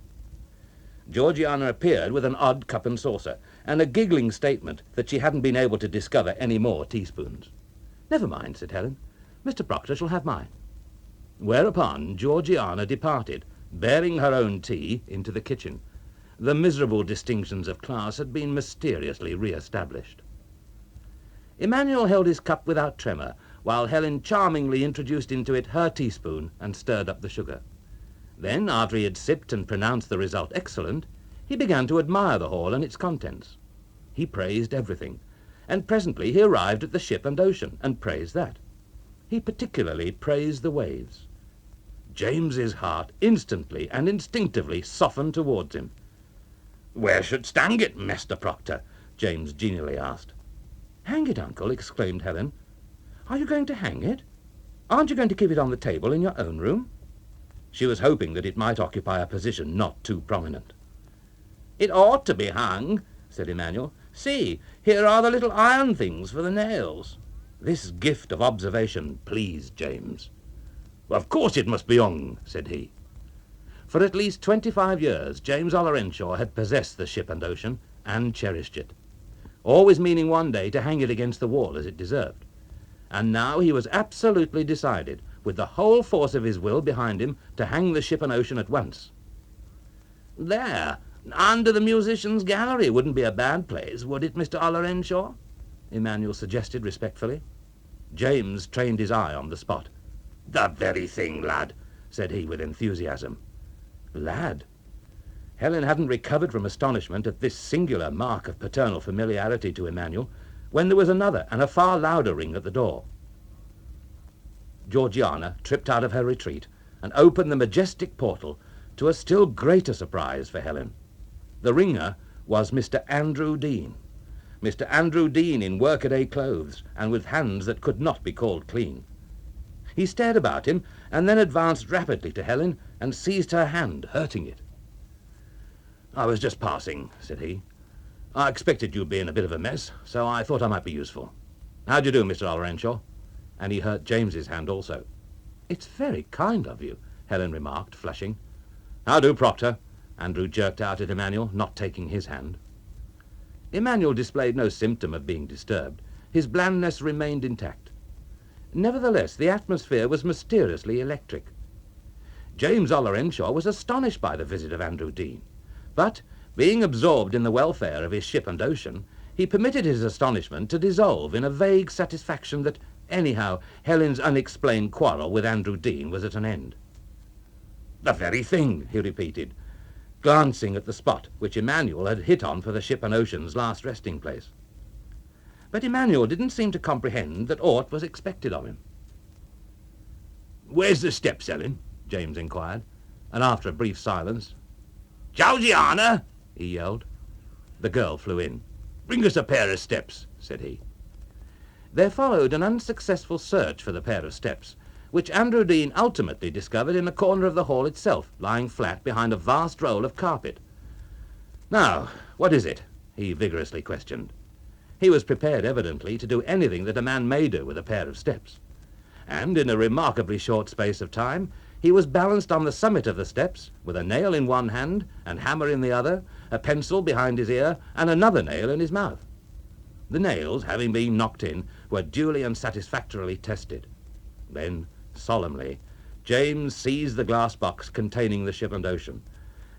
Georgiana appeared with an odd cup and saucer, and a giggling statement that she hadn't been able to discover any more teaspoons. "Never mind," said Helen. "Mr. Proctor shall have mine." Whereupon Georgiana departed, bearing her own tea into the kitchen. The miserable distinctions of class had been mysteriously re-established. Emmanuel held his cup without tremor, while Helen charmingly introduced into it her teaspoon and stirred up the sugar. Then, after he had sipped and pronounced the result excellent, he began to admire the hall and its contents. He praised everything, and presently he arrived at the ship and ocean, and praised that. He particularly praised the waves. James's heart instantly and instinctively softened towards him. "Where shouldst hang it, Mr. Proctor?" James genially asked. "Hang it, uncle!" exclaimed Helen. "Are you going to hang it? Aren't you going to keep it on the table in your own room?" She was hoping that it might occupy a position not too prominent. "It ought to be hung," said Emmanuel. "See, here are the little iron things for the nails." This gift of observation pleased James. "Of course it must be hung," said he. For at least 25 years, James Ollerenshaw had possessed the Ship and Ocean and cherished it, always meaning one day to hang it against the wall as it deserved. And now he was absolutely decided, with the whole force of his will behind him, to hang the Ship and Ocean at once. There, under the musicians' gallery wouldn't be a bad place, would it, Mr. Ollerenshaw? Emmanuel suggested respectfully. James trained his eye on the spot. The very thing, lad, said he with enthusiasm. Lad? Helen hadn't recovered from astonishment at this singular mark of paternal familiarity to Emmanuel when there was another and a far louder ring at the door. Georgiana tripped out of her retreat and opened the majestic portal to a still greater surprise for Helen. The ringer was Mr. Andrew Dean. Mr. Andrew Dean in workaday clothes and with hands that could not be called clean. He stared about him and then advanced rapidly to Helen and seized her hand, hurting it. "I was just passing," said he. "I expected you'd be in a bit of a mess, so I thought I might be useful. How do you do, Mr. Ollerenshaw?" And he hurt James's hand also. "It's very kind of you," Helen remarked, flushing. "How do, Proctor?" Andrew jerked out at Emmanuel, not taking his hand. Emmanuel displayed no symptom of being disturbed. His blandness remained intact. Nevertheless, the atmosphere was mysteriously electric. James Ollerenshaw was astonished by the visit of Andrew Dean, but, being absorbed in the welfare of his Ship and Ocean, he permitted his astonishment to dissolve in a vague satisfaction that, anyhow, Helen's unexplained quarrel with Andrew Dean was at an end. "The very thing," he repeated, glancing at the spot which Emmanuel had hit on for the Ship and Ocean's last resting place. But Emmanuel didn't seem to comprehend that aught was expected of him. "Where's the steps, Helen?" James inquired, and after a brief silence, "Georgiana!" he yelled. The girl flew in. "Bring us a pair of steps," said he. There followed an unsuccessful search for the pair of steps, which Andrew Dean ultimately discovered in a corner of the hall itself, lying flat behind a vast roll of carpet. "Now, what is it?" he vigorously questioned. He was prepared, evidently, to do anything that a man may do with a pair of steps. And in a remarkably short space of time, he was balanced on the summit of the steps, with a nail in one hand, and hammer in the other, a pencil behind his ear, and another nail in his mouth. The nails, having been knocked in, were duly and satisfactorily tested. Then, solemnly, James seized the glass box containing the Ship and Ocean,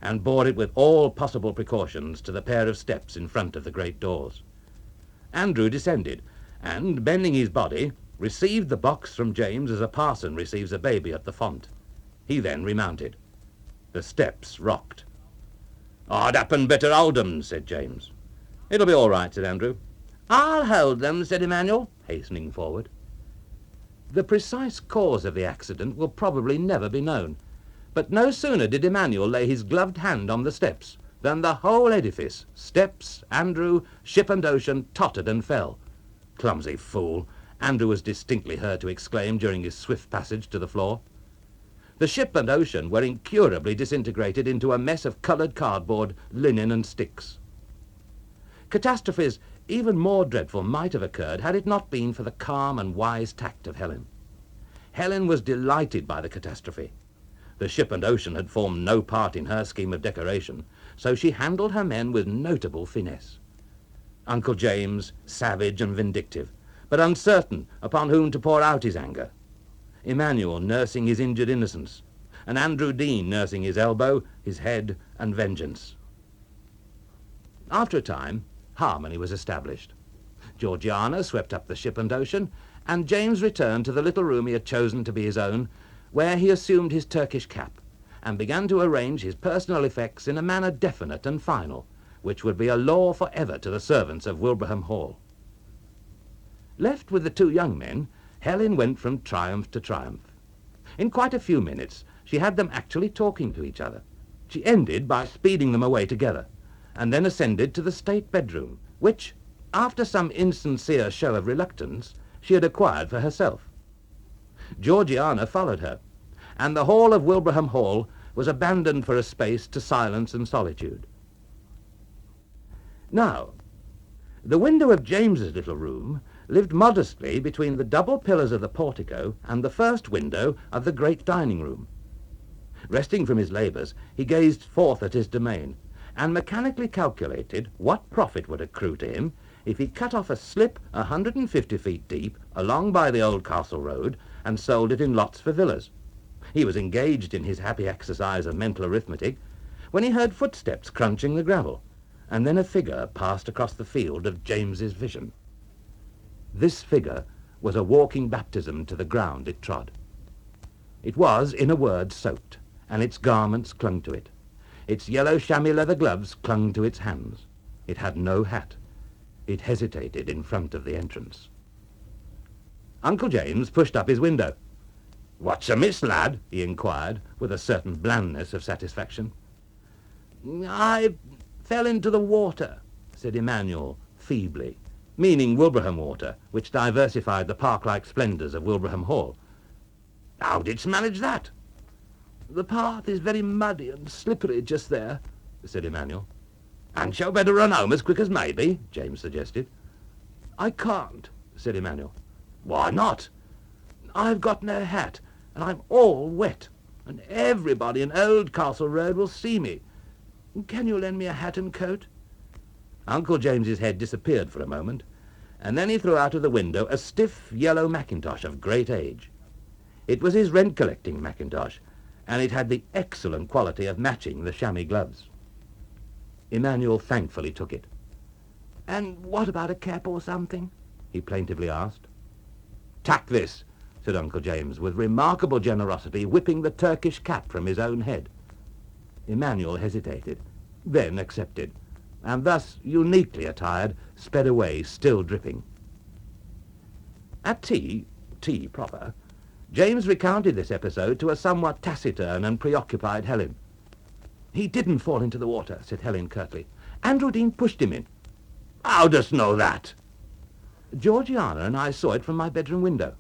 and bore it with all possible precautions to the pair of steps in front of the great doors. Andrew descended, and, bending his body, received the box from James as a parson receives a baby at the font. He then remounted. The steps rocked. "I'd happen better hold 'em," said James. "It'll be all right," said Andrew. "I'll hold them," said Emmanuel, hastening forward. The precise cause of the accident will probably never be known, but no sooner did Emmanuel lay his gloved hand on the steps than the whole edifice, steps, Andrew, Ship and Ocean, tottered and fell. "Clumsy fool," Andrew was distinctly heard to exclaim during his swift passage to the floor. The Ship and Ocean were incurably disintegrated into a mess of coloured cardboard, linen and sticks. Catastrophes even more dreadful might have occurred had it not been for the calm and wise tact of Helen. Helen was delighted by the catastrophe. The Ship and Ocean had formed no part in her scheme of decoration, so she handled her men with notable finesse. Uncle James, savage and vindictive, but uncertain upon whom to pour out his anger. Emmanuel nursing his injured innocence, and Andrew Dean nursing his elbow, his head, and vengeance. After a time, harmony was established. Georgiana swept up the Ship and Ocean, and James returned to the little room he had chosen to be his own, where he assumed his Turkish cap, and began to arrange his personal effects in a manner definite and final, which would be a law for ever to the servants of Wilbraham Hall. Left with the two young men, Helen went from triumph to triumph. In quite a few minutes, she had them actually talking to each other. She ended by speeding them away together, and then ascended to the state bedroom, which, after some insincere show of reluctance, she had acquired for herself. Georgiana followed her, and the hall of Wilbraham Hall was abandoned for a space to silence and solitude. Now, the window of James's little room lived modestly between the double pillars of the portico and the first window of the great dining room. Resting from his labours, he gazed forth at his domain, and mechanically calculated what profit would accrue to him if he cut off a slip 150 feet deep along by the old castle road and sold it in lots for villas. He was engaged in his happy exercise of mental arithmetic when he heard footsteps crunching the gravel, and then a figure passed across the field of James's vision. This figure was a walking baptism to the ground it trod. It was, in a word, soaked, and its garments clung to it. Its yellow chamois leather gloves clung to its hands. It had no hat. It hesitated in front of the entrance. Uncle James pushed up his window. "What's amiss, lad?" he inquired, with a certain blandness of satisfaction. "I fell into the water," said Emmanuel, feebly, meaning Wilbraham water, which diversified the park-like splendours of Wilbraham Hall. "How didst manage that?" "The path is very muddy and slippery just there," said Emmanuel. "And shall better run home as quick as maybe," James suggested. "I can't," said Emmanuel. "Why not?" "I've got no hat, and I'm all wet, and everybody in Old Castle Road will see me. Can you lend me a hat and coat?" Uncle James's head disappeared for a moment, and then he threw out of the window a stiff yellow mackintosh of great age. It was his rent-collecting mackintosh, and it had the excellent quality of matching the chamois gloves. Emmanuel thankfully took it. "And what about a cap or something?" he plaintively asked. "Tack this," said Uncle James, with remarkable generosity, whipping the Turkish cap from his own head. Emmanuel hesitated, then accepted, and thus, uniquely attired, sped away, still dripping. At tea proper, James recounted this episode to a somewhat taciturn and preoccupied Helen. "He didn't fall into the water," said Helen curtly. "Andrew Dean pushed him in." "How dost know that?" "Georgiana and I saw it from my bedroom window.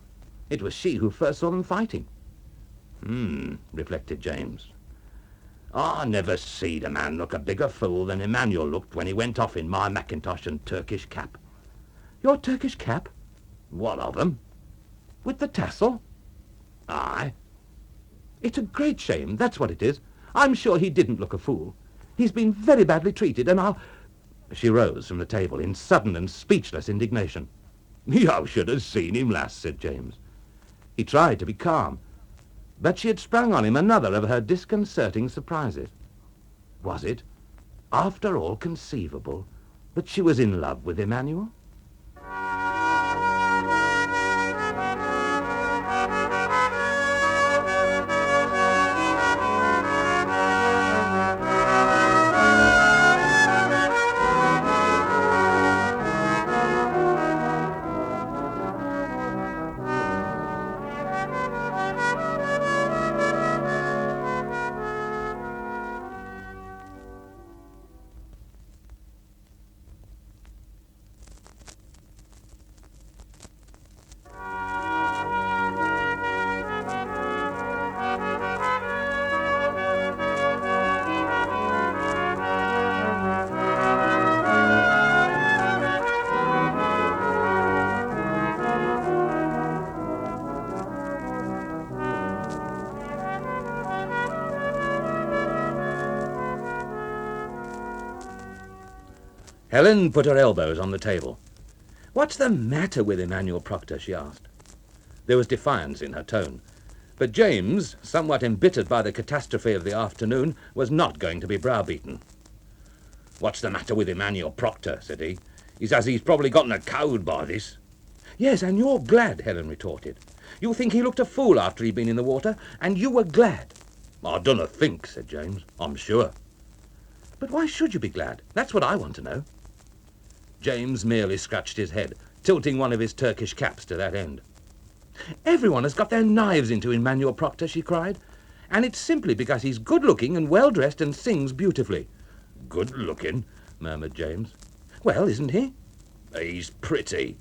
It was she who first saw them fighting." Reflected James. "I never seed a man look a bigger fool than Emmanuel looked when he went off in my mackintosh and Turkish cap." "Your Turkish cap?" "What of 'em?" "With the tassel?" "Aye." "It's a great shame, that's what it is. I'm sure he didn't look a fool. He's been very badly treated, and I'll—" She rose from the table in sudden and speechless indignation. "You should have seen him, lass," said James. He tried to be calm, but she had sprung on him another of her disconcerting surprises. Was it, after all, conceivable that she was in love with Emmanuel? Helen put her elbows on the table. "What's the matter with Emmanuel Proctor?" she asked. There was defiance in her tone, but James, somewhat embittered by the catastrophe of the afternoon, was not going to be browbeaten. "What's the matter with Emmanuel Proctor?" said he. "He says he's probably gotten a code by this." "Yes, and you're glad," Helen retorted. "You think he looked a fool after he'd been in the water, and you were glad." "I dunna think," said James. "I'm sure." "But why should you be glad? That's what I want to know." James merely scratched his head, tilting one of his Turkish caps to that end. "Everyone has got their knives into Emmanuel Proctor," she cried, "and it's simply because he's good-looking and well-dressed and sings beautifully." "Good-looking?" murmured James. "Well, isn't he?" "He's pretty."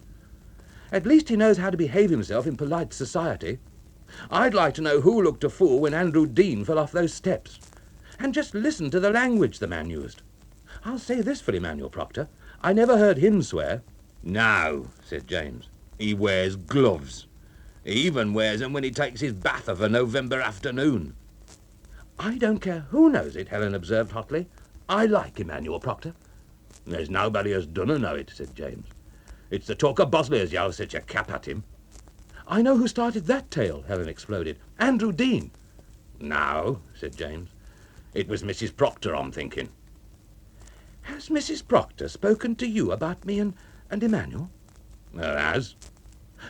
"At least he knows how to behave himself in polite society. I'd like to know who looked a fool when Andrew Dean fell off those steps. And just listen to the language the man used. I'll say this for Emmanuel Proctor. I never heard him swear." "No," said James. "He wears gloves. He even wears them when he takes his bath of a November afternoon." I don't care who knows it, Helen observed hotly. I like Emmanuel Proctor. There's nobody as dunna know it, said James. It's the talk of Bosley as yells such a cap at him. I know who started that tale, Helen exploded. Andrew Dean. No, said James. It was Mrs. Proctor, I'm thinking. Has Mrs. Proctor spoken to you about me and Emmanuel? Her has.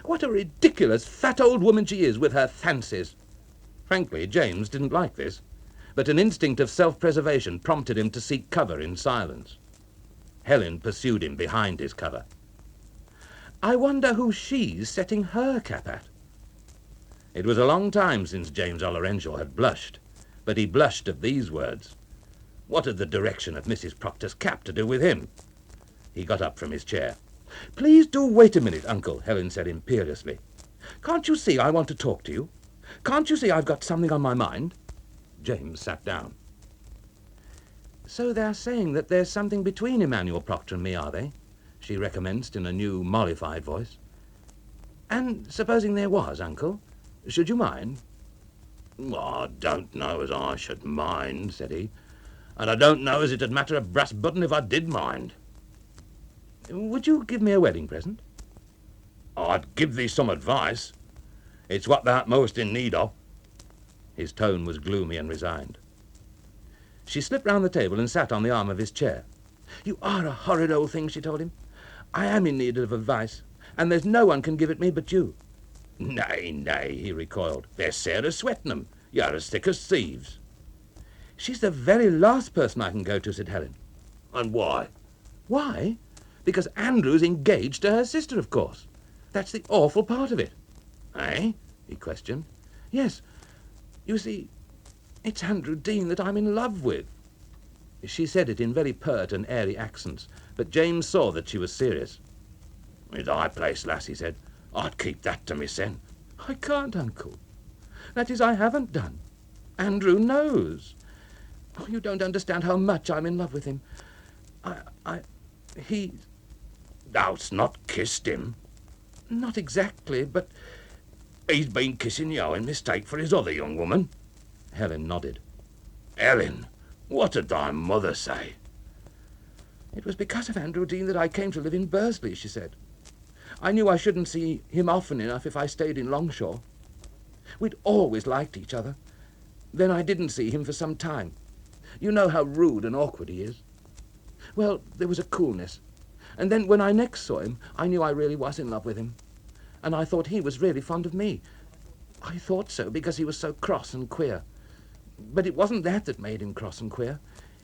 What a ridiculous fat old woman she is with her fancies. Frankly, James didn't like this, but an instinct of self-preservation prompted him to seek cover in silence. Helen pursued him behind his cover. I wonder who she's setting her cap at. It was a long time since James Ollerenshaw had blushed, but he blushed at these words. What had the direction of Mrs. Proctor's cap to do with him? He got up from his chair. Please do wait a minute, Uncle, Helen said imperiously. Can't you see I want to talk to you? Can't you see I've got something on my mind? James sat down. So they're saying that there's something between Emmanuel Proctor and me, are they? She recommenced in a new, mollified voice. And supposing there was, Uncle, should you mind? I don't know as I should mind, said he, and I don't know as it'd matter a brass button if I did mind. Would you give me a wedding present? I'd give thee some advice. It's what thou'rt most in need of. His tone was gloomy and resigned. She slipped round the table and sat on the arm of his chair. You are a horrid old thing, she told him. I am in need of advice, and there's no one can give it me but you. Nay, nay, he recoiled. There's Sarah Swetnam. You're as thick as thieves. She's the very last person I can go to, said Helen. And why? Why? Because Andrew's engaged to her sister, of course. That's the awful part of it. Eh? He questioned. Yes. You see, it's Andrew Dean that I'm in love with. She said it in very pert and airy accents, but James saw that she was serious. It's thy place, lass, he said. I'd keep that to mysen. I can't, Uncle. That is, I haven't done. Andrew knows. Oh, you don't understand how much I'm in love with him. Thou'st not kissed him? Not exactly, but... He's been kissing you in mistake for his other young woman? Helen nodded. Helen, what did thy mother say? It was because of Andrew Dean that I came to live in Bursley, she said. I knew I shouldn't see him often enough if I stayed in Longshore. We'd always liked each other. Then I didn't see him for some time. You know how rude and awkward he is. Well, there was a coolness. And then when I next saw him, I knew I really was in love with him. And I thought he was really fond of me. I thought so because he was so cross and queer. But it wasn't that made him cross and queer.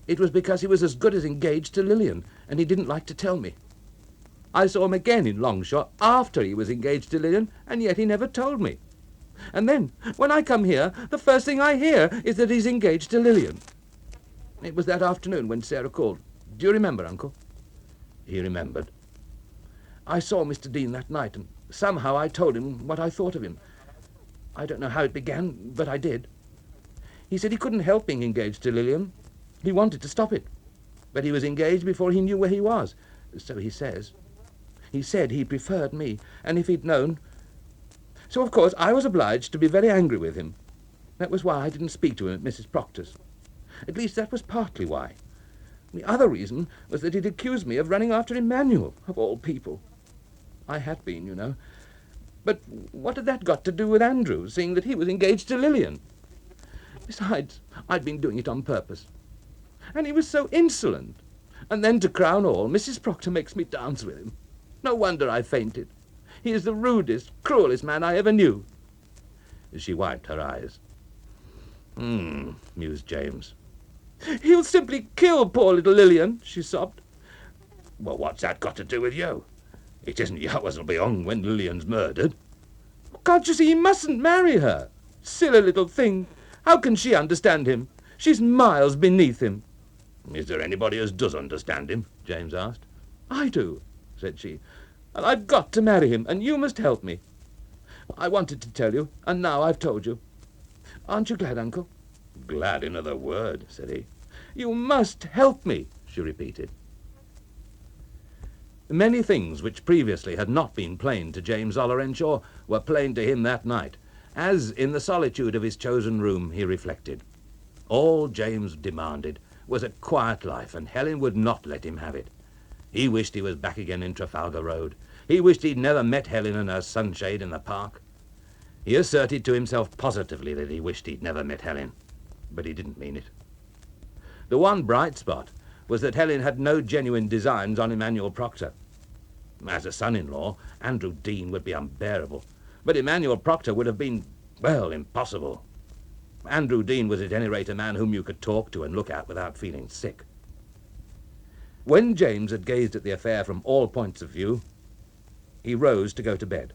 It was because he was as good as engaged to Lillian, and he didn't like to tell me. I saw him again in Longshore after he was engaged to Lillian, and yet he never told me. And then, when I come here, the first thing I hear is that he's engaged to Lillian. It was that afternoon when Sarah called. Do you remember, Uncle? He remembered. I saw Mr. Dean that night, and somehow I told him what I thought of him. I don't know how it began, but I did. He said he couldn't help being engaged to Lillian. He wanted to stop it. But he was engaged before he knew where he was. So he says. He said he preferred me, and if he'd known... So, of course, I was obliged to be very angry with him. That was why I didn't speak to him at Mrs. Proctor's. At least that was partly why. The other reason was that he'd accused me of running after Emmanuel, of all people. I had been, you know. But what had that got to do with Andrew, seeing that he was engaged to Lillian? Besides, I'd been doing it on purpose. And he was so insolent. And then, to crown all, Mrs. Proctor makes me dance with him. No wonder I fainted. He is the rudest, cruelest man I ever knew. She wiped her eyes. Mused James. He'll simply kill poor little Lillian, she sobbed. Well, what's that got to do with you? It isn't you as'll be hung when Lillian's murdered. Can't you see he mustn't marry her? Silly little thing. How can she understand him? She's miles beneath him. Is there anybody as does understand him? James asked. I do, said she. And I've got to marry him, and you must help me. I wanted to tell you, and now I've told you. Aren't you glad, Uncle? Glad in other word, said he. You must help me, she repeated. Many things which previously had not been plain to James Ollerenshaw were plain to him that night, as, in the solitude of his chosen room, he reflected. All James demanded was a quiet life, and Helen would not let him have it. He wished he was back again in Trafalgar Road. He wished he'd never met Helen and her sunshade in the park. He asserted to himself positively that he wished he'd never met Helen, but he didn't mean it. The one bright spot was that Helen had no genuine designs on Emmanuel Proctor. As a son-in-law, Andrew Dean would be unbearable, but Emmanuel Proctor would have been, well, impossible. Andrew Dean was at any rate a man whom you could talk to and look at without feeling sick. When James had gazed at the affair from all points of view, he rose to go to bed.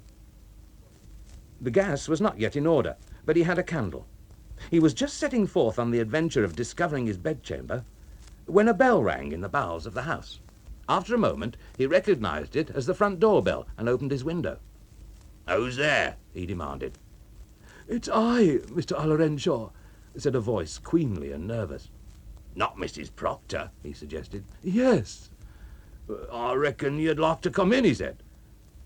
The gas was not yet in order, but he had a candle. He was just setting forth on the adventure of discovering his bedchamber when a bell rang in the bowels of the house. After a moment, he recognized it as the front door bell and opened his window. "Who's there?" he demanded. "It's I, Mr. Ollerenshaw," said a voice, queenly and nervous. "Not Mrs. Proctor?" he suggested. "Yes." "I reckon you'd like to come in," he said.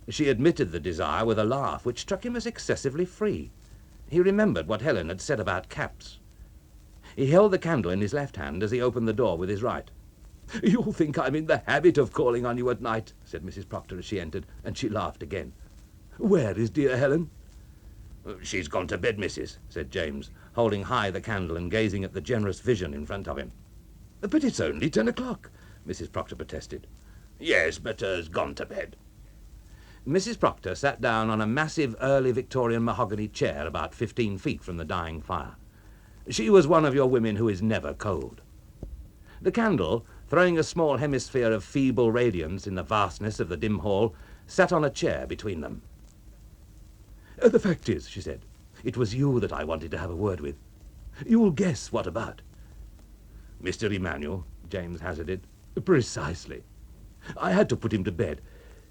She admitted the desire with a laugh which struck him as excessively free. He remembered what Helen had said about caps. He held the candle in his left hand as he opened the door with his right. "You'll think I'm in the habit of calling on you at night," said Mrs. Proctor as she entered, and she laughed again. "Where is dear Helen?" "She's gone to bed, missus," said James, holding high the candle and gazing at the generous vision in front of him. "But it's only 10 o'clock, Mrs. Proctor protested. "Yes, but her's gone to bed." Mrs. Proctor sat down on a massive early Victorian mahogany chair about 15 feet from the dying fire. She was one of your women who is never cold. The candle, throwing a small hemisphere of feeble radiance in the vastness of the dim hall, sat on a chair between them. "The fact is," she said, "it was you that I wanted to have a word with. You'll guess what about." "Mr. Emmanuel," James hazarded. "Precisely. I had to put him to bed.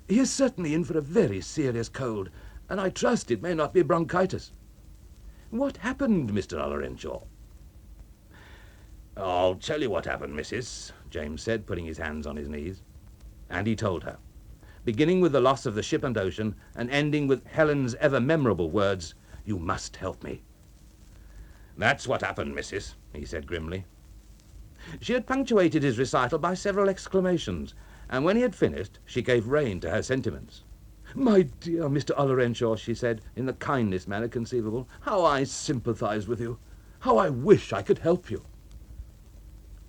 He is certainly in for a very serious cold, and I trust it may not be bronchitis. What happened, Mr. Ollerenshaw?" "I'll tell you what happened, missus," James said, putting his hands on his knees. And he told her, beginning with the loss of the ship and ocean, and ending with Helen's ever-memorable words, "You must help me." "That's what happened, missus," he said grimly. She had punctuated his recital by several exclamations, and when he had finished, she gave rein to her sentiments. "My dear Mr. Ollerenshaw," she said, in the kindest manner conceivable, "how I sympathize with you. How I wish I could help you."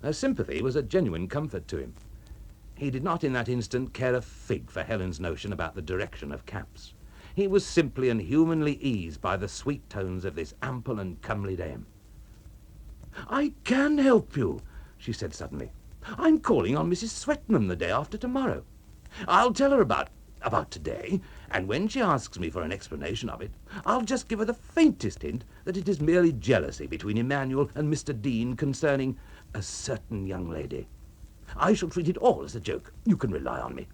Her sympathy was a genuine comfort to him. He did not in that instant care a fig for Helen's notion about the direction of caps. He was simply and humanly eased by the sweet tones of this ample and comely dame. "I can help you," she said suddenly. "I'm calling on Mrs. Swetnam the day after tomorrow. I'll tell her about today, and when she asks me for an explanation of it, I'll just give her the faintest hint that it is merely jealousy between Emmanuel and Mr. Dean concerning a certain young lady. I shall treat it all as a joke. You can rely on me.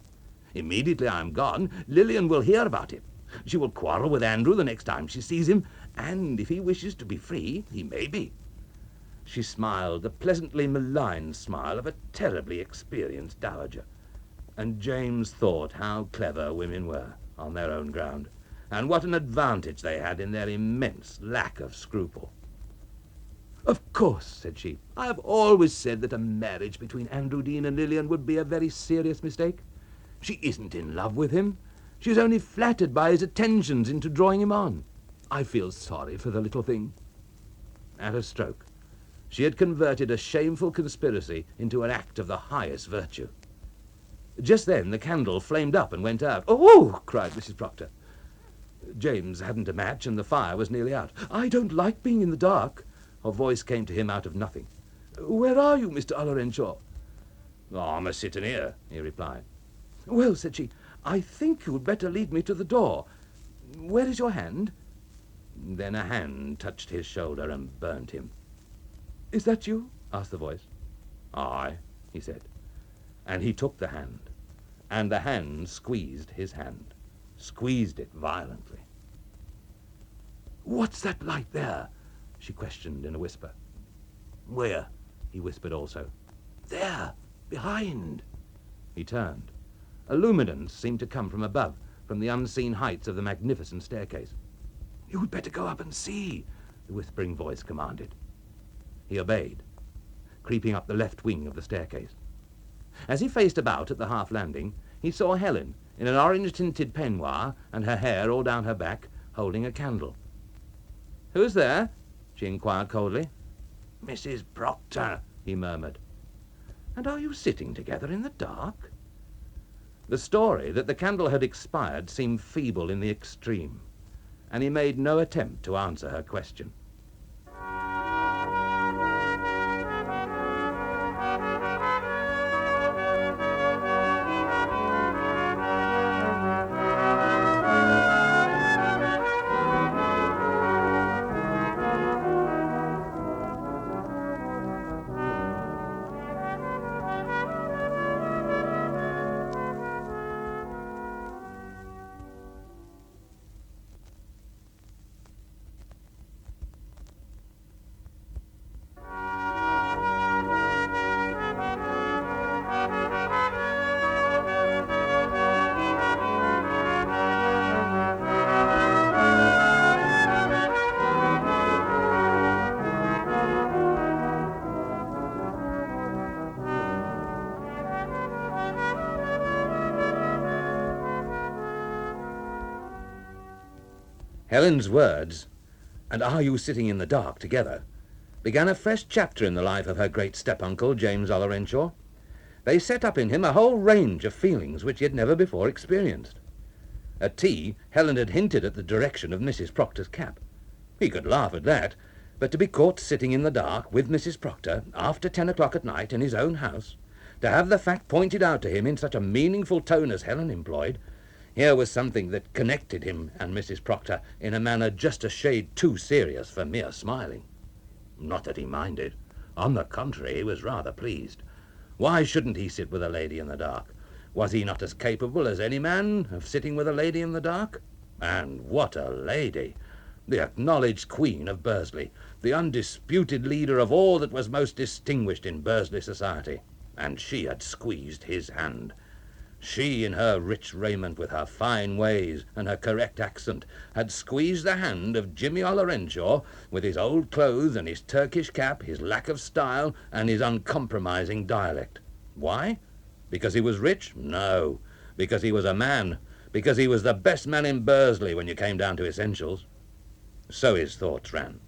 Immediately I am gone, Lillian will hear about it. She will quarrel with Andrew the next time she sees him, and if he wishes to be free, he may be." She smiled, the pleasantly malign smile of a terribly experienced dowager. And James thought how clever women were on their own ground, and what an advantage they had in their immense lack of scruple. "Of course," said she, "I have always said that a marriage between Andrew Dean and Lillian would be a very serious mistake. She isn't in love with him. She's only flattered by his attentions into drawing him on. I feel sorry for the little thing." At a stroke, she had converted a shameful conspiracy into an act of the highest virtue. Just then the candle flamed up and went out. "Oh!" cried Mrs. Proctor. James hadn't a match, and the fire was nearly out. "I don't like being in the dark." Her voice came to him out of nothing. "Where are you, Mr. Ollerenshaw?" "I'm a-sitting here," he replied. "Well," said she, "I think you'd better lead me to the door. Where is your hand?" Then a hand touched his shoulder and burnt him. "Is that you?" asked the voice. "Aye," he said. And he took the hand, and the hand squeezed his hand, squeezed it violently. "What's that light there?" she questioned in a whisper. "Where?" he whispered also. "There, behind." He turned. A luminance seemed to come from above, from the unseen heights of the magnificent staircase. "You'd better go up and see," the whispering voice commanded. He obeyed, creeping up the left wing of the staircase. As he faced about at the half landing, he saw Helen, in an orange-tinted peignoir and her hair all down her back, holding a candle. "Who's there?" she inquired coldly. "Mrs. Proctor," he murmured. "And are you sitting together in the dark?" The story that the candle had expired seemed feeble in the extreme, and he made no attempt to answer her question. Helen's words, "And are you sitting in the dark together?" began a fresh chapter in the life of her great step-uncle, James Ollerenshaw. They set up in him a whole range of feelings which he had never before experienced. At tea, Helen had hinted at the direction of Mrs. Proctor's cap. He could laugh at that, but to be caught sitting in the dark with Mrs. Proctor after 10 o'clock at night in his own house, to have the fact pointed out to him in such a meaningful tone as Helen employed, here was something that connected him and Mrs. Proctor in a manner just a shade too serious for mere smiling. Not that he minded. On the contrary, he was rather pleased. Why shouldn't he sit with a lady in the dark? Was he not as capable as any man of sitting with a lady in the dark? And what a lady! The acknowledged queen of Bursley, the undisputed leader of all that was most distinguished in Bursley society. And she had squeezed his hand. She, in her rich raiment, with her fine ways and her correct accent, had squeezed the hand of Jimmy Ollerenshaw, with his old clothes and his Turkish cap, his lack of style, and his uncompromising dialect. Why? Because he was rich? No. Because he was a man. Because he was the best man in Bursley when you came down to essentials. So his thoughts ran.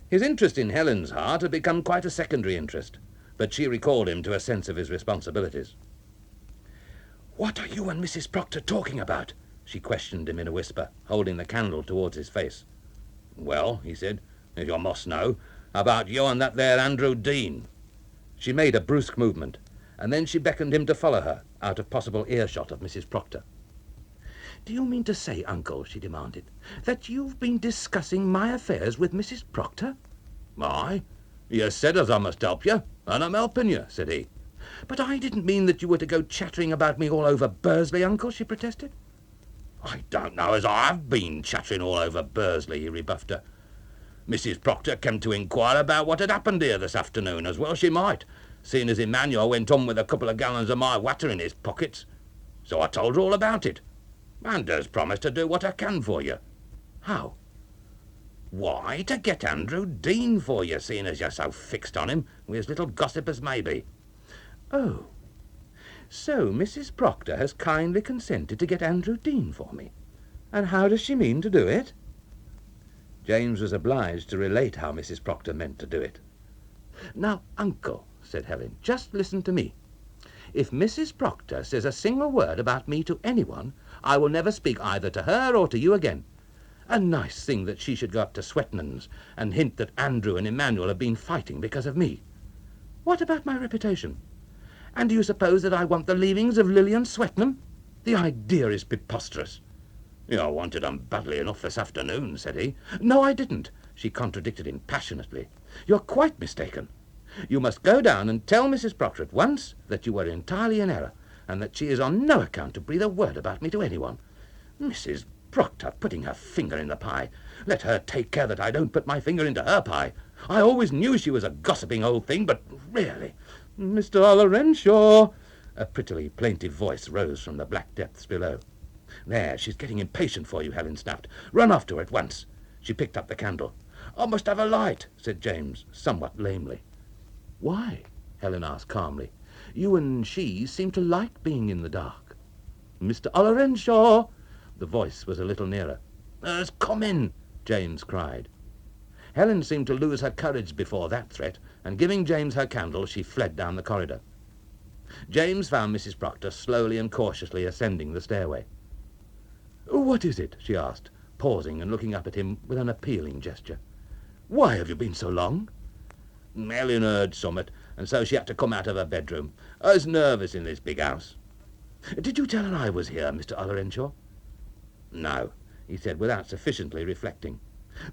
His interest in Helen's heart had become quite a secondary interest, but she recalled him to a sense of his responsibilities. "What are you and Mrs. Proctor talking about?" she questioned him in a whisper, holding the candle towards his face. "Well," he said, "if you must know, about you and that there Andrew Dean." She made a brusque movement, and then she beckoned him to follow her, out of possible earshot of Mrs. Proctor. "Do you mean to say, Uncle," she demanded, "that you've been discussing my affairs with Mrs. Proctor?" "Aye. You said as I must help you, and I'm helping you," said he. "But I didn't mean that you were to go chattering about me all over Bursley, Uncle," she protested. "I don't know as I've been chattering all over Bursley," he rebuffed her. "Mrs. Proctor came to inquire about what had happened here this afternoon, as well she might, seeing as Emmanuel went on with a couple of gallons of my water in his pockets. So I told her all about it, and has promised to do what I can for you." "How?" "Why, to get Andrew Dean for you, seeing as you're so fixed on him, with as little gossip as may be." "Oh, so Mrs. Proctor has kindly consented to get Andrew Dean for me. And how does she mean to do it?" James was obliged to relate how Mrs. Proctor meant to do it. "Now, Uncle," said Helen, "just listen to me. If Mrs. Proctor says a single word about me to anyone, I will never speak either to her or to you again. A nice thing that she should go up to Swetnam's and hint that Andrew and Emmanuel have been fighting because of me. What about my reputation? And do you suppose that I want the leavings of Lillian Swetnam? The idea is preposterous." "You wanted 'em badly enough this afternoon," said he. "No, I didn't," she contradicted him passionately. "You're quite mistaken. You must go down and tell Mrs. Proctor at once that you were entirely in error, and that she is on no account to breathe a word about me to anyone. Mrs. Proctor putting her finger in the pie. Let her take care that I don't put my finger into her pie. I always knew she was a gossiping old thing, but really—" "Mr. Ollerenshaw!" A prettily plaintive voice rose from the black depths below. "There, she's getting impatient for you," Helen snapped. "Run off to her at once." She picked up the candle. I must have a light, said James, somewhat lamely. Why? Helen asked calmly. You and she seem to like being in the dark. Mr. Ollerenshaw! The voice was a little nearer. Come in, James cried. Helen seemed to lose her courage before that threat, and giving James her candle, she fled down the corridor. James found Mrs. Proctor slowly and cautiously ascending the stairway. What is it? She asked, pausing and looking up at him with an appealing gesture. Why have you been so long? Helen heard summut, and so she had to come out of her bedroom. I was nervous in this big house. Did you tell her I was here, Mr. Ollerenshaw? No, he said, without sufficiently reflecting.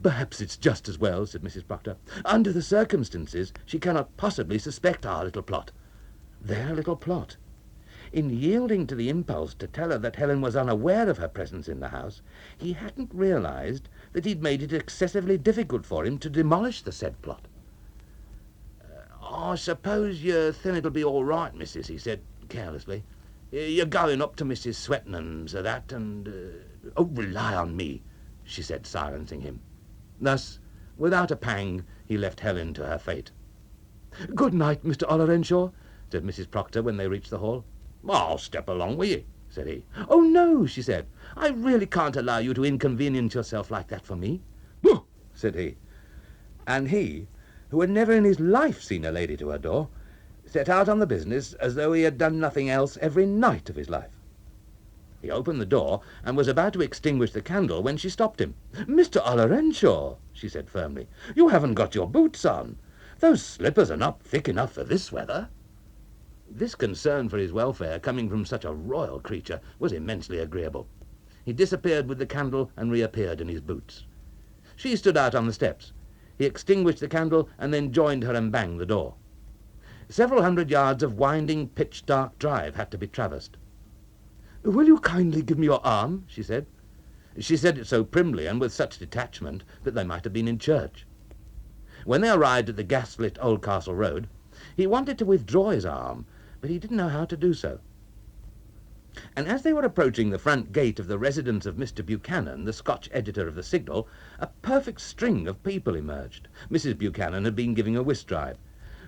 Perhaps it's just as well, said Mrs. Proctor. Under the circumstances, she cannot possibly suspect our little plot. Their little plot. In yielding to the impulse to tell her that Helen was unaware of her presence in the house, he hadn't realized that he'd made it excessively difficult for him to demolish the said plot. I suppose you think it'll be all right, missus, he said carelessly. You're going up to Mrs. Swetnam's or that, and... Oh, rely on me, she said, silencing him. Thus, without a pang, he left Helen to her fate. Good night, Mr. Ollerenshaw, said Mrs. Proctor when they reached the hall. I'll step along with you, said he. Oh, no, she said. I really can't allow you to inconvenience yourself like that for me. Boo, said he. And he, who had never in his life seen a lady to her door, set out on the business as though he had done nothing else every night of his life. He opened the door and was about to extinguish the candle when she stopped him. Mr. Ollerenshaw, she said firmly, you haven't got your boots on. Those slippers are not thick enough for this weather. This concern for his welfare, coming from such a royal creature, was immensely agreeable. He disappeared with the candle and reappeared in his boots. She stood out on the steps. He extinguished the candle and then joined her and banged the door. Several hundred yards of winding, pitch-dark drive had to be traversed. Will you kindly give me your arm? She said. She said it so primly and with such detachment that they might have been in church. When they arrived at the gas-lit Oldcastle Road, he wanted to withdraw his arm, but he didn't know how to do so. And as they were approaching the front gate of the residence of Mr. Buchanan, the Scotch editor of the Signal, a perfect string of people emerged. Mrs. Buchanan had been giving a whist drive.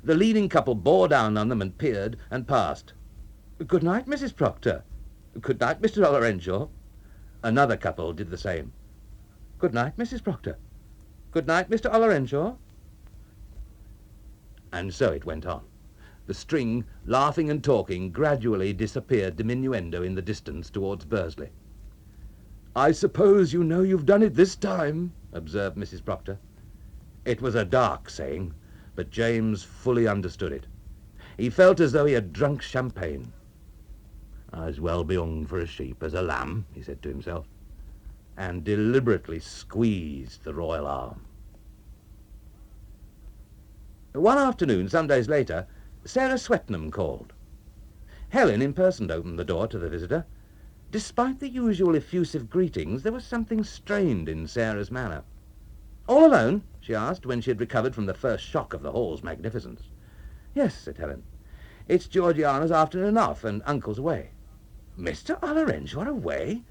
The leading couple bore down on them and peered and passed. Good night, Mrs. Proctor. Good night, Mr. Ollerenshaw. Another couple did the same. Good night, Mrs. Proctor. Good night, Mr. Ollerenshaw. And so it went on. The string, laughing and talking, gradually disappeared diminuendo in the distance towards Bursley. I suppose you know you've done it this time, observed Mrs. Proctor. It was a dark saying, but James fully understood it. He felt as though he had drunk champagne. As well be hung for a sheep as a lamb, he said to himself, and deliberately squeezed the royal arm. One afternoon, some days later, Sarah Swetnam called. Helen in person opened the door to the visitor. Despite the usual effusive greetings, there was something strained in Sarah's manner. All alone? She asked, when she had recovered from the first shock of the hall's magnificence. Yes, said Helen. It's Georgiana's afternoon off, and Uncle's away. Mr. Ollerenshaw away?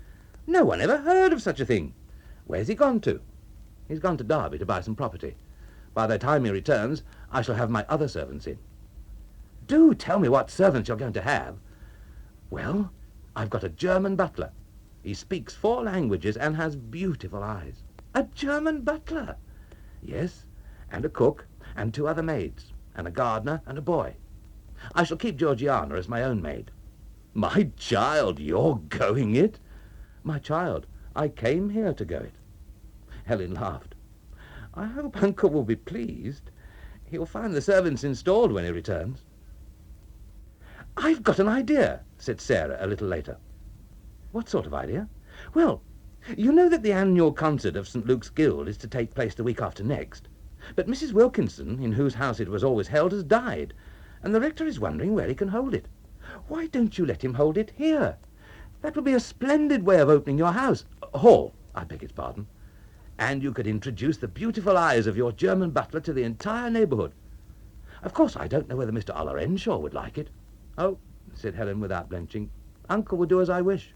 No one ever heard of such a thing. Where's he gone to? He's gone to Derby to buy some property. By the time he returns, I shall have my other servants in. Do tell me what servants you're going to have. Well, I've got a German butler. He speaks 4 languages and has beautiful eyes. A German butler? Yes, and a cook, and 2 other maids, and a gardener and a boy. I shall keep Georgiana as my own maid. My child, you're going it? My child, I came here to go it. Helen laughed. I hope Uncle will be pleased. He'll find the servants installed when he returns. I've got an idea, said Sarah a little later. What sort of idea? Well, you know that the annual concert of St. Luke's Guild is to take place the week after next. But Mrs. Wilkinson, in whose house it was always held, has died, and the rector is wondering where he can hold it. Why don't you let him hold it here? That would be a splendid way of opening your house. Hall, I beg its pardon. And you could introduce the beautiful eyes of your German butler to the entire neighbourhood. Of course, I don't know whether Mr. Ollerenshaw would like it. Oh, said Helen without blenching, Uncle will do as I wish.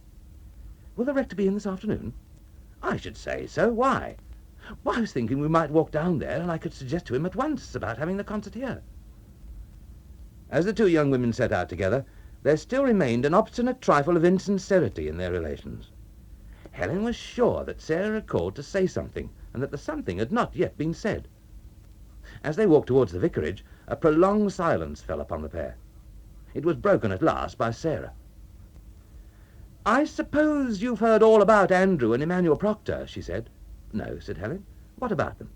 Will the rector be in this afternoon? I should say so. Why? Well, I was thinking we might walk down there and I could suggest to him at once about having the concert here. As the two young women set out together, there still remained an obstinate trifle of insincerity in their relations. Helen was sure that Sarah had called to say something, and that the something had not yet been said. As they walked towards the vicarage, a prolonged silence fell upon the pair. It was broken at last by Sarah. "I suppose you've heard all about Andrew and Emmanuel Proctor," she said. "No," said Helen. "What about them?"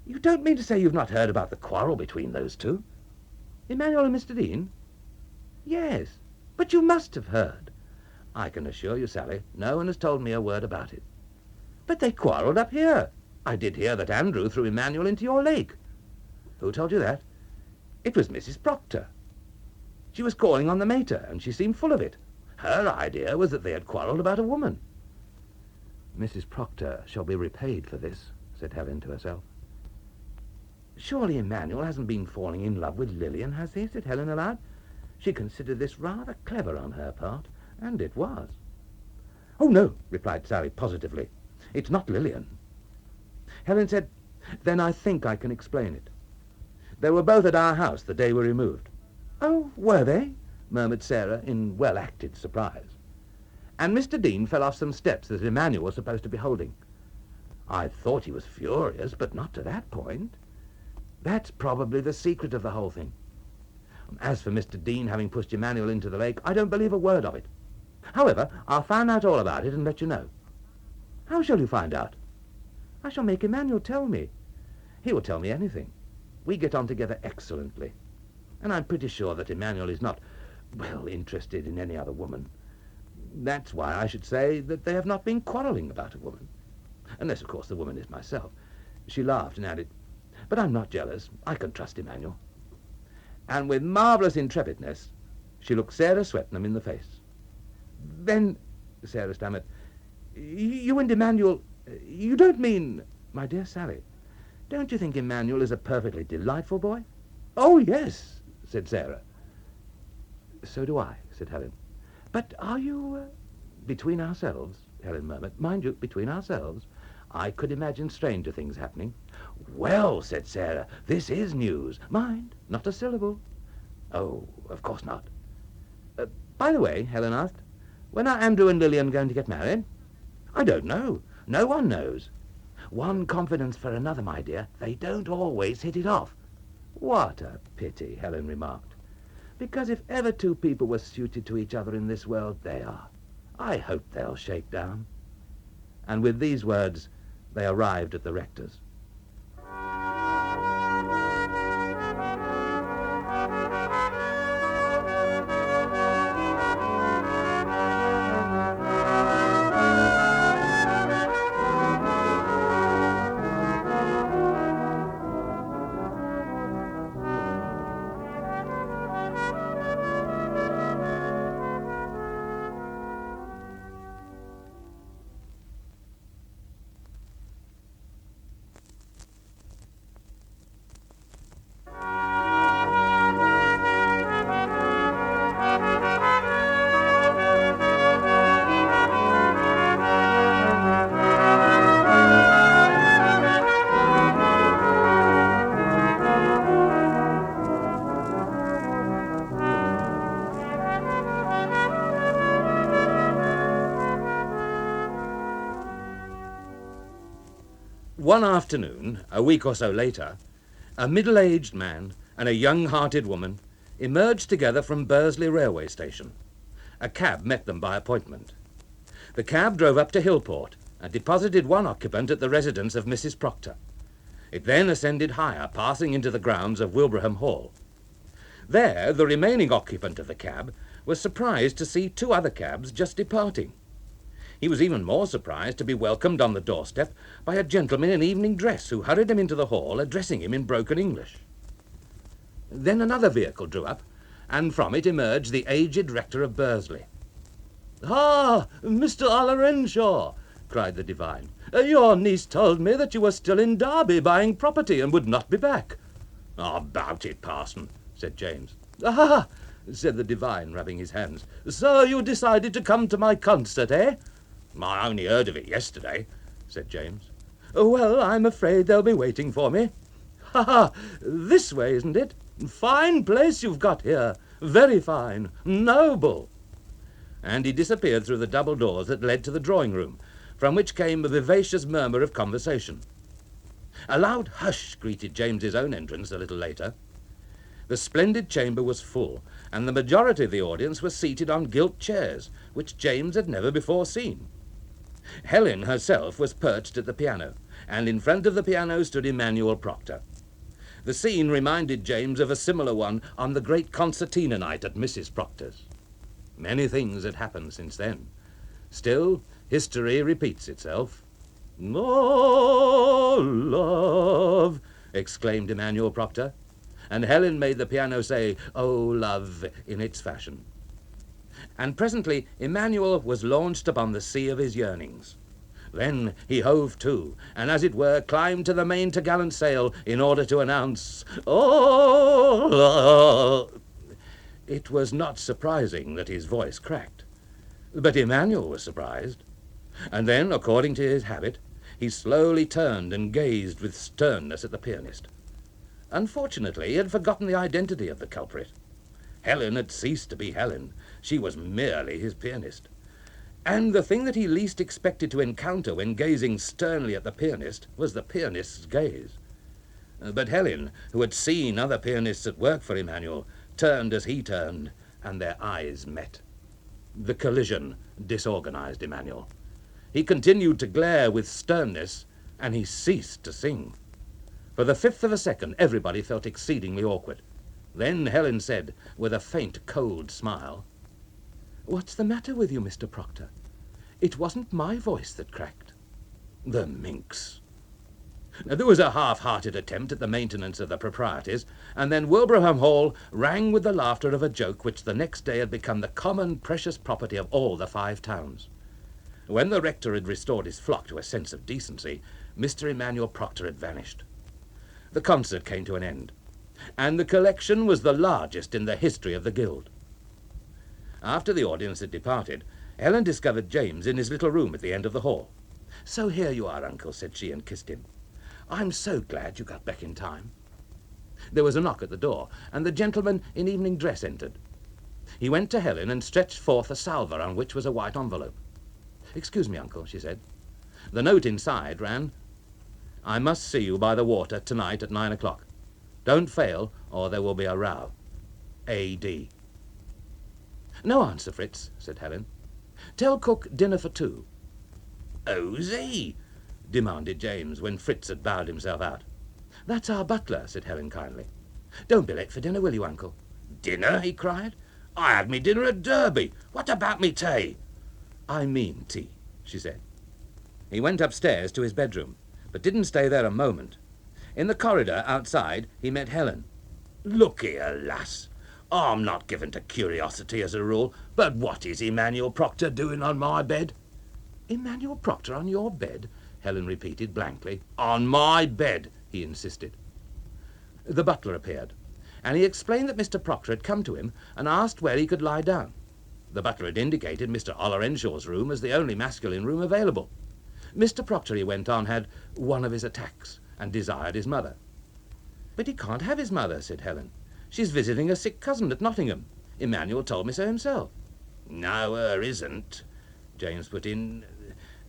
"You don't mean to say you've not heard about the quarrel between those two?" "Emmanuel and Mr. Dean?" "Yes, but you must have heard." "I can assure you, Sally, no one has told me a word about it." "But they quarrelled up here. I did hear that Andrew threw Emmanuel into your lake." "Who told you that?" "It was Mrs. Proctor. She was calling on the mater, and she seemed full of it. Her idea was that they had quarrelled about a woman." "Mrs. Proctor shall be repaid for this," said Helen to herself. "Surely Emmanuel hasn't been falling in love with Lillian, has he?" said Helen aloud. She considered this rather clever on her part, and it was. "Oh, no," replied Sally positively. "It's not Lillian." Helen said, "Then I think I can explain it. They were both at our house the day we removed." "Oh, were they?" murmured Sarah in well-acted surprise. "And Mr. Dean fell off some steps that Emmanuel was supposed to be holding. I thought he was furious, but not to that point. That's probably the secret of the whole thing. As for Mr. Dean having pushed Emmanuel into the lake, I don't believe a word of it. However, I'll find out all about it and let you know." "How shall you find out?" "I shall make Emmanuel tell me. He will tell me anything. We get on together excellently. And I'm pretty sure that Emmanuel is not, well, interested in any other woman. That's why I should say that they have not been quarrelling about a woman. Unless, of course, the woman is myself." She laughed and added, "But I'm not jealous. I can trust Emmanuel." And with marvellous intrepidness, she looked Sarah Swetnam in the face. "Then," Sarah stammered, "you and Emmanuel, you don't mean—" "My dear Sally, don't you think Emmanuel is a perfectly delightful boy?" "Oh, yes," said Sarah. "So do I," said Helen. "But are you—" "Between ourselves," Helen murmured. "Mind you, between ourselves, I could imagine stranger things happening." "Well," said Sarah, "this is news. Mind, not a syllable." "Oh, of course not." "By the way," Helen asked, "when are Andrew and Lillian going to get married?" "I don't know. No one knows. One confidence for another, my dear. They don't always hit it off." "What a pity," Helen remarked. "Because if ever two people were suited to each other in this world, they are. I hope they'll shake down." And with these words, they arrived at the rector's. One afternoon, a week or so later, a middle-aged man and a young-hearted woman emerged together from Bursley railway station. A cab met them by appointment. The cab drove up to Hillport and deposited one occupant at the residence of Mrs. Proctor. It then ascended higher, passing into the grounds of Wilbraham Hall. There, the remaining occupant of the cab was surprised to see two other cabs just departing. He was even more surprised to be welcomed on the doorstep by a gentleman in evening dress who hurried him into the hall, addressing him in broken English. Then another vehicle drew up, and from it emerged the aged rector of Bursley. "Ah, Mr. Ollerenshaw," cried the divine. "Your niece told me that you were still in Derby buying property and would not be back." "About it, parson," said James. "Ah," said the divine, rubbing his hands. "So you decided to come to my concert, eh?" "I only heard of it yesterday," said James. Well, I'm afraid they'll be waiting for me. Ha ha! This way, isn't it? Fine place you've got here. Very fine. Noble. And he disappeared through the double doors that led to the drawing-room, from which came a vivacious murmur of conversation. A loud hush greeted James's own entrance a little later. The splendid chamber was full, and the majority of the audience were seated on gilt chairs, which James had never before seen. Helen herself was perched at the piano, and in front of the piano stood Emanuel Proctor. The scene reminded James of a similar one on the great concertina night at Mrs. Proctor's. Many things had happened since then. Still, history repeats itself. "Oh, love," exclaimed Emanuel Proctor, and Helen made the piano say, "Oh, love," in its fashion. And presently Emanuel was launched upon the sea of his yearnings. Then he hove to, and as it were climbed to the main topgallant sail in order to announce, "Oh, love." It was not surprising that his voice cracked, but Emanuel was surprised. And then, according to his habit, he slowly turned and gazed with sternness at the pianist. Unfortunately, he had forgotten the identity of the culprit. Helen had ceased to be Helen. She was merely his pianist. And the thing that he least expected to encounter when gazing sternly at the pianist was the pianist's gaze. But Helen, who had seen other pianists at work for Emanuel, turned as he turned, and their eyes met. The collision disorganized Emanuel. He continued to glare with sternness, and he ceased to sing. For the fifth of a second, everybody felt exceedingly awkward. Then Helen said, with a faint, cold smile, "What's the matter with you, Mr. Proctor? It wasn't my voice that cracked." The minx! There was a half-hearted attempt at the maintenance of the proprieties, and then Wilbraham Hall rang with the laughter of a joke which the next day had become the common precious property of all the Five Towns. When the rector had restored his flock to a sense of decency, Mr. Emanuel Proctor had vanished. The concert came to an end, and the collection was the largest in the history of the guild. After the audience had departed, Helen discovered James in his little room at the end of the hall. "So here you are, uncle," said she, and kissed him. "I'm so glad you got back in time." There was a knock at the door, and the gentleman in evening dress entered. He went to Helen and stretched forth a salver on which was a white envelope. "Excuse me, uncle," she said. The note inside ran, "I must see you by the water tonight at 9 o'clock. Don't fail, or there will be a row. A.D." "No answer, Fritz," said Helen. "Tell cook dinner for 2. "Who's he?" demanded James, when Fritz had bowed himself out. "That's our butler," said Helen kindly. "Don't be late for dinner, will you, uncle?" "Dinner?" he cried. "I had me dinner at Derby. What about me tea?" "I mean tea," she said. He went upstairs to his bedroom, but didn't stay there a moment. In the corridor outside he met Helen. "Look here, lass. I'm not given to curiosity as a rule, but what is Emanuel Proctor doing on my bed?" "Emanuel Proctor on your bed?" Helen repeated blankly. "On my bed," he insisted. The butler appeared, and he explained that Mr. Proctor had come to him and asked where he could lie down. The butler had indicated Mr. Ollerenshaw's room as the only masculine room available. Mr. Proctor, he went on, had one of his attacks and desired his mother. "But he can't have his mother," said Helen. "She's visiting a sick cousin at Nottingham. Emanuel told me so himself." "No, her isn't," James put in.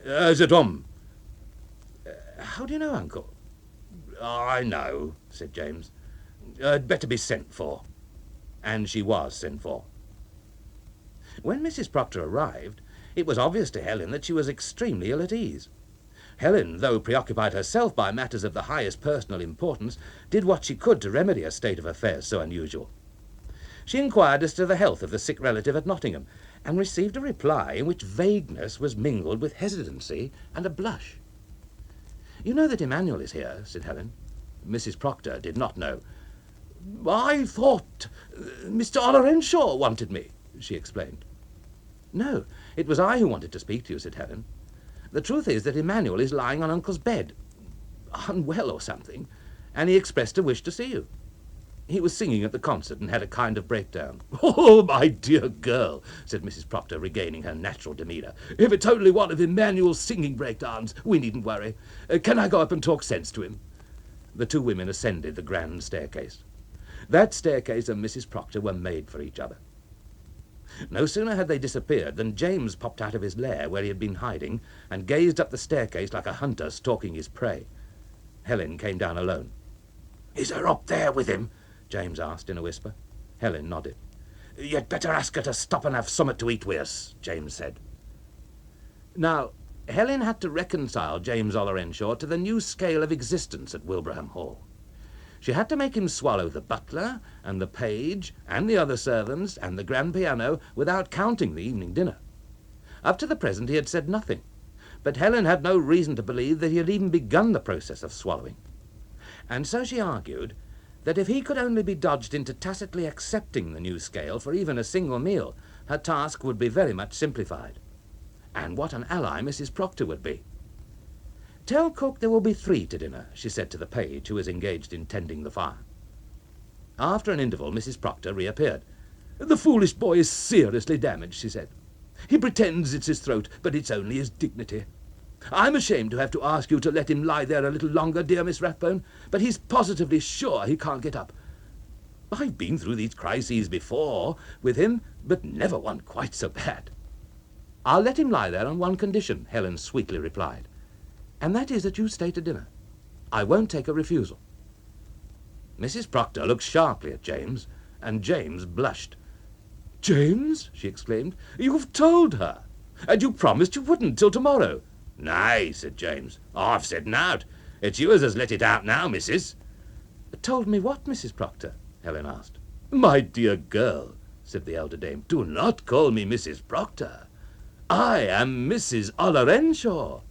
"Her's at home." "How do you know, uncle?" "I know," said James. "Her'd better be sent for." And she was sent for. When Mrs. Proctor arrived, it was obvious to Helen that she was extremely ill at ease. Helen, though preoccupied herself by matters of the highest personal importance, did what she could to remedy a state of affairs so unusual. She inquired as to the health of the sick relative at Nottingham, and received a reply in which vagueness was mingled with hesitancy and a blush. "You know that Emanuel is here," said Helen. Mrs. Proctor did not know. "I thought Mr. Ollerenshaw wanted me," she explained. "No, it was I who wanted to speak to you," said Helen. "The truth is that Emanuel is lying on Uncle's bed, unwell or something, and he expressed a wish to see you." He was singing at the concert and had a kind of breakdown. "Oh, my dear girl," said Mrs. Proctor, regaining her natural demeanour. "If it's only one of Emmanuel's singing breakdowns, we needn't worry. Can I go up and talk sense to him?" The two women ascended the grand staircase. That staircase and Mrs. Proctor were made for each other. No sooner had they disappeared than James popped out of his lair where he had been hiding and gazed up the staircase like a hunter stalking his prey. Helen came down alone. "Is her up there with him?" James asked in a whisper. Helen nodded. "You'd better ask her to stop and have summat to eat with us," James said. Now, Helen had to reconcile James Ollerenshaw to the new scale of existence at Wilbraham Hall. She had to make him swallow the butler and the page and the other servants and the grand piano without counting the evening dinner. Up to the present he had said nothing, but Helen had no reason to believe that he had even begun the process of swallowing. And so she argued that if he could only be dodged into tacitly accepting the new scale for even a single meal, her task would be very much simplified. And what an ally Mrs. Proctor would be. "Tell cook there will be 3 to dinner," she said to the page, who was engaged in tending the fire. After an interval, Mrs. Proctor reappeared. "The foolish boy is seriously damaged," she said. "He pretends it's his throat, but it's only his dignity. I'm ashamed to have to ask you to let him lie there a little longer, dear Miss Rathbone, but he's positively sure he can't get up. I've been through these crises before with him, but never one quite so bad." "I'll let him lie there on one condition," Helen sweetly replied, "and that is that you stay to dinner. I won't take a refusal." Mrs. Proctor looked sharply at James, and James blushed. "James," she exclaimed, "you've told her, and you promised you wouldn't till tomorrow." "Nay," said James, "I've said nowt. It's you as has let it out now, missus." "Told me what, Mrs. Proctor?" Helen asked. "My dear girl," said the elder dame, "do not call me Mrs. Proctor. I am Mrs. Ollerenshaw.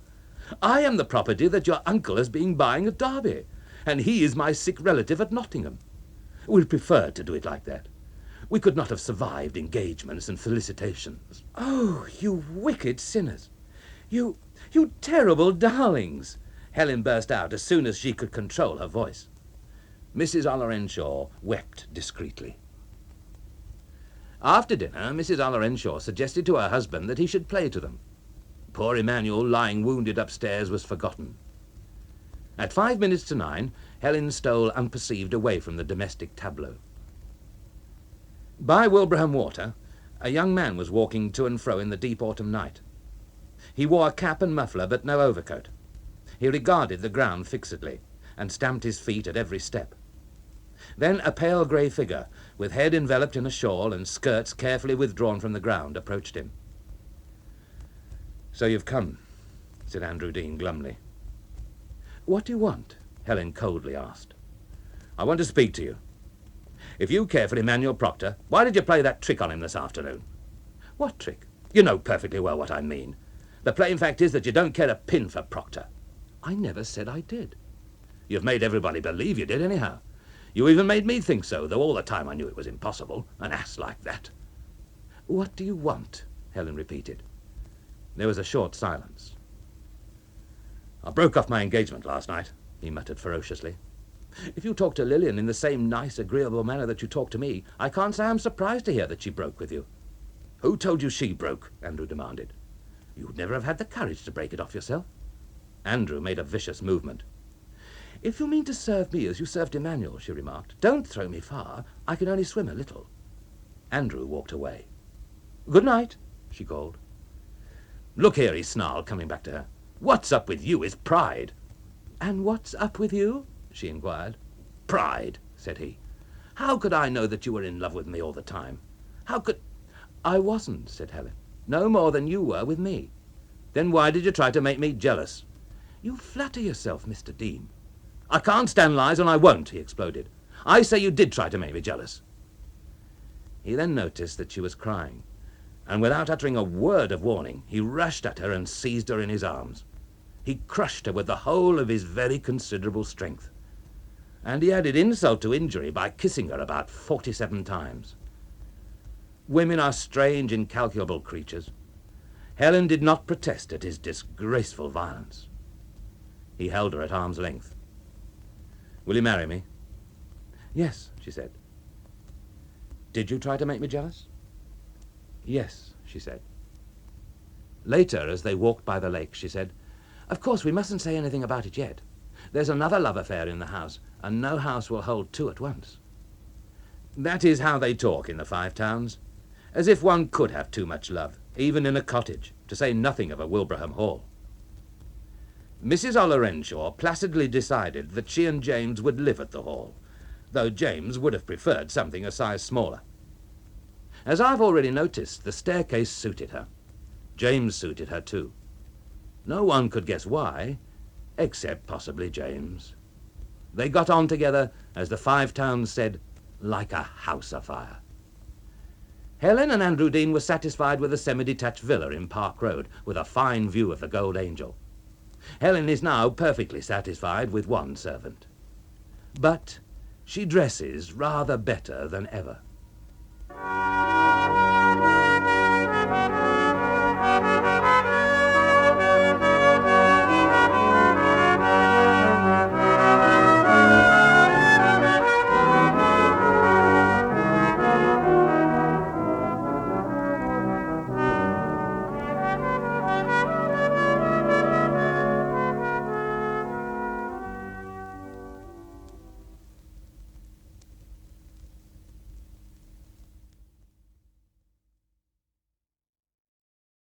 I am the property that your uncle has been buying at Derby, and he is my sick relative at Nottingham. We preferred to do it like that. We could not have survived engagements and felicitations." "Oh, you wicked sinners! You terrible darlings!" Helen burst out as soon as she could control her voice. Mrs. Ollerenshaw wept discreetly. After dinner, Mrs. Ollerenshaw suggested to her husband that he should play to them. Poor Emmanuel, lying wounded upstairs, was forgotten. At 5 minutes to 9, Helen stole unperceived away from the domestic tableau. By Wilbraham Water, a young man was walking to and fro in the deep autumn night. He wore a cap and muffler, but no overcoat. He regarded the ground fixedly, and stamped his feet at every step. Then a pale grey figure, with head enveloped in a shawl and skirts carefully withdrawn from the ground, approached him. "So you've come," said Andrew Dean glumly. "What do you want?" Helen coldly asked. "I want to speak to you. If you care for Emmanuel Proctor, why did you play that trick on him this afternoon?" "What trick?" "You know perfectly well what I mean. The plain fact is that you don't care a pin for Proctor." "I never said I did." "You've made everybody believe you did, anyhow. You even made me think so, though all the time I knew it was impossible. An ass like that." "What do you want?" Helen repeated. There was a short silence. "I broke off my engagement last night," he muttered ferociously. "If you talk to Lillian in the same nice, agreeable manner that you talk to me, I can't say I'm surprised to hear that she broke with you." "Who told you she broke?" Andrew demanded. "You'd never have had the courage to break it off yourself." Andrew made a vicious movement. "If you mean to serve me as you served Emmanuel," she remarked, "don't throw me far. I can only swim a little." Andrew walked away. "Good night," she called. "Look here," he snarled, coming back to her. "What's up with you is pride." "And what's up with you?" she inquired. "Pride," said he. "How could I know that you were in love with me all the time? How could—" "I wasn't," said Helen. "No more than you were with me." "Then why did you try to make me jealous?" "You flatter yourself, Mr. Dean." "I can't stand lies, and I won't," he exploded. "I say you did try to make me jealous." He then noticed that she was crying, and without uttering a word of warning, he rushed at her and seized her in his arms. He crushed her with the whole of his very considerable strength, and he added insult to injury by kissing her about 47 times. Women are strange, incalculable creatures. Helen did not protest at his disgraceful violence. He held her at arm's length. "Will you marry me?" Yes, she said. Did you try to make me jealous? Yes, she said. Later, as they walked by the lake, she said, Of course, we mustn't say anything about it yet. There's another love affair in the house, and no house will hold two at once. That is how they talk in the Five Towns, as if one could have too much love, even in a cottage, to say nothing of a Wilbraham Hall. Mrs. Ollerenshaw placidly decided that she and James would live at the Hall, though James would have preferred something a size smaller. As I've already noticed, the staircase suited her. James suited her too. No one could guess why, except possibly James. They got on together, as the Five Towns said, like a house afire. Helen and Andrew Dean were satisfied with a semi-detached villa in Park Road, with a fine view of the Gold Angel. Helen is now perfectly satisfied with one servant. But she dresses rather better than ever.